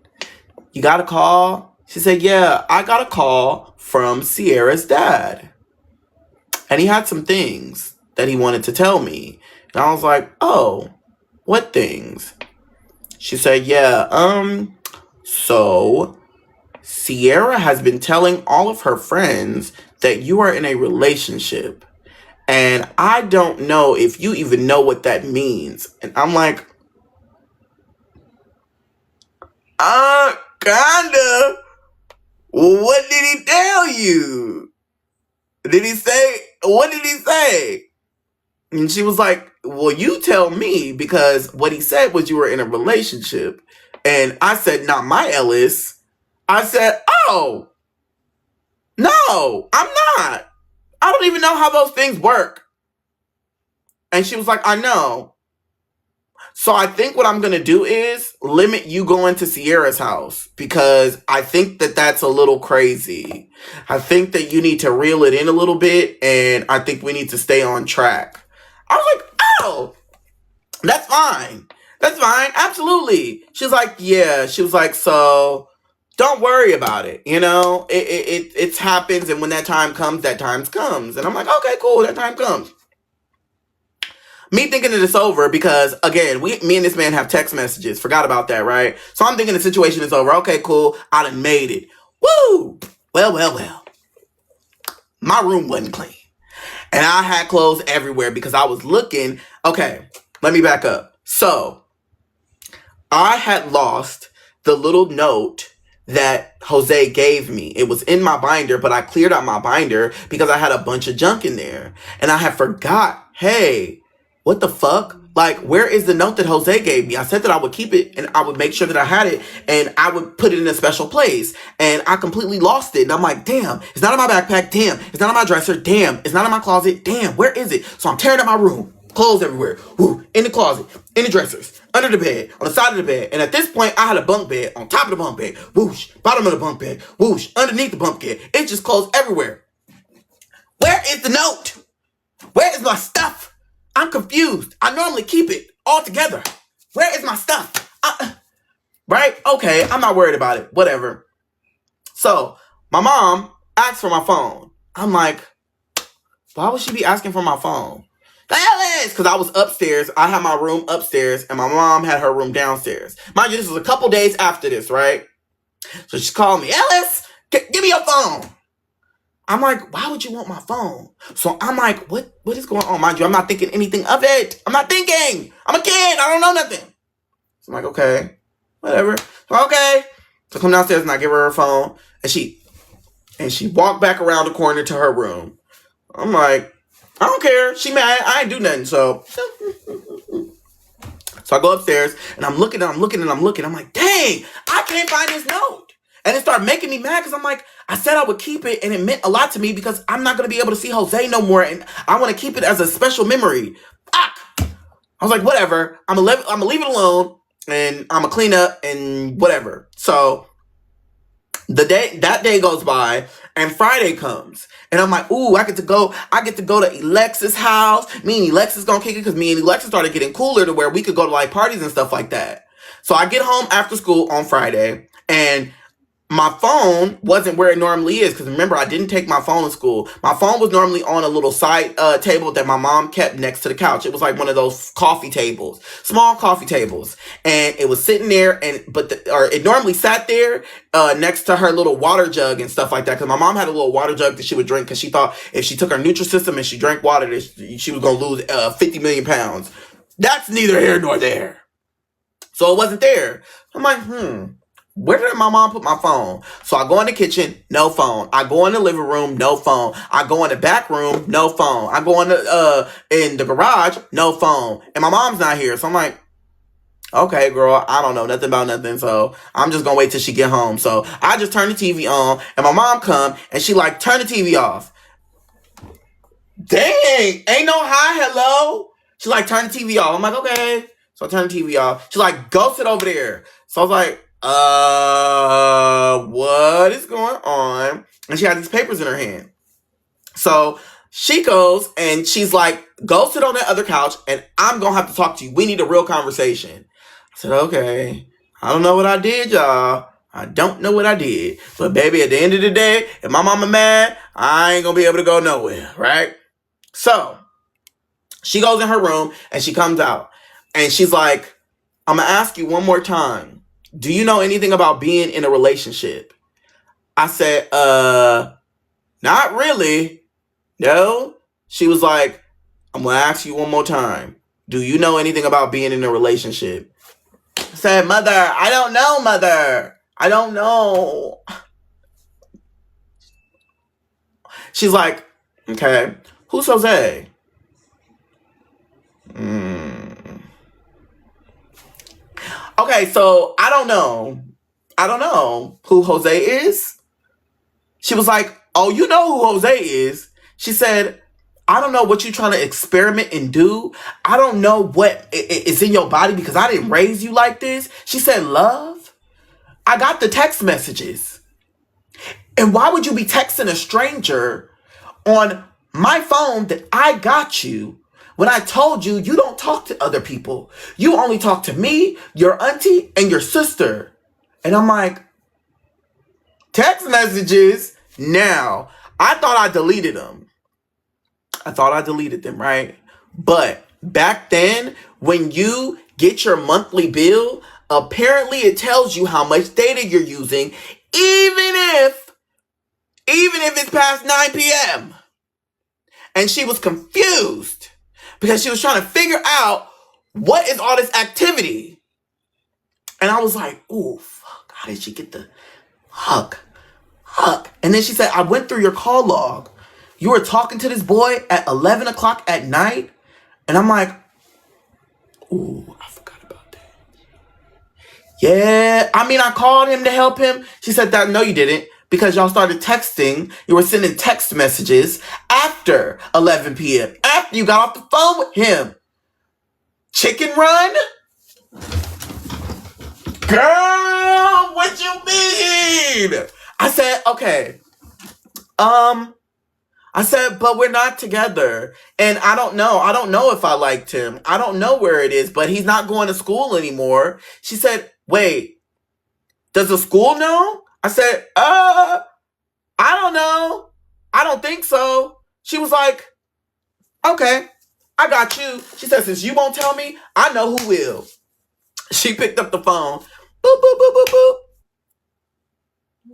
You got a call? She said, yeah, I got a call from Sierra's dad. And he had some things that he wanted to tell me. And I was like, oh, what things? She said, yeah, so Sierra has been telling all of her friends that you are in a relationship. And I don't know if you even know what that means. And I'm like, kinda. What did he tell you? Did he say, what did he say? And she was like, well, you tell me, because what he said was you were in a relationship. And I said, not my Ellis. I said, oh, no, I'm not. I don't even know how those things work. And she was like, I know. So I think what I'm going to do is limit you going to Sierra's house because I think that that's a little crazy. I think that you need to reel it in a little bit and I think we need to stay on track. I was like, oh, that's fine. That's fine. Absolutely. She's like, yeah. She was like, so don't worry about it. You know, it happens. And when that time comes, that time comes. And I'm like, okay, cool. That time comes. Me thinking that it's over because, again, me and this man have text messages. Forgot about that, right? So I'm thinking the situation is over. Okay, cool. I done made it. Woo! Well. My room wasn't clean. And I had clothes everywhere because I was looking. Okay, let me back up. So, I had lost the little note that Jose gave me. It was in my binder, but I cleared out my binder because I had a bunch of junk in there. And I had forgot, hey, what the fuck? Like, where is the note that Jose gave me? I said that I would keep it and I would make sure that I had it and I would put it in a special place. And I completely lost it. And I'm like, damn, it's not in my backpack. Damn, it's not in my dresser. Damn, it's not in my closet. Damn, where is it? So I'm tearing up my room. Clothes everywhere. Woo, in the closet, in the dressers, under the bed, on the side of the bed. And at this point, I had a bunk bed on top of the bunk bed. Whoosh, bottom of the bunk bed. Whoosh, underneath the bunk bed. It's just clothes everywhere. Where is the note? Where is my stuff? I'm confused. I normally keep it all together. Where is my stuff? Right? Okay, I'm not worried about it. Whatever. So, my mom asked for my phone. I'm like, why would she be asking for my phone? Because I was upstairs. I had my room upstairs, and my mom had her room downstairs. Mind you, this was a couple days after this, right? So she called me, Ellis, give me your phone. I'm like, why would you want my phone? So I'm like, what is going on? Mind you, I'm not thinking anything of it. I'm not thinking. I'm a kid. I don't know nothing. So I'm like, okay, whatever. So, okay. So I come downstairs and I give her her phone. And she walked back around the corner to her room. I'm like, I don't care. She mad. I ain't do nothing. So I go upstairs and I'm looking. I'm like, dang, I can't find this note. And it started making me mad because I'm like, I said I would keep it and it meant a lot to me because I'm not going to be able to see Jose no more. And I want to keep it as a special memory. I was like, whatever. I'm going to leave it alone and I'm going to clean up and whatever. So that day goes by and Friday comes and I'm like, ooh, I get to go to Alexis' house. Me and Alexis gonna kick it because me and Alexis started getting cooler to where we could go to like parties and stuff like that. So I get home after school on Friday and my phone wasn't where it normally is because remember, I didn't take my phone to school. My phone was normally on a little side table that my mom kept next to the couch. It was like one of those coffee tables, small coffee tables. And it was sitting there it normally sat there next to her little water jug and stuff like that. Because my mom had a little water jug that she would drink because she thought if she took her Nutrisystem and she drank water, she was going to lose 50 million pounds. That's neither here nor there. So it wasn't there. I'm like, where did my mom put my phone? So I go in the kitchen, no phone. I go in the living room, no phone. I go in the back room, no phone. I go in the garage, no phone. And my mom's not here. So I'm like, Okay, girl, I don't know nothing about nothing, so I'm just gonna wait till she get home. So I just turn the TV on, and my mom come, and she like, turn the TV off. Dang, ain't no hi, hello. She like, turn the TV off. I'm like, okay. So I turn the TV off. She's like, go sit over there. So I was like, what is going on? And she had these papers in her hand. So she goes and she's like, go sit on that other couch and I'm going to have to talk to you. We need a real conversation. I said, okay. I don't know what I did, y'all. I don't know what I did. But baby, at the end of the day, if my mama mad, I ain't going to be able to go nowhere, right? So she goes in her room and she comes out and she's like, I'm going to ask you one more time. Do you know anything about being in a relationship? I said, not really. No. She was like, I'm going to ask you one more time. Do you know anything about being in a relationship? I said, mother, I don't know, mother. I don't know. She's like, okay, who's Jose? Okay, so I don't know. I don't know who Jose is. She was like, oh, you know who Jose is. She said, I don't know what you're trying to experiment and do. I don't know what is in your body because I didn't raise you like this. She said, love, I got the text messages. And why would you be texting a stranger on my phone that I got you when I told you you don't talk to other people? You only talk to me, your auntie, and your sister. And I'm like, text messages? Now, I thought I deleted them. I thought I deleted them, right? But back then, when you get your monthly bill, apparently it tells you how much data you're using, even if it's past 9 p.m. And she was confused because she was trying to figure out what is all this activity. And I was like, ooh, fuck, how did she get the fuck? And then she said, I went through your call log. You were talking to this boy at 11 o'clock at night? And I'm like, ooh, I forgot about that. Yeah, I mean, I called him to help him. She said that, no, you didn't. Because y'all started texting. You were sending text messages after 11 p.m. After you got off the phone with him. Chicken run? Girl, what you mean? I said, okay. I said, but we're not together. And I don't know. I don't know if I liked him. I don't know where it is, but he's not going to school anymore. She said, wait, does the school know? I said, I don't know. I don't think so. She was like, okay, I got you. She said, since you won't tell me, I know who will. She picked up the phone. Boop, boop, boop, boop, boop.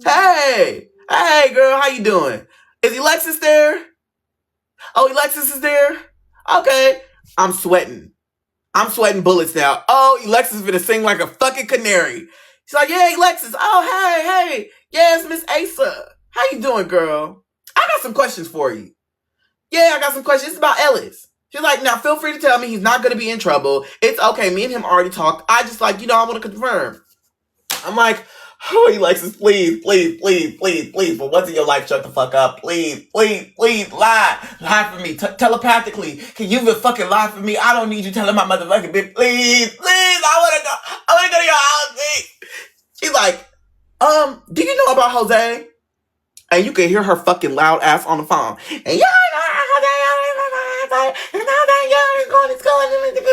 Hey, girl, how you doing? Is Alexis there? Oh, Alexis is there? Okay. I'm sweating bullets now. Oh, Alexis is gonna sing like a fucking canary. She's like, yeah, Alexis. Oh, hey. Yes, Miss Asa. How you doing, girl? I got some questions for you. Yeah, I got some questions. It's about Ellis. She's like, now feel free to tell me he's not gonna be in trouble. It's okay. Me and him already talked. I just like, I want to confirm. I'm like, oh, Alexis, please, for once in your life, shut the fuck up. Please, lie for me, telepathically. Can you even fucking lie for me? I don't need you telling my motherfucking bitch. Please, I wanna go to your house, please. She's like, do you know about Jose? And you can hear her fucking loud ass on the phone. And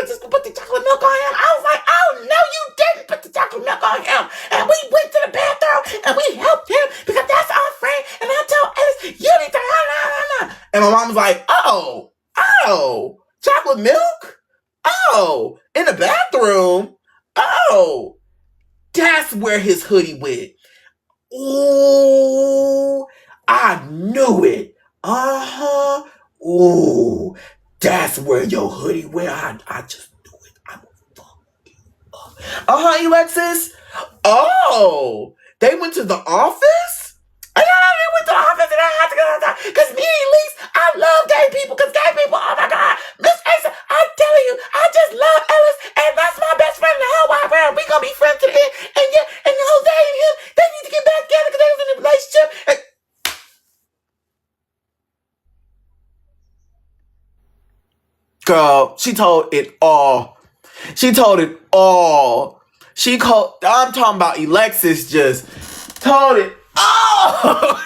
just put the chocolate milk on him. I was like, oh, no, you didn't put the chocolate milk on him. And we went to the bathroom and we helped him because that's our friend. And I told Ellis, you need to, And my mom was like, oh, chocolate milk? Oh, in the bathroom? Oh, that's where his hoodie went. Ooh, I knew it. Uh-huh. Ooh, that's where your hoodie went. I just knew it. I'm gonna fuck you up. Uh-huh, Alexis. Oh, they went to the office? They went to the office and I had to go outside. Because me, at least, I love gay people. Because gay people, oh my God. Miss Asa, I'm telling you, I just love Ellis. And that's my best friend in the whole wide Girl, she told it all. She told it all. I'm talking about Alexis just told it all.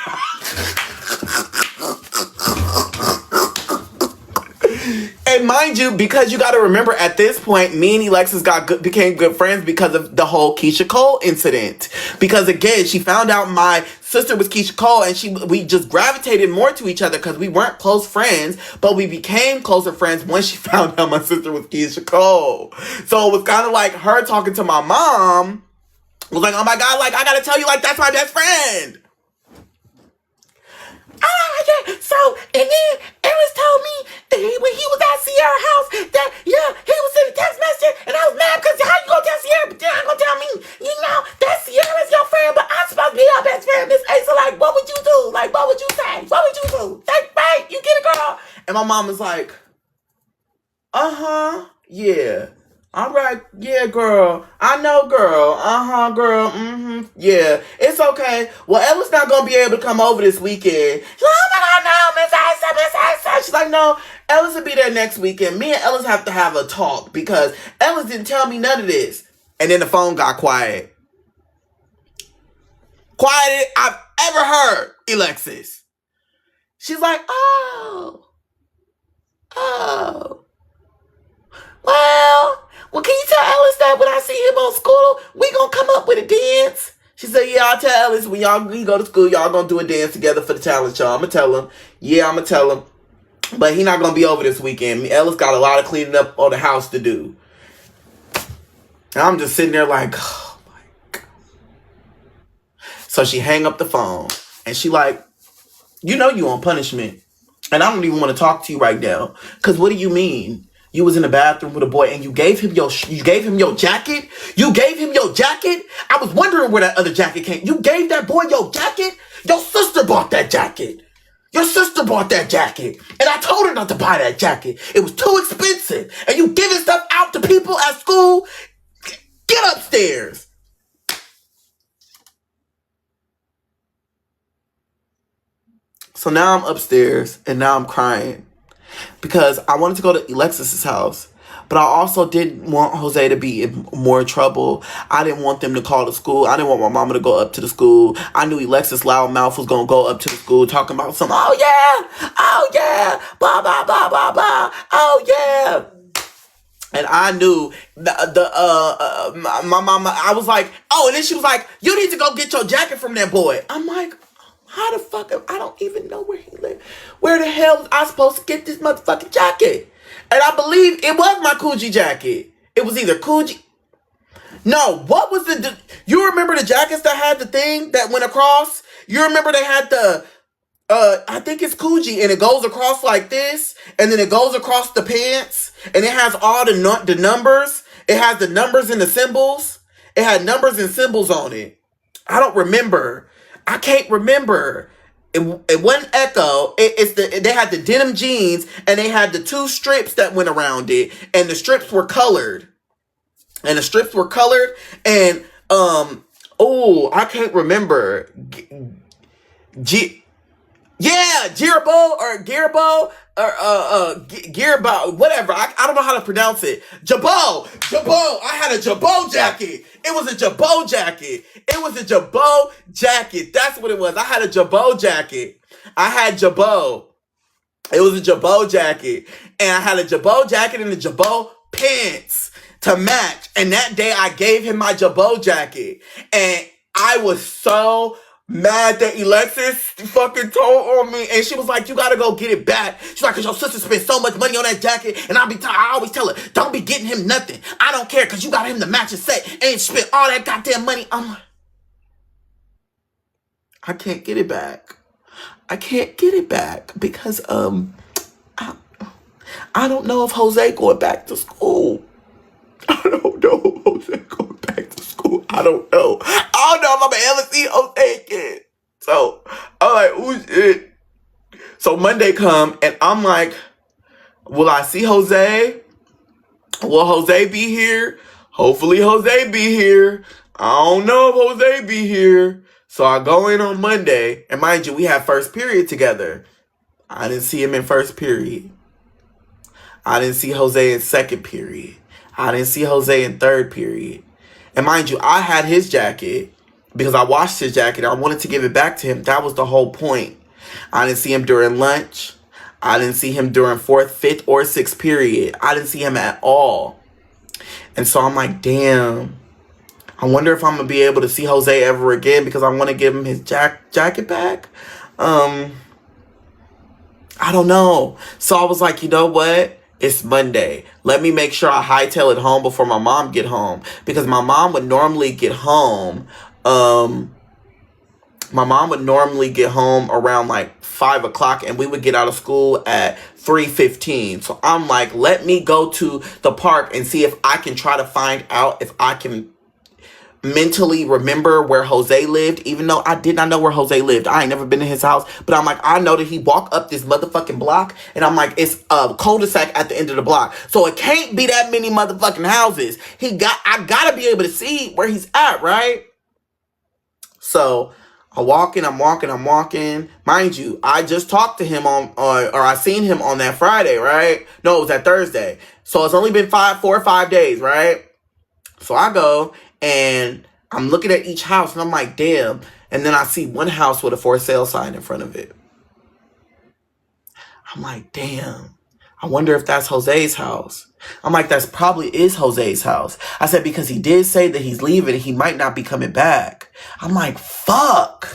And mind you, because you got to remember at this point, me and Alexis became good friends because of the whole Keyshia Cole incident. Because again, she found out my sister was Keyshia Cole, and we just gravitated more to each other because we weren't close friends, but we became closer friends once she found out my sister was Keyshia Cole. So it was kind of like her talking to my mom was like, oh my God, like I gotta tell you, like that's my best friend. So, and then Ellis told me that when he was at Sierra's house that, yeah, he was sending text message, and I was mad because how you gonna tell Sierra, but then I gonna tell me, you know, that Sierra's your friend, but I'm supposed to be your best friend, Miss A. So, like, what would you do? Like, what would you say? What would you do? Like, right, you get it, girl. And my mom was like, yeah. All right, yeah, girl. I know, girl. Girl. Yeah, it's okay. Well, Ella's not gonna be able to come over this weekend. She's like, oh my God, no, Miss Isa. She's like, no, Ellis will be there next weekend. Me and Ellis have to have a talk because Ellis didn't tell me none of this. And then the phone got quiet. Quietest I've ever heard, Alexis. She's like, oh. Well, can you tell Ellis that when I see him on school, we gonna come up with a dance? She said, yeah, I'll tell Ellis when we go to school, y'all gonna do a dance together for the talent show. I'm gonna tell him. Yeah, I'm gonna tell him. But he not gonna be over this weekend. Ellis got a lot of cleaning up on the house to do. And I'm just sitting there like, oh my God. So she hang up the phone and she like, you know you on punishment. And I don't even want to talk to you right now. Cause what do you mean? You was in the bathroom with a boy and you gave him your jacket? You gave him your jacket? I was wondering where that other jacket came. You gave that boy your jacket? Your sister bought that jacket. Your sister bought that jacket. And I told her not to buy that jacket. It was too expensive. And you giving stuff out to people at school? Get upstairs. So now I'm upstairs and now I'm crying. Because I wanted to go to Alexis's house, but I also didn't want Jose to be in more trouble. I didn't want them to call the school. I didn't want my mama to go up to the school. I knew Alexis loudmouth was going to go up to the school talking about some, oh yeah, blah, blah, blah, blah, blah, oh yeah. And I knew my mama, I was like, oh, and then she was like, you need to go get your jacket from that boy. I'm like, how the fuck? I don't even know where he lives. Where the hell was I supposed to get this motherfucking jacket? And I believe it was my Coogee jacket. It was either Coogee. No, what was you remember the jackets that had the thing that went across? You remember they had the, I think it's Coogee, and it goes across like this, and then it goes across the pants, and it has all the numbers. It has the numbers and the symbols. It had numbers and symbols on it. I don't remember. I can't remember. It wasn't Echo. They had the denim jeans and they had the two strips that went around it, and the strips were colored. And I can't remember. Gearbo or Gearbo, whatever. I don't know how to pronounce it. Jabot. I had a Jabot jacket. It was a Jabot jacket. That's what it was. I had a Jabot jacket. It was a Jabot jacket. And I had a Jabot jacket and a Jabot pants to match. And that day I gave him my Jabot jacket. And I was so mad that Alexis fucking told on me, and she was like, you gotta go get it back. She's like, cause your sister spent so much money on that jacket, and I always tell her, don't be getting him nothing. I don't care, cause you got him the matching set, and spent all that goddamn money. I'm like, I can't get it back. Because I don't know if Jose going back to school. I don't know if Jose going back to school. I don't know if I'm gonna ever see Jose again. So I'm like, oh shit. So Monday come and I'm like, will I see Jose? Will Jose be here? Hopefully Jose be here. I don't know if Jose be here. So I go in on Monday, and mind you, we had first period together. I didn't see him in first period. I didn't see Jose in second period. I didn't see Jose in third period. And mind you, I had his jacket because I washed his jacket. I wanted to give it back to him. That was the whole point. I didn't see him during lunch. I didn't see him during fourth, fifth, or sixth period. I didn't see him at all. And so I'm like, damn. I wonder if I'm going to be able to see Jose ever again because I want to give him his jacket back. I don't know. So I was like, you know what? It's Monday. Let me make sure I hightail it home before my mom get home. Because my mom would normally get home. My mom would normally get home around like 5 o'clock. And we would get out of school at 3:15. So I'm like, let me go to the park and see if I can try to find out if I can mentally remember where Jose lived, even though I did not know where Jose lived. I ain't never been in his house, but I'm like, I know that he walked up this motherfucking block, and I'm like, it's a cul-de-sac at the end of the block, so it can't be that many motherfucking houses. I gotta be able to see where he's at, right? So I'm walking. Mind you, I just talked to him or I seen him on that Friday, right? No, it was that Thursday. So it's only been 4 or 5 days, right? So I go and I'm looking at each house and I'm like, damn. And then I see one house with a for sale sign in front of it. I'm like, damn. I wonder if that's Jose's house. I'm like, that's probably is Jose's house. I said, because he did say that he's leaving and he might not be coming back. I'm like, fuck.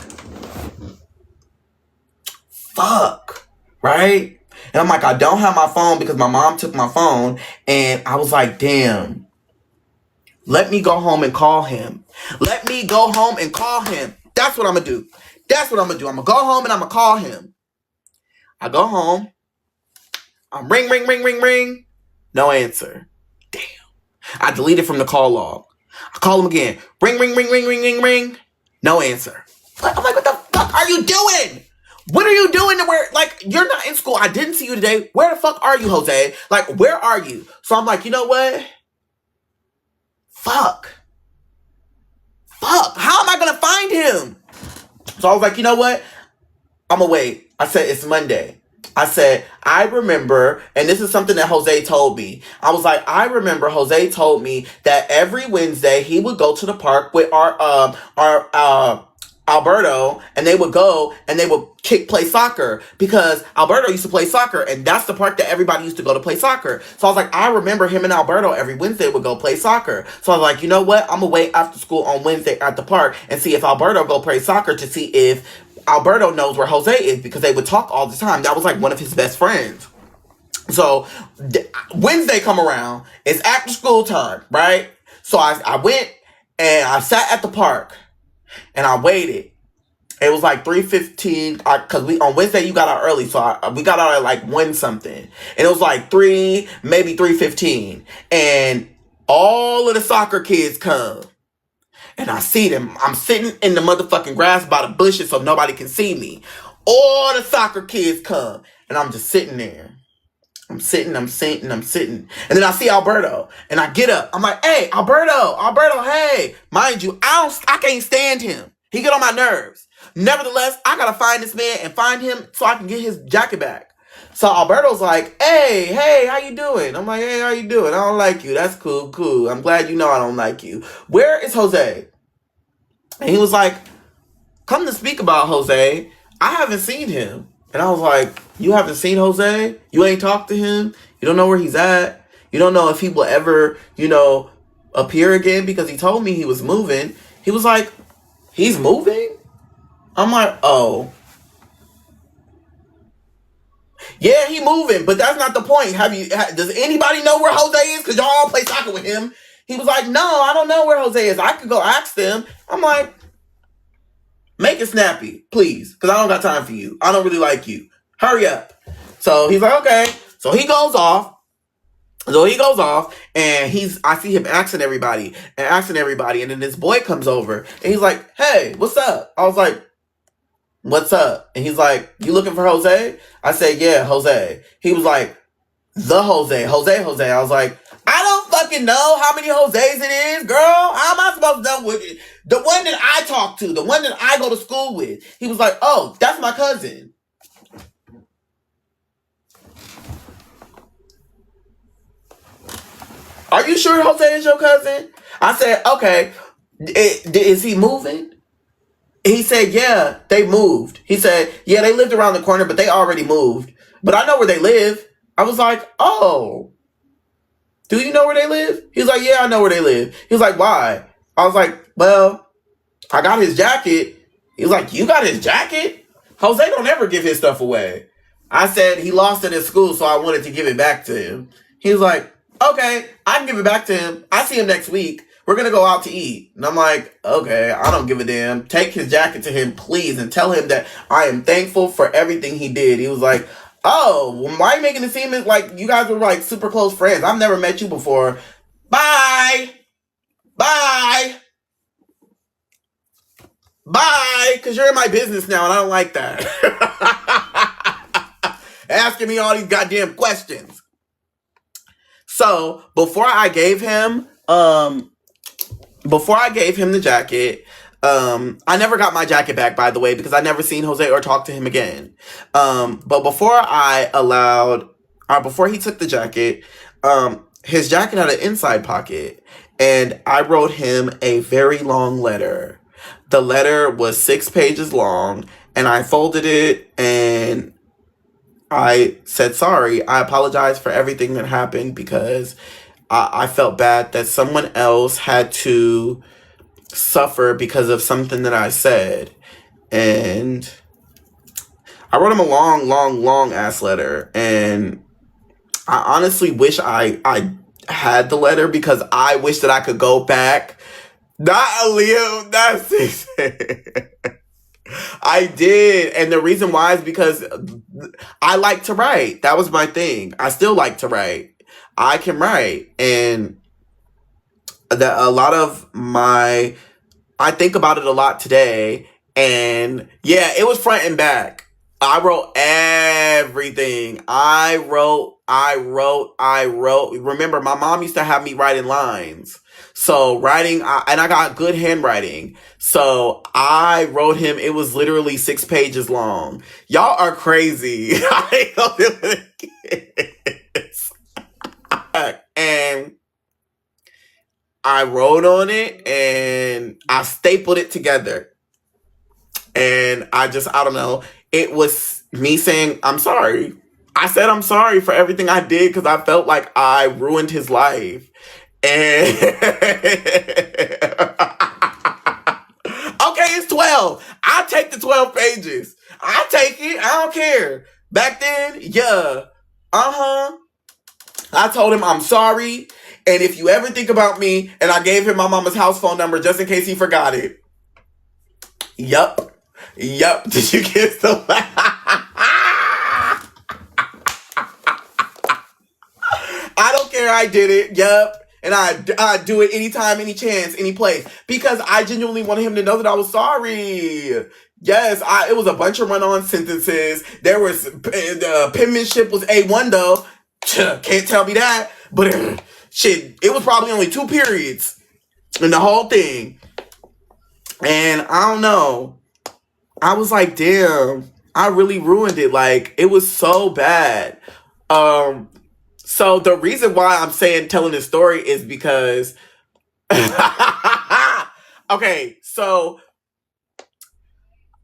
Right? And I'm like, I don't have my phone because my mom took my phone. And I was like, damn. Let me go home and call him. That's what I'm going to do. I'm going to go home and I'm going to call him. I go home. I'm ring. No answer. Damn. I deleted from the call log. I call him again. Ring. No answer. I'm like, what the fuck are you doing? What are you doing to where, like, you're not in school. I didn't see you today. Where the fuck are you, Jose? Like, where are you? So I'm like, you know what? Fuck. How am I going to find him? So I was like, you know what? I'm going to wait. I said, it's Monday. I said, I remember, and this is something that Jose told me. I was like, I remember Jose told me that every Wednesday he would go to the park with our Alberto, and they would go and they would play soccer because Alberto used to play soccer, and that's the park that everybody used to go to play soccer. So I was like, I remember him and Alberto every Wednesday would go play soccer. So I was like, you know what? I'm gonna wait after school on Wednesday at the park and see if Alberto go play soccer to see if Alberto knows where Jose is, because they would talk all the time. That was like one of his best friends. So Wednesday come around, it's after school time, right? So I went and I sat at the park and I waited. It was like 3:15 because on Wednesday you got out early, so we got out at like 1 something, and it was like 3, maybe 3:15, and all of the soccer kids come. And I see them. I'm sitting in the motherfucking grass by the bushes so nobody can see me. All the soccer kids come. And I'm just sitting there. I'm sitting. And then I see Alberto. And I get up. I'm like, hey, Alberto, hey. Mind you, I can't stand him. He get on my nerves. Nevertheless, I gotta find this man and find him so I can get his jacket back. So Alberto's like, hey, how you doing? I'm like, hey, how you doing? I don't like you. That's cool. I'm glad you know I don't like you. Where is Jose? And he was like, come to speak about Jose. I haven't seen him. And I was like, you haven't seen Jose? You ain't talked to him? You don't know where he's at? You don't know if he will ever, appear again? Because he told me he was moving. He was like, he's moving? I'm like, oh. Yeah, he moving, but that's not the point. Does anybody know where Jose is? Because y'all all play soccer with him. He was like, no, I don't know where Jose is. I could go ask them. I'm like, make it snappy, please, because I don't got time for you. I don't really like you. Hurry up. So he's like, okay. So he goes off, and I see him asking everybody, and then this boy comes over, and he's like, hey, what's up? I was like, what's up? And he's like, you looking for Jose? I said, yeah, Jose. He was like, the Jose. I was like, I don't fucking know how many Jose's it is, girl. How am I supposed to know the one that I talk to, the one that I go to school with? He was like, oh, that's my cousin. Are you sure Jose is your cousin? I said, okay. Is he moving? He said, yeah, they moved. He said, yeah, they lived around the corner, but they already moved. But I know where they live. I was like, oh, do you know where they live? He was like, yeah, I know where they live. He was like, why? I was like, well, I got his jacket. He was like, you got his jacket? Jose don't ever give his stuff away. I said he lost it at school, so I wanted to give it back to him. He was like, okay, I can give it back to him. I see him next week. We're going to go out to eat. And I'm like, okay, I don't give a damn. Take his jacket to him, please, and tell him that I am thankful for everything he did. He was like, oh, well, why are you making it seem like you guys were like super close friends? I've never met you before. Bye. Bye. Bye. Because you're in my business now, and I don't like that. Asking me all these goddamn questions. So, before I gave him the jacket, I never got my jacket back, by the way, because I never seen Jose or talked to him again. But before he took the jacket, his jacket had an inside pocket, and I wrote him a very long letter. The letter was 6 pages long, and I folded it, and I said, sorry, I apologize for everything that happened because I felt bad that someone else had to suffer because of something that I said. And I wrote him a long ass letter. And I honestly wish I had the letter because I wish that I could go back. Not Leo, that's it. I did. And the reason why is because I like to write. That was my thing. I still like to write. I can write. And I think about it a lot today. And yeah, it was front and back. I wrote everything. I wrote. Remember, my mom used to have me writing lines. So writing, and I got good handwriting. So I wrote him, it was literally 6 pages long. Y'all are crazy. I know this. And I wrote on it and I stapled it together. And I don't know. It was me saying, I'm sorry. I said I'm sorry for everything I did because I felt like I ruined his life. And okay, it's 12. I'll take the 12 pages. I'll take it. I don't care. Back then, yeah. I told him I'm sorry. And if you ever think about me, and I gave him my mama's house phone number just in case he forgot it. Yup. Did you get the I don't care. I did it. Yup. And I do it anytime, any chance, any place. Because I genuinely wanted him to know that I was sorry. Yes, it was a bunch of run-on sentences. There was, the penmanship was A1 though. Can't tell me that. But shit, it was probably only 2 periods in the whole thing. And I don't know. I was like, damn, I really ruined it. Like, it was so bad. So the reason why I'm telling this story is because, okay, so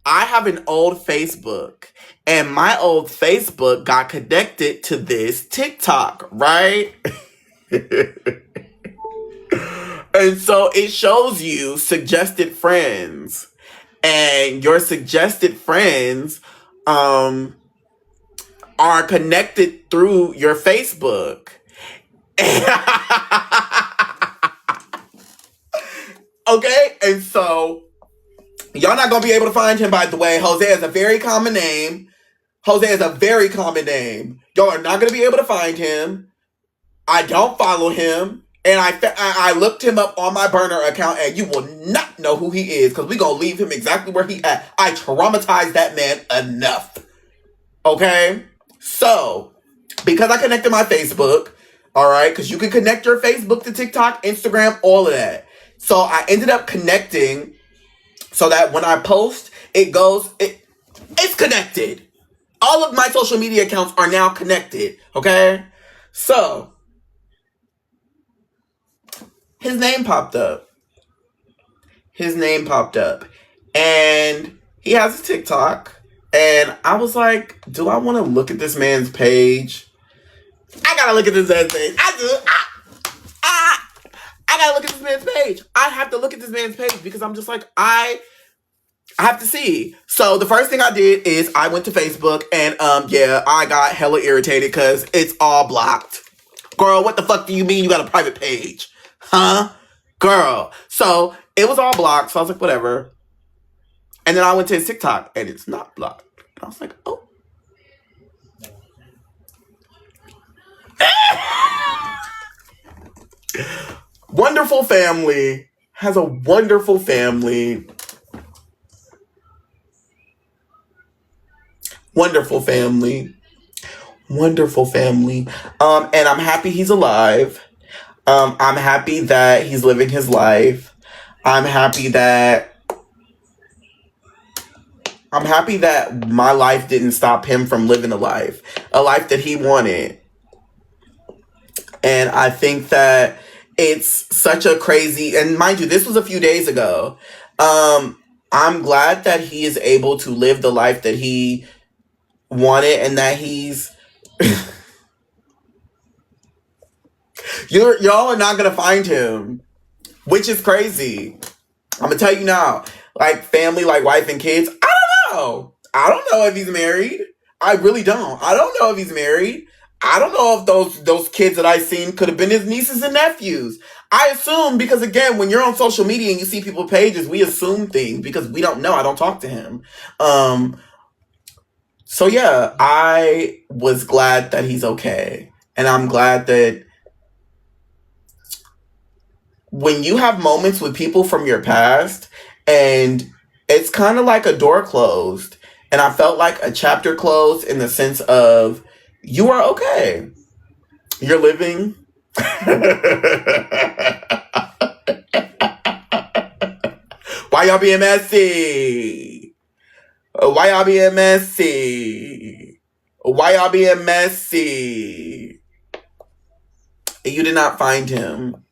I have an old Facebook, and my old Facebook got connected to this TikTok, right? And so it shows you suggested friends, and your suggested friends, are connected through your Facebook. Okay? And so, y'all not gonna be able to find him, by the way. Jose is a very common name. Y'all are not gonna be able to find him. I don't follow him. And I looked him up on my burner account, and you will not know who he is, because we gonna leave him exactly where he at. I traumatized that man enough. Okay? So, because I connected my Facebook, all right, because you can connect your Facebook to TikTok, Instagram, all of that. So I ended up connecting so that when I post, it's connected. All of my social media accounts are now connected, okay? So, his name popped up. His name popped up. And he has a TikTok. And I was like, do I want to look at this man's page? I gotta look at this man's page. I do. I gotta look at this man's page. I have to look at this man's page because I'm just like, I have to see. So the first thing I did is I went to Facebook and I got hella irritated because it's all blocked. Girl, what the fuck do you mean you got a private page? Huh? Girl. So it was all blocked. So I was like, whatever. And then I went to his TikTok and it's not blocked. And I was like, oh. Wonderful family. Has a wonderful family. Wonderful family. Wonderful family. And I'm happy he's alive. I'm happy that he's living his life. I'm happy that my life didn't stop him from living a life that he wanted. And I think that it's such a crazy, and mind you, this was a few days ago. I'm glad that he is able to live the life that he wanted and that he's y'all are not gonna find him, which is crazy. I'm gonna tell you now, like family, like wife and kids, I don't know if he's married. I really don't. I don't know if he's married. I don't know if those kids that I seen could have been his nieces and nephews. I assume, because again, when you're on social media and you see people's pages, we assume things because we don't know. I don't talk to him. So yeah, I was glad that he's okay. And I'm glad that when you have moments with people from your past and it's kind of like a door closed, and I felt like a chapter closed in the sense of you are okay. You're living. Why y'all being messy? Why y'all being messy? Why y'all being messy? You did not find him.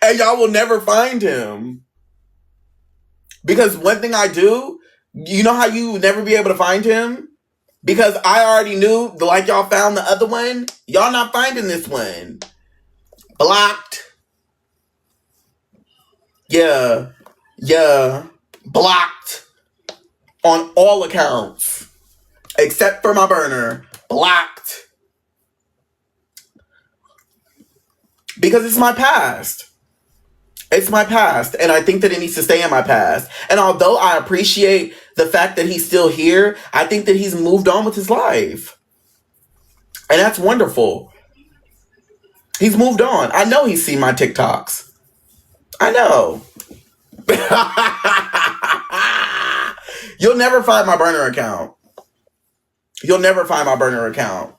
And y'all will never find him. Because one thing I do, you know how you would never be able to find him? Because I already knew, like y'all found the other one, y'all not finding this one. Blocked. Yeah. Blocked. On all accounts. Except for my burner. Blocked. Because it's my past. It's my past, and I think that it needs to stay in my past. And although I appreciate the fact that he's still here, I think that he's moved on with his life. And that's wonderful. He's moved on. I know he's seen my TikToks. I know. You'll never find my burner account. You'll never find my burner account.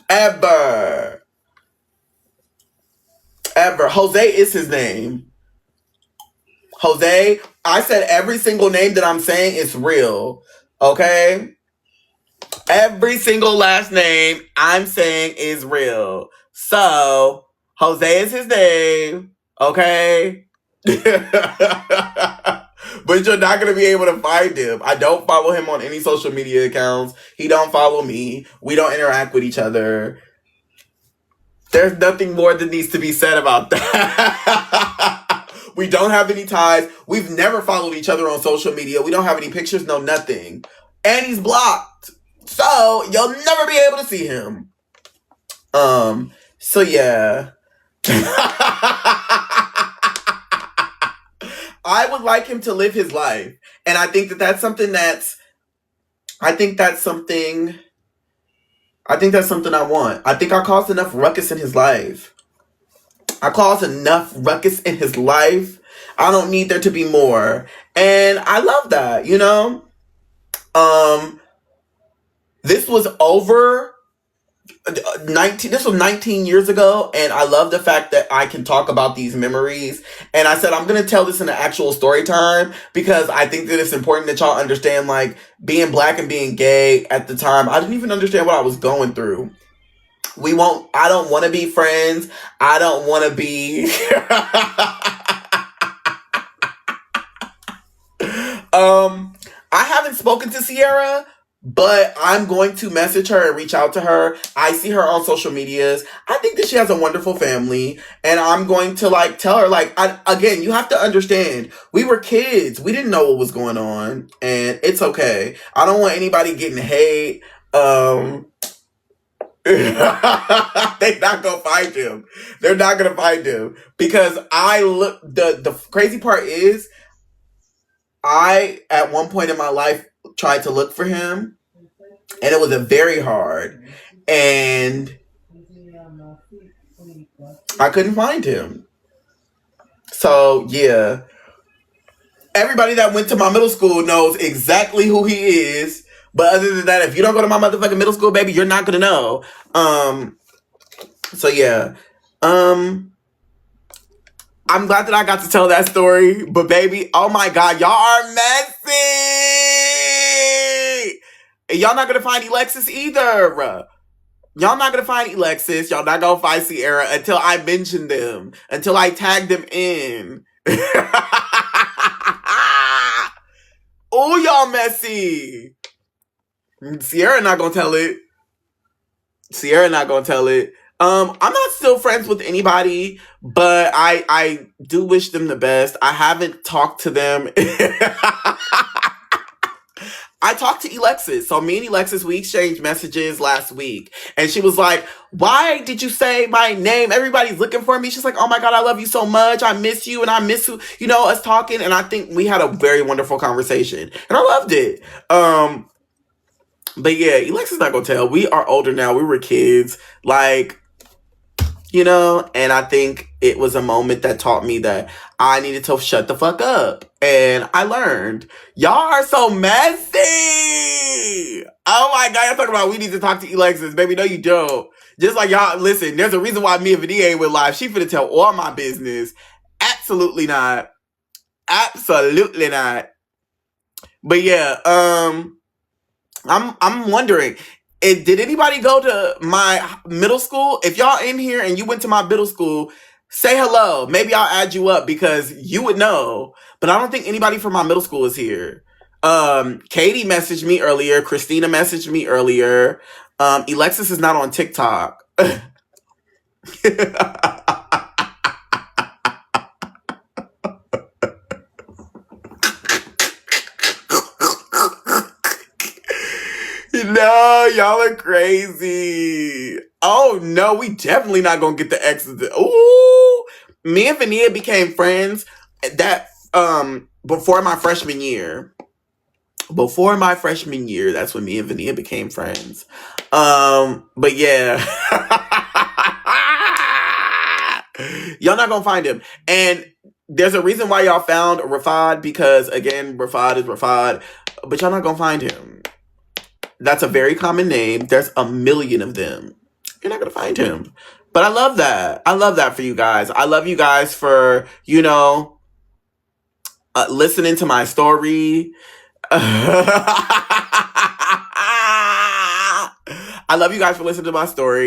Ever. Jose is his name. Jose, I said every single name that I'm saying is real. Okay? Every single last name I'm saying is real. So, Jose is his name. Okay? But you're not going to be able to find him. I don't follow him on any social media accounts. He don't follow me. We don't interact with each other. There's nothing more that needs to be said about that. We don't have any ties. We've never followed each other on social media. We don't have any pictures, no nothing. And he's blocked. So, you'll never be able to see him. So yeah. I would like him to live his life. And I think that's something I want. I think I caused enough ruckus in his life. I don't need there to be more. And I love that, you know? This was over 19 years ago, and I love the fact that I can talk about these memories. And I said I'm going to tell this in an actual story time because I think that it's important that y'all understand, like, being black and being gay at the time. I didn't even understand what I was going through. I don't want to be friends. I don't want to be. I haven't spoken to Sierra, but I'm going to message her and reach out to her. I see her on social medias. I think that she has a wonderful family, and I'm going to like tell her like again, you have to understand, we were kids. We didn't know what was going on, and it's okay. I don't want anybody getting hate. They're not gonna find him. They're not gonna find him because I look. The crazy part is, I at one point in my life tried to look for him, and it was a very hard, and I couldn't find him. So yeah, everybody that went to my middle school knows exactly who he is. But other than that, if you don't go to my motherfucking middle school, baby, you're not gonna know. So yeah. I'm glad that I got to tell that story, but baby, oh my God, y'all are messy. And y'all not gonna find Alexis either. Y'all not gonna find Alexis. Y'all not gonna find Sierra until I mention them, until I tag them in. Oh, y'all messy. Sierra not gonna tell it. Sierra not gonna tell it. I'm not still friends with anybody, but I do wish them the best. I haven't talked to them. I talked to Alexis. So me and Alexis, we exchanged messages last week. And she was like, why did you say my name? Everybody's looking for me. She's like, oh my God, I love you so much. I miss you and I miss us talking. And I think we had a very wonderful conversation. And I loved it. But yeah, Alexis not gonna tell. We are older now. We were kids. Like, and I think it was a moment that taught me that I needed to shut the fuck up. And I learned. Y'all are so messy. Oh my God, y'all talking about we need to talk to Alexis. Baby, no you don't. Just like y'all, listen, there's a reason why me and Vinia ain't with live. She finna tell all my business. Absolutely not. Absolutely not. But yeah, I'm wondering, did anybody go to my middle school? If y'all in here and you went to my middle school, say hello. Maybe I'll add you up because you would know. But I don't think anybody from my middle school is here. Katie messaged me earlier. Christina messaged me earlier. Alexis is not on TikTok. No, y'all are crazy. Oh no, we definitely not gonna get the exes. Ooh, me and Vinia became friends before my freshman year. Before my freshman year, that's when me and Vinia became friends. But yeah, y'all not gonna find him. And there's a reason why y'all found Rafad, because again, Rafad is Rafad, but y'all not gonna find him. That's a very common name. There's a million of them. You're not going to find him. But I love that. I love that for you guys. I love you guys for, listening to my story. I love you guys for listening to my story.